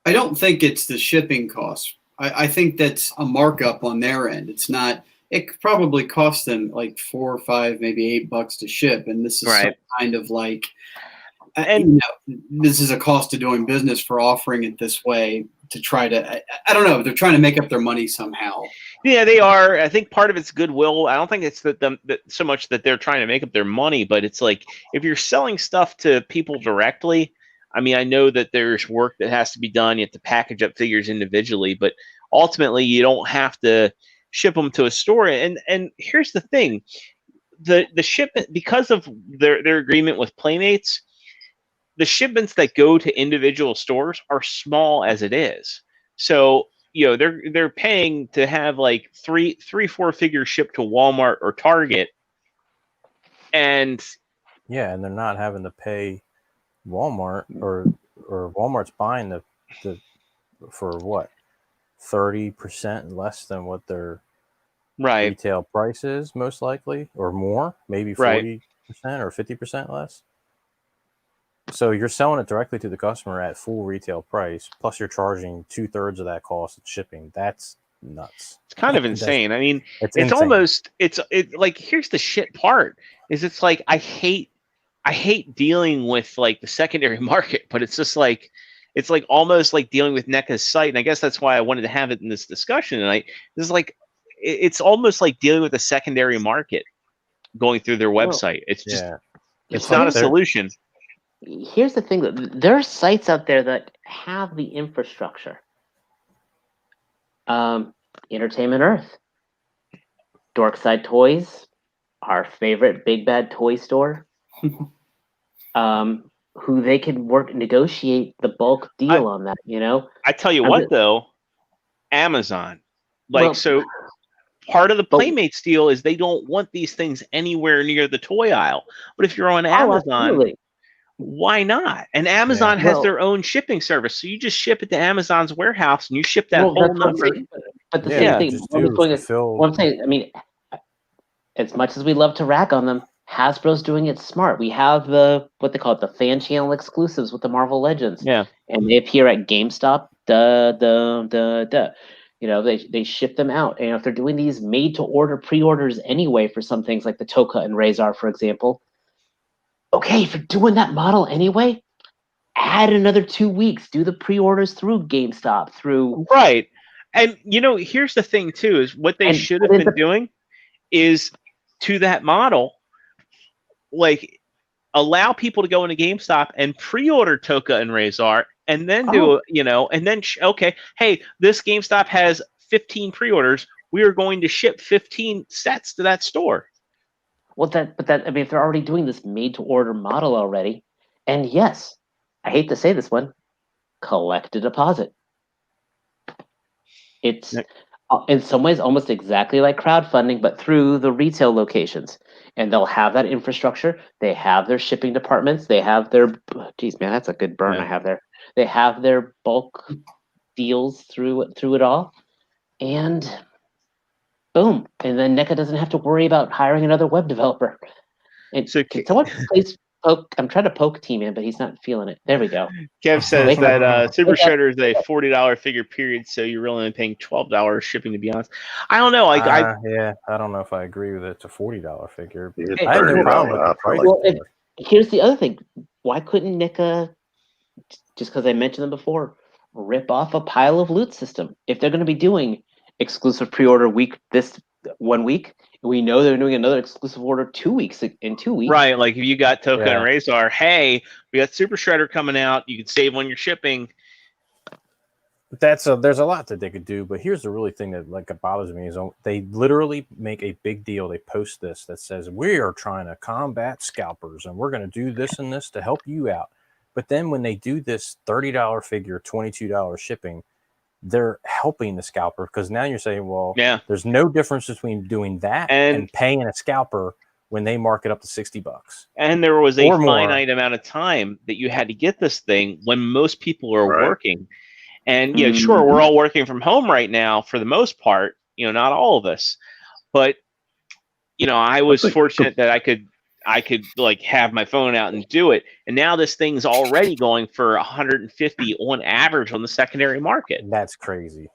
I don't think it's the shipping cost. I think that's a markup on their end. It's not. It could probably cost them like $4 or $5, maybe $8 to ship, and this is some kind of like. And this is a cost of doing business for offering it this way to try to. I don't know. They're trying to make up their money somehow.
Yeah, they are. I think part of it's goodwill. I don't think it's that so much that they're trying to make up their money, but it's like if you're selling stuff to people directly. I mean, I know that there's work that has to be done. You have to package up figures individually, but ultimately you don't have to ship them to a store. And here's the thing: the shipment, because of their agreement with Playmates, the shipments that go to individual stores are small as it is. So they're paying to have like three, 4 figures shipped to Walmart or Target, and
they're not having to pay Walmart or Walmart's buying the for what 30% less than what their retail price is, most likely, or more, maybe 40% or 50% less. So you're selling it directly to the customer at full retail price, plus you're charging 2/3 of that cost of shipping. That's nuts.
It's kind of insane. I mean, it's
insane.
almost it's like, here's the shit part is it's like I hate dealing with like the secondary market, but it's just like it's like almost like dealing with NECA's site, and I guess that's why I wanted to have it in this discussion tonight. This is like it's almost like dealing with a secondary market going through their website. It's just it's not a solution.
Here's the thing: there are sites out there that have the infrastructure. Entertainment Earth, Dorkside Toys, our favorite big bad toy store. Who they can negotiate the bulk deal on that,
I tell you what, though, Amazon, so part of the Playmates deal is they don't want these things anywhere near the toy aisle. But if you're on Amazon, why not? And Amazon has their own shipping service, so you just ship it to Amazon's warehouse and you ship that whole number.
But the same thing, what I'm saying, I mean, as much as we love to rag on them, Hasbro's doing it smart. We have what they call it, the fan channel exclusives with the Marvel Legends.
Yeah. And
they appear at GameStop. They ship them out. And if they're doing these made to order pre-orders anyway for some things like the Toka and Razor, for example. Okay, if you're doing that model anyway, add another 2 weeks. Do the pre-orders through GameStop, through
right. And here's the thing too: is what they should have been doing is to that model. Like, allow people to go into GameStop and pre-order Toka and Razor, and then hey, this GameStop has 15 pre-orders. We are going to ship 15 sets to that store.
Well, if they're already doing this made-to-order model already, and yes, I hate to say this one, collect a deposit. It's in some ways almost exactly like crowdfunding, but through the retail locations. And they'll have that infrastructure. They have their shipping departments. They have their, geez, man, that's a good burn I have there. They have their bulk deals through it all. And boom. And then NECA doesn't have to worry about hiring another web developer. And so can someone please trying to poke T-Man, but he's not feeling it. There we go.
Kev says
Wake up.
that Super
Wake up.
Shredder is a $40 figure period, so you're really only paying $12 shipping. To be honest, I don't know. I
don't know if I agree with it. It's a $40 figure.
It's
I have no
$30
problem with the
off.
price.
Well, here's the other thing. Why couldn't NECA, just because I mentioned them before, rip off a pile of loot system? If they're going to be doing exclusive pre-order week this 1 week, we know they're doing another exclusive order 2 weeks in 2 weeks.
right. Like if you got Toka and Razor, hey, we got Super Shredder coming out. You can save on your shipping.
There's a lot that they could do, but here's the really thing that bothers me is they literally make a big deal. They post this that says we are trying to combat scalpers and we're going to do this and this to help you out. But then when they do this $30 figure, $22 shipping, they're helping the scalper, because now you're saying, well, there's no difference between doing that and paying a scalper when they mark it up to $60.
And there was a finite amount of time that you had to get this thing when most people are working. And sure, we're all working from home right now for the most part, not all of us, but I was fortunate that I could like have my phone out and do it. And now this thing's already going for $150 on average on the secondary market.
That's crazy.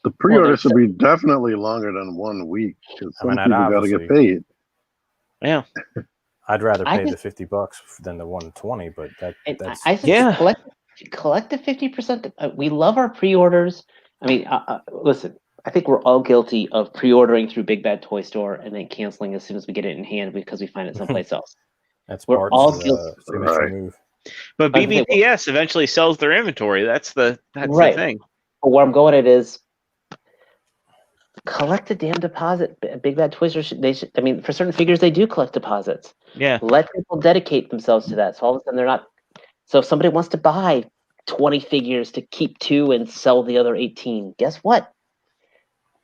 The pre-order should be definitely longer than 1 week, because some people got to get paid.
Yeah.
I'd rather pay the $50 than the $120, but that's
collect the 50%. We love our pre-orders. I mean, listen, I think we're all guilty of pre-ordering through Big Bad Toy Store and then canceling as soon as we get it in hand because we find it someplace else.
We're all guilty. Move.
But BBTS eventually sells their inventory. That's the thing.
But where I'm going at is collect a damn deposit. Big Bad Toy Store I mean, for certain figures, they do collect deposits.
Yeah.
Let people dedicate themselves to that. So all of a sudden they're not. So if somebody wants to buy 20 figures to keep 2 and sell the other 18, guess what?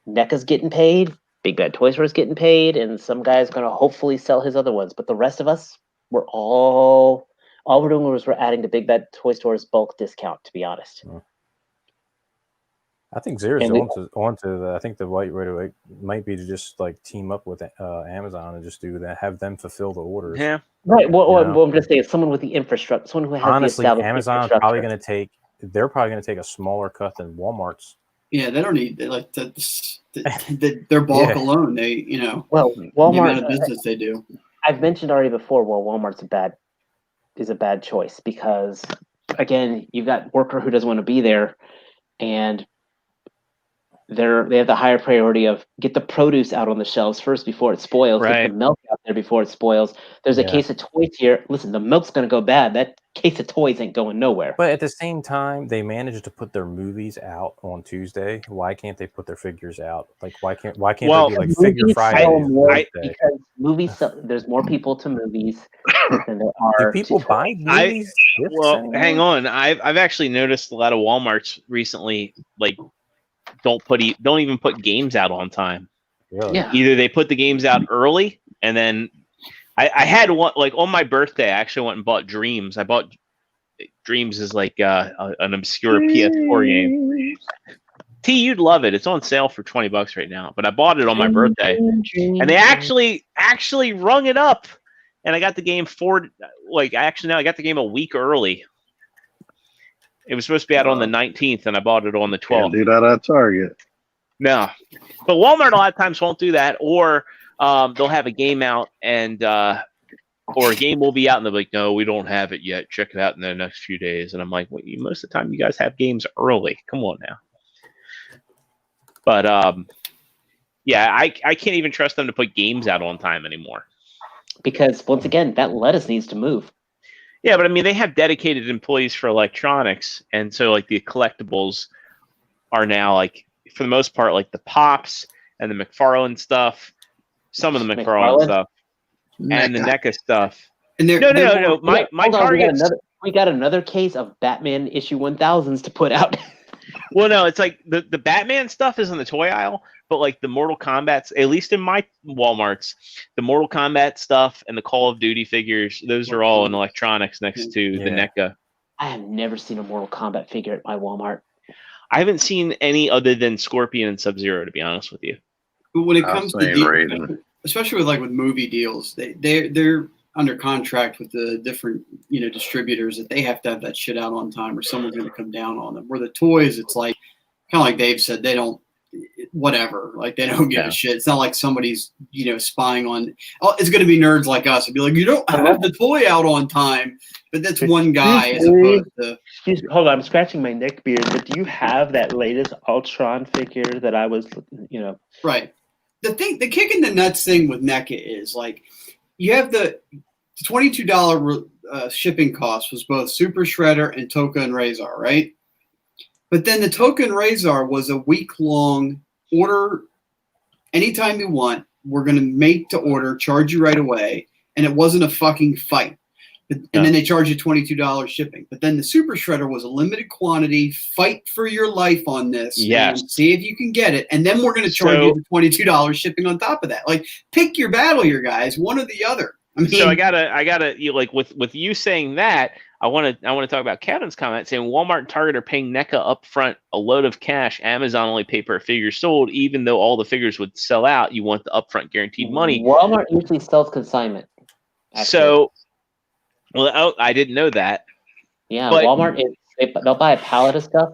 NECA's getting paid, Big Bad Toy Store is getting paid, and some guy's going to hopefully sell his other ones. But the rest of us, we're all we're doing is we're adding to Big Bad Toy Store's bulk discount, to be honest.
I think Zero's onto the. I think the right way might be to just team up with Amazon and just do that, have them fulfill the orders.
Yeah.
Right. Well, I'm just saying, someone with the infrastructure, someone who has
honestly,
the established
Amazon's probably going to take. They're probably going to take a smaller cut than Walmart's.
Yeah, they don't need their bulk alone. They
Well, Walmart,
the amount of business they do.
I've mentioned already before. Well, Walmart's is a bad choice because, again, you've got worker who doesn't want to be there, and they have the higher priority of get the produce out on the shelves first before it spoils.
Right.
Get the milk out there before it spoils. There's a case of toys here. Listen, the milk's going to go bad. That case of toys ain't going nowhere.
But at the same time, they managed to put their movies out on Tuesday. Why can't they put their figures out? Why can't they do Figure Friday?
Because movies there's more people to movies than there are.
Do people buy movies?
Hang on. I've actually noticed a lot of Walmarts recently, don't even put games out on time.
Really?
Yeah.
Either they put the games out early, and then I had one on my birthday. I actually went and bought Dreams. I bought Dreams is an obscure PS4 game. T, you'd love it. It's on sale for $20 right now. But I bought it on my birthday, and they actually rung it up, and I got the game I got the game a week early. It was supposed to be out on the 19th, and I bought it on the 12th.
Can't do that at Target.
No. But Walmart a lot of times won't do that, or they'll have a game out, and or a game will be out, and they'll be like, no, we don't have it yet. Check it out in the next few days. And I'm like, well, most of the time you guys have games early. Come on now. But, I can't even trust them to put games out on time anymore.
Because, once again, that lettuce needs to move.
Yeah, but I mean, they have dedicated employees for electronics, and so the collectibles are now for the most part the Pops and the McFarlane stuff, some of the McFarlane stuff, and the NECA stuff.
And
no. My target.
We got another case of Batman issue 1000s to put out.
Well, no, it's the Batman stuff is in the toy aisle, but the Mortal Kombat, at least in my Walmarts, the Mortal Kombat stuff and the Call of Duty figures, those are all in electronics next to the NECA.
I have never seen a Mortal Kombat figure at my Walmart.
I haven't seen any other than Scorpion and Sub-Zero, to be honest with you.
But when it comes to especially with movie deals, they're under contract with the different, distributors that they have to have that shit out on time or someone's going to come down on them. Where the toys, it's like, kind of like Dave said, they don't, whatever, like they don't give a shit. It's not like somebody's, spying on, it's going to be nerds like us and be like, you don't have the toy out on time, but that's one guy as opposed to.
Hold on, I'm scratching my neck beard, but do you have that latest Ultron figure that I was,
Right. The kick in the nuts thing with NECA is like, you have the $22 shipping cost was both Super Shredder and Toka and Razor, right? But then the Toka and Razor was a week-long order anytime you want. We're going to make to order, charge you right away, and it wasn't a fucking fight. And then they charge you $22 shipping. But then the Super Shredder was a limited quantity. Fight for your life on this.
Yes.
And see if you can get it. And then we're going to charge you the $22 shipping on top of that. Like, pick your battle here, guys. One or the other. I mean,
so I gotta like with you saying that, I want to talk about Kevin's comment saying Walmart and Target are paying NECA upfront a load of cash. Amazon only pay per figure sold, even though all the figures would sell out. You want the upfront guaranteed money.
Walmart usually sells consignment. Actually.
So, well, I didn't know that.
Yeah, but Walmart they'll buy a pallet of stuff,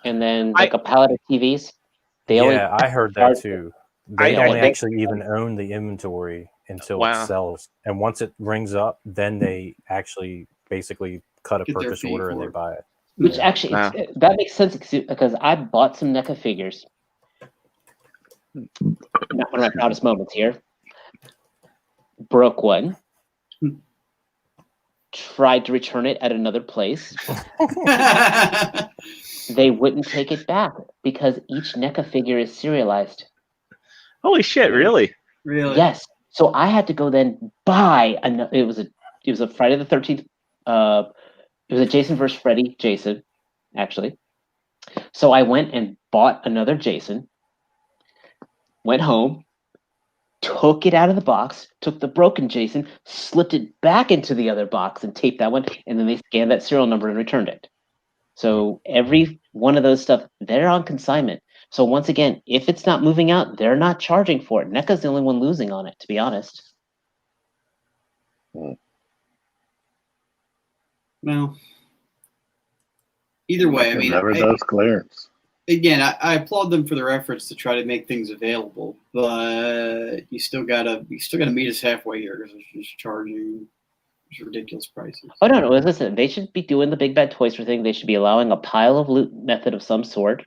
and then like a pallet of TVs.
I heard that too. They don't actually even own the inventory until it sells, and once it rings up, then they actually basically cut a purchase order and they buy it.
Which actually that makes sense because I bought some NECA figures. Not one of my proudest moments here. Broke one. Tried to return it at another place. They wouldn't take it back because each NECA figure is serialized.
Holy shit! Really?
Really?
Yes. So I had to go then buy another. It was a Friday the 13th. It was a Jason versus Freddy Jason, actually. So I went and bought another Jason. Went home, took it out of the box, took the broken Jason, slipped it back into the other box, and taped that one. And then they scanned that serial number and returned it. So every one of those stuff, they're on consignment. So once again, if it's not moving out, they're not charging for it. NECA's the only one losing on it, to be honest.
Well, either way, I mean,
never does clearance.
Again, I applaud them for their efforts to try to make things available, but you still gotta meet us halfway here because it's just charging ridiculous prices.
Oh no! Listen, they should be doing the Big Bad Toyster thing. They should be allowing a pile of loot method of some sort.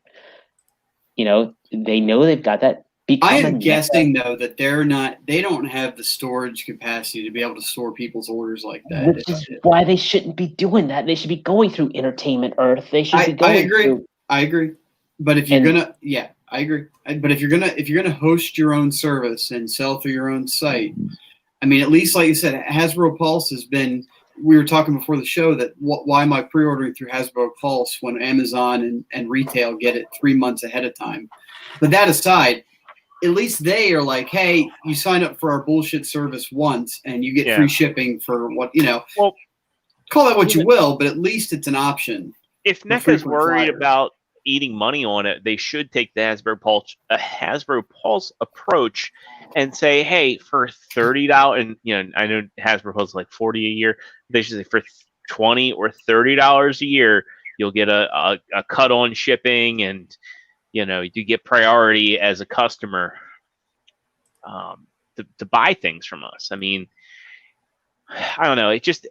They know they've got that.
I am guessing though that they don't have the storage capacity to be able to store people's orders like that.
Which is why they shouldn't be doing that. They should be going through Entertainment Earth. They should be going
I agree. But if you're I agree. But if you're gonna host your own service and sell through your own site, I mean, at least like you said, Hasbro Pulse has been. We were talking before the show that why am I pre-ordering through Hasbro Pulse when Amazon and retail get it 3 months ahead of time? But that aside, at least they are like, hey, you sign up for our bullshit service once and you get free shipping for what Well, call that what you will, but at least it's an option.
If NECA's worried about eating money on it, they should take the Hasbro Pulse approach and say, hey, for $30, and I know Hasbro Pulse is like $40 a year. They should say for $20 or $30 a year, you'll get a cut on shipping, and you get priority as a customer to buy things from us. I mean, I don't know. It just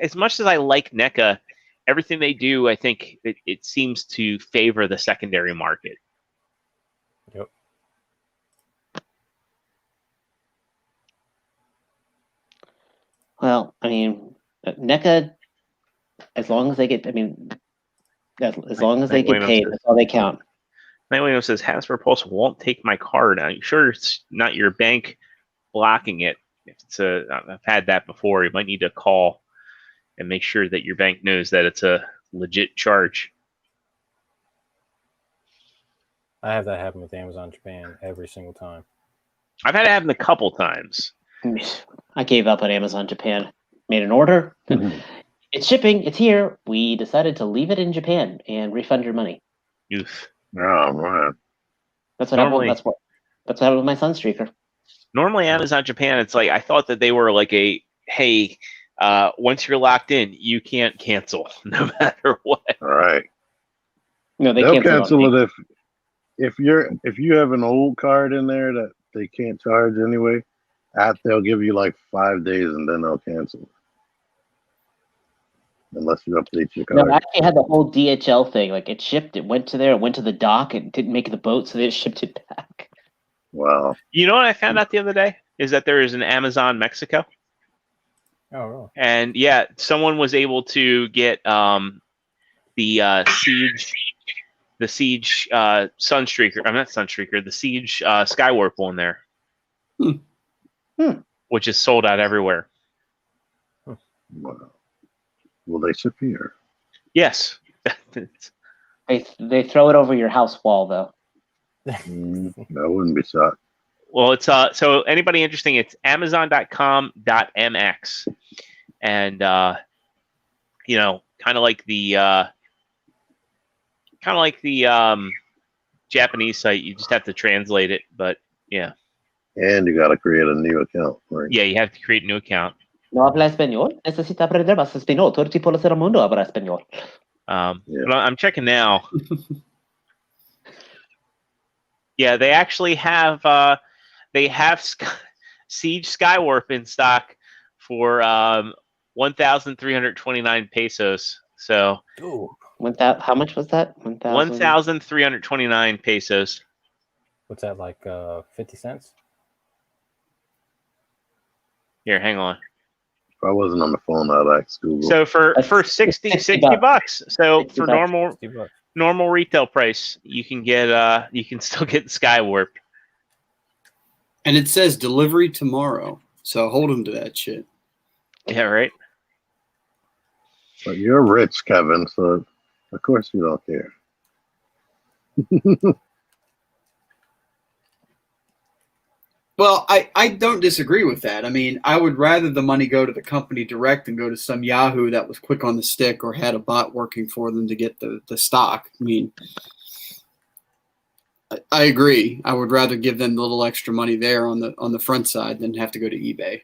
as much as I like NECA, everything they do, I think it seems to favor the secondary market.
Yep.
Well, I mean, NECA, as long as they get, as long as they get paid, that's all they count.
Night Williams says Hasbro Pulse won't take my card. I'm sure it's not your bank blocking it. If it's I've had that before. You might need to call and make sure that your bank knows that it's a legit charge.
I have that happen with Amazon Japan every single time.
I've had it happen a couple times.
I gave up on Amazon Japan. Made an order. It's shipping. It's here. We decided to leave it in Japan and refund your money.
Oof.
Oh man.
That's what happened. That's what happened with my Sunstreaker.
Normally, Amazon Japan, it's like I thought that they were like a hey, once you're locked in, you can't cancel no matter what.
All right.
No, they
They'll
cancel
cancel it if you have an old card in there that they can't charge anyway. They'll give you like 5 days and then they'll cancel. Unless you update your card.
No, I actually had the whole DHL thing. Like it shipped, it went to there, it went to the dock, it didn't make the boat, so they shipped it back.
Wow.
You know what I found out the other day is that there is an Amazon Mexico.
Oh, really?
And yeah, someone was able to get the Siege Sunstreaker. I'm not Sunstreaker. The Siege Skywarp one there, which is sold out everywhere.
Wow. Will they ship here?
Yes.
They throw it over your house wall though.
I wouldn't be shocked.
Well, it's so anybody interesting, it's amazon.com.mx, and you know, kind of like the Japanese site. You just have to translate it, but yeah.
And you got to create a new account, right?
Yeah, you have to create a new account.
No habla español. Necesita aprender más español. Todo tipo del mundo habla español.
But I'm checking now. Yeah, they actually have Siege Skywarp in stock for 1,329 pesos. So,
how much was that?
1,329 pesos.
What's that, like 50 cents?
Here, hang on.
If I wasn't on the phone, I'd ask Google.
So for 60 bucks. So
60
for
bucks.
normal retail price, you can still get the Skywarp.
And it says delivery tomorrow. So hold them to that shit.
Yeah, right.
But you're rich, Kevin, so of course you don't care.
Well, I don't disagree with that. I mean, I would rather the money go to the company direct than go to some Yahoo that was quick on the stick or had a bot working for them to get the stock. I mean, I agree. I would rather give them a little extra money there on the front side than have to go to eBay.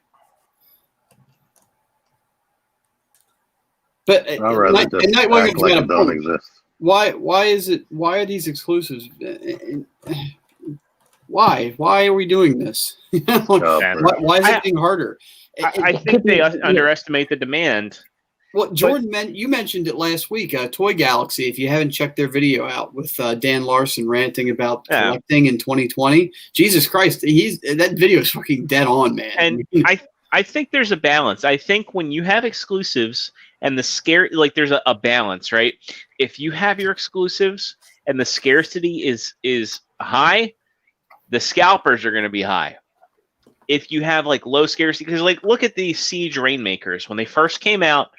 But
I'd rather just act like it don't exist.
Why are these exclusives? Why are we doing this? Why is it getting harder?
I think they underestimate the demand.
Well, Jordan, you mentioned it last week. Toy Galaxy, if you haven't checked their video out with Dan Larson ranting about collecting in 2020, Jesus Christ, that video is fucking dead on, man.
And I think there's a balance. I think when you have exclusives and there's a balance, right? If you have your exclusives and the scarcity is high, the scalpers are going to be high. If you have like low scarcity, because like look at the Siege Rainmakers when they first came out,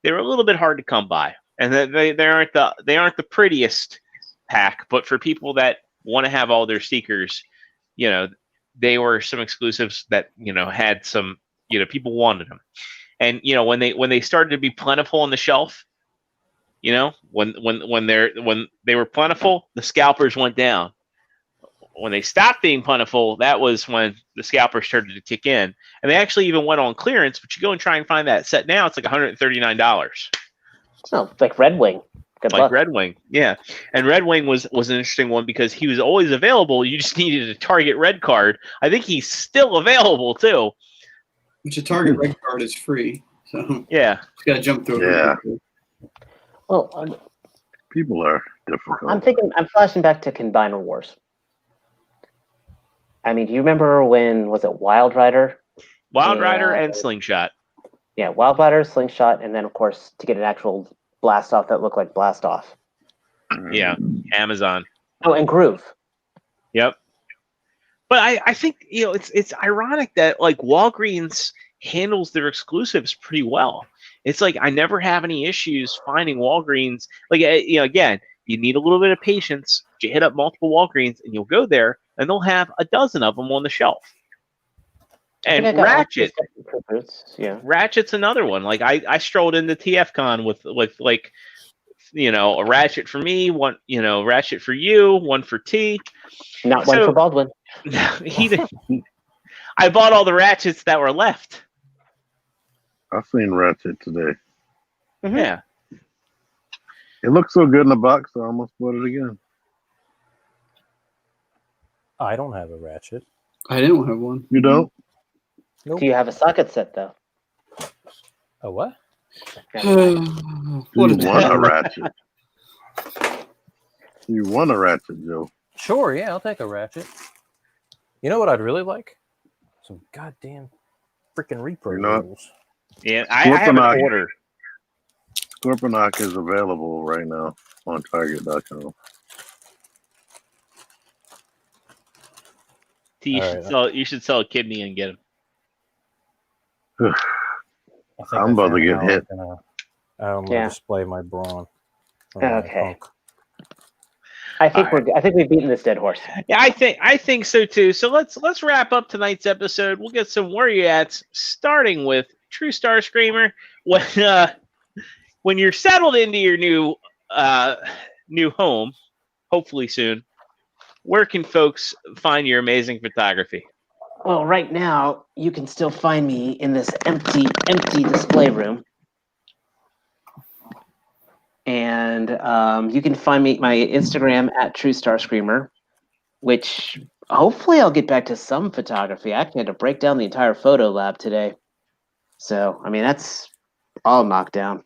they were a little bit hard to come by, and they aren't the prettiest pack. But for people that want to have all their stickers, you know, they were some exclusives that had some people wanted them, and when they started to be plentiful on the shelf, when they were plentiful, the scalpers went down. When they stopped being plentiful, that was when the scalpers started to kick in. And they actually even went on clearance, but you go and try and find that set now, it's like $139.
Oh, like Red Wing. Good luck.
Red Wing, yeah. And Red Wing was an interesting one because he was always available. You just needed a Target Red card. I think he's still available, too.
Which a Target Red card is free. So
yeah.
Just got to jump through it.
Yeah.
Well,
people are difficult.
I'm flashing back to Combiner Wars. I mean, do you remember when, was it Wild Rider?
Wild Rider and Slingshot.
Yeah, Wild Rider, Slingshot, and then, of course, to get an actual blast off that looked like blast off.
Yeah, Amazon.
Oh, and Groove.
Yep. But I think, it's ironic that, like, Walgreens handles their exclusives pretty well. It's like I never have any issues finding Walgreens. Like, again, you need a little bit of patience. You hit up multiple Walgreens, and you'll go there, and they'll have a dozen of them on the shelf. And Ratchet, Ratchet's another one. Like I strolled into TFCon with like, a Ratchet for me, one, Ratchet for you, one for T.
Not one for Baldwin.
He didn't. I bought all the ratchets that were left.
I seen Ratchet today.
Mhm.
Yeah.
It looks so good in the box, so I almost bought it again.
I don't have a ratchet.
I don't have one.
You don't?
Nope.
Do you have a socket set though?
A what?
What
You
a
want a Ratchet. You want a Ratchet, Joe.
Sure, yeah, I'll take a ratchet. You know what I'd really like? Some goddamn freaking repro
You know what?
rules.
Yeah, I have an
Scorponok.
order.
Scorponok is available right now on Target.com.
You
All
should
right.
sell. You should sell a kidney and get him.
I think
I'm about to get hit.
I'm gonna
Yeah.
display my brawn. or my
Okay.
hunk.
I think
All
I think we've beaten this dead horse.
Yeah, I think so too. So let's wrap up tonight's episode. We'll get some where you at, starting with True Starscreamer. When you're settled into your new home, hopefully soon, where can folks find your amazing photography?
Well, right now you can still find me in this empty display room, and you can find me my Instagram at Trustarscreamer, which hopefully I'll get back to some photography. I actually had to break down the entire photo lab today, so I mean that's all knocked down.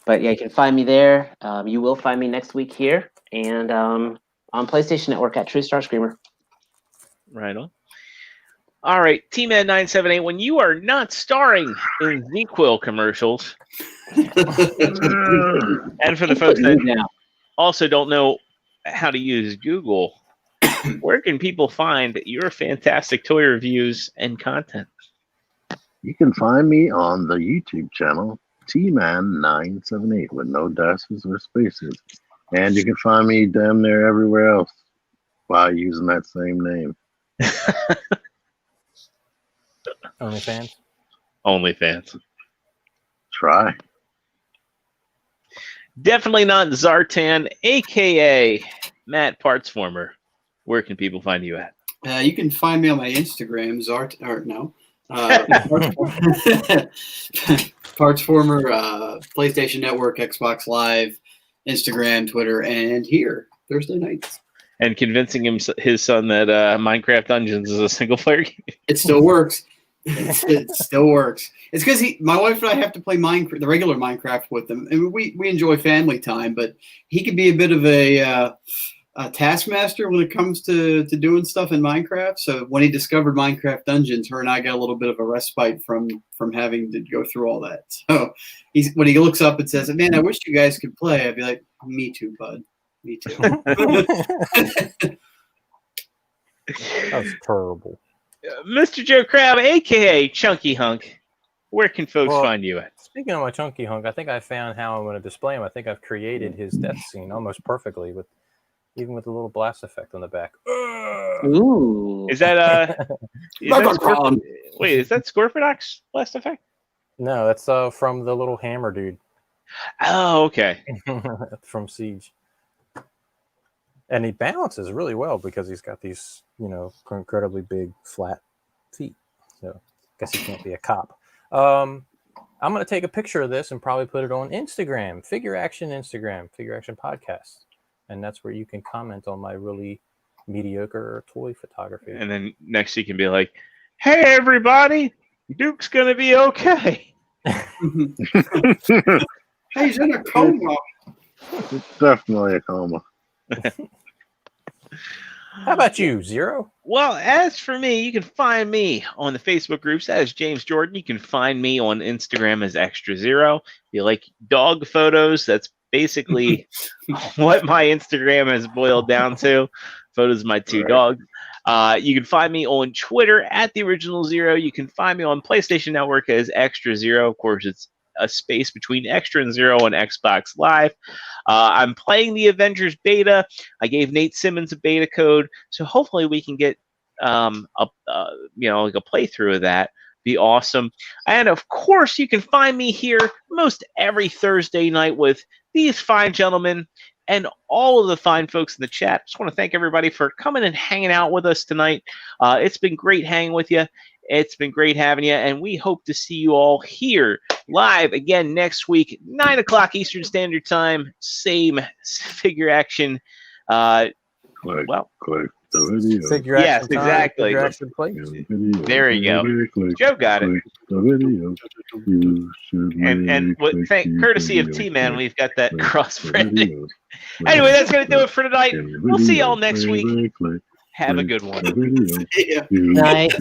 But yeah, you can find me there. You will find me next week here, and on PlayStation Network at Trustarscreamer.
Right on. All right, T-Man 978. When you are not starring in ZQuil commercials, and for the folks that also don't know how to use Google, where can people find your fantastic toy reviews and content?
You can find me on the YouTube channel T-Man978 with no dashes or spaces. And you can find me damn near everywhere else by using that same name.
OnlyFans?
OnlyFans.
Try.
Definitely not Zartan, a.k.a. Matt Partsformer. Where can people find you at?
You can find me on my Instagram, Partsformer, PlayStation Network, Xbox Live, Instagram, Twitter, and here Thursday nights.
And convincing his son that Minecraft Dungeons is a single player game.
It still works. It still works. It's because my wife and I have to play Minecraft, the regular Minecraft with him, and we enjoy family time. But he can be a bit of a taskmaster when it comes to doing stuff in Minecraft. So when he discovered Minecraft Dungeons, her and I got a little bit of a respite from having to go through all that. So when he looks up and says, "Man, I wish you guys could play," I'd be like, "Me too, bud. Me too."
That's terrible.
Mr. Joe Crab, a.k.a. Chunky Hunk, where can folks find you at?
Speaking of my chunky hunk, I think I found how I'm going to display him. I think I've created his death scene almost perfectly, even with a little blast effect on the back.
Ooh.
Is that wait, is that Scorponok's blast effect?
No, that's from the little hammer dude.
Oh, okay.
From Siege. And he balances really well because he's got these, incredibly big flat feet. So I guess he can't be a cop. I'm going to take a picture of this and probably put it on Instagram, Figure Action Podcast. And that's where you can comment on my really mediocre toy photography.
And then next you can be like, "Hey, everybody, Duke's going to be okay."
Hey, he's in a coma.
It's definitely a coma.
How about you, Zero?
Well, as for me, you can find me on the Facebook groups as James Jordan. You can find me on Instagram as ExtraZero. If you like dog photos, that's basically what my Instagram has boiled down to. Photos of my two dogs. You can find me on Twitter at The Original Zero. You can find me on PlayStation Network as ExtraZero. Of course, it's a space between Extra and Zero on Xbox Live. I'm playing the Avengers beta. I gave Nate Simmons a beta code, so hopefully we can get like a playthrough of that. Be awesome. And of course, you can find me here most every Thursday night with these fine gentlemen and all of the fine folks in the chat. Just want to thank everybody for coming and hanging out with us tonight. It's been great hanging with you. It's been great having you, and we hope to see you all here live again next week, 9 o'clock Eastern Standard Time, same figure action. Click
the video.
Figure
yes,
action time,
exactly.
figure action place.
There you go. Joe got it.
The video.
And courtesy of T-Man, we've got that cross-branding. Anyway, that's going to do it for tonight. We'll see y'all next week. Have a good one.
Yeah.
Night.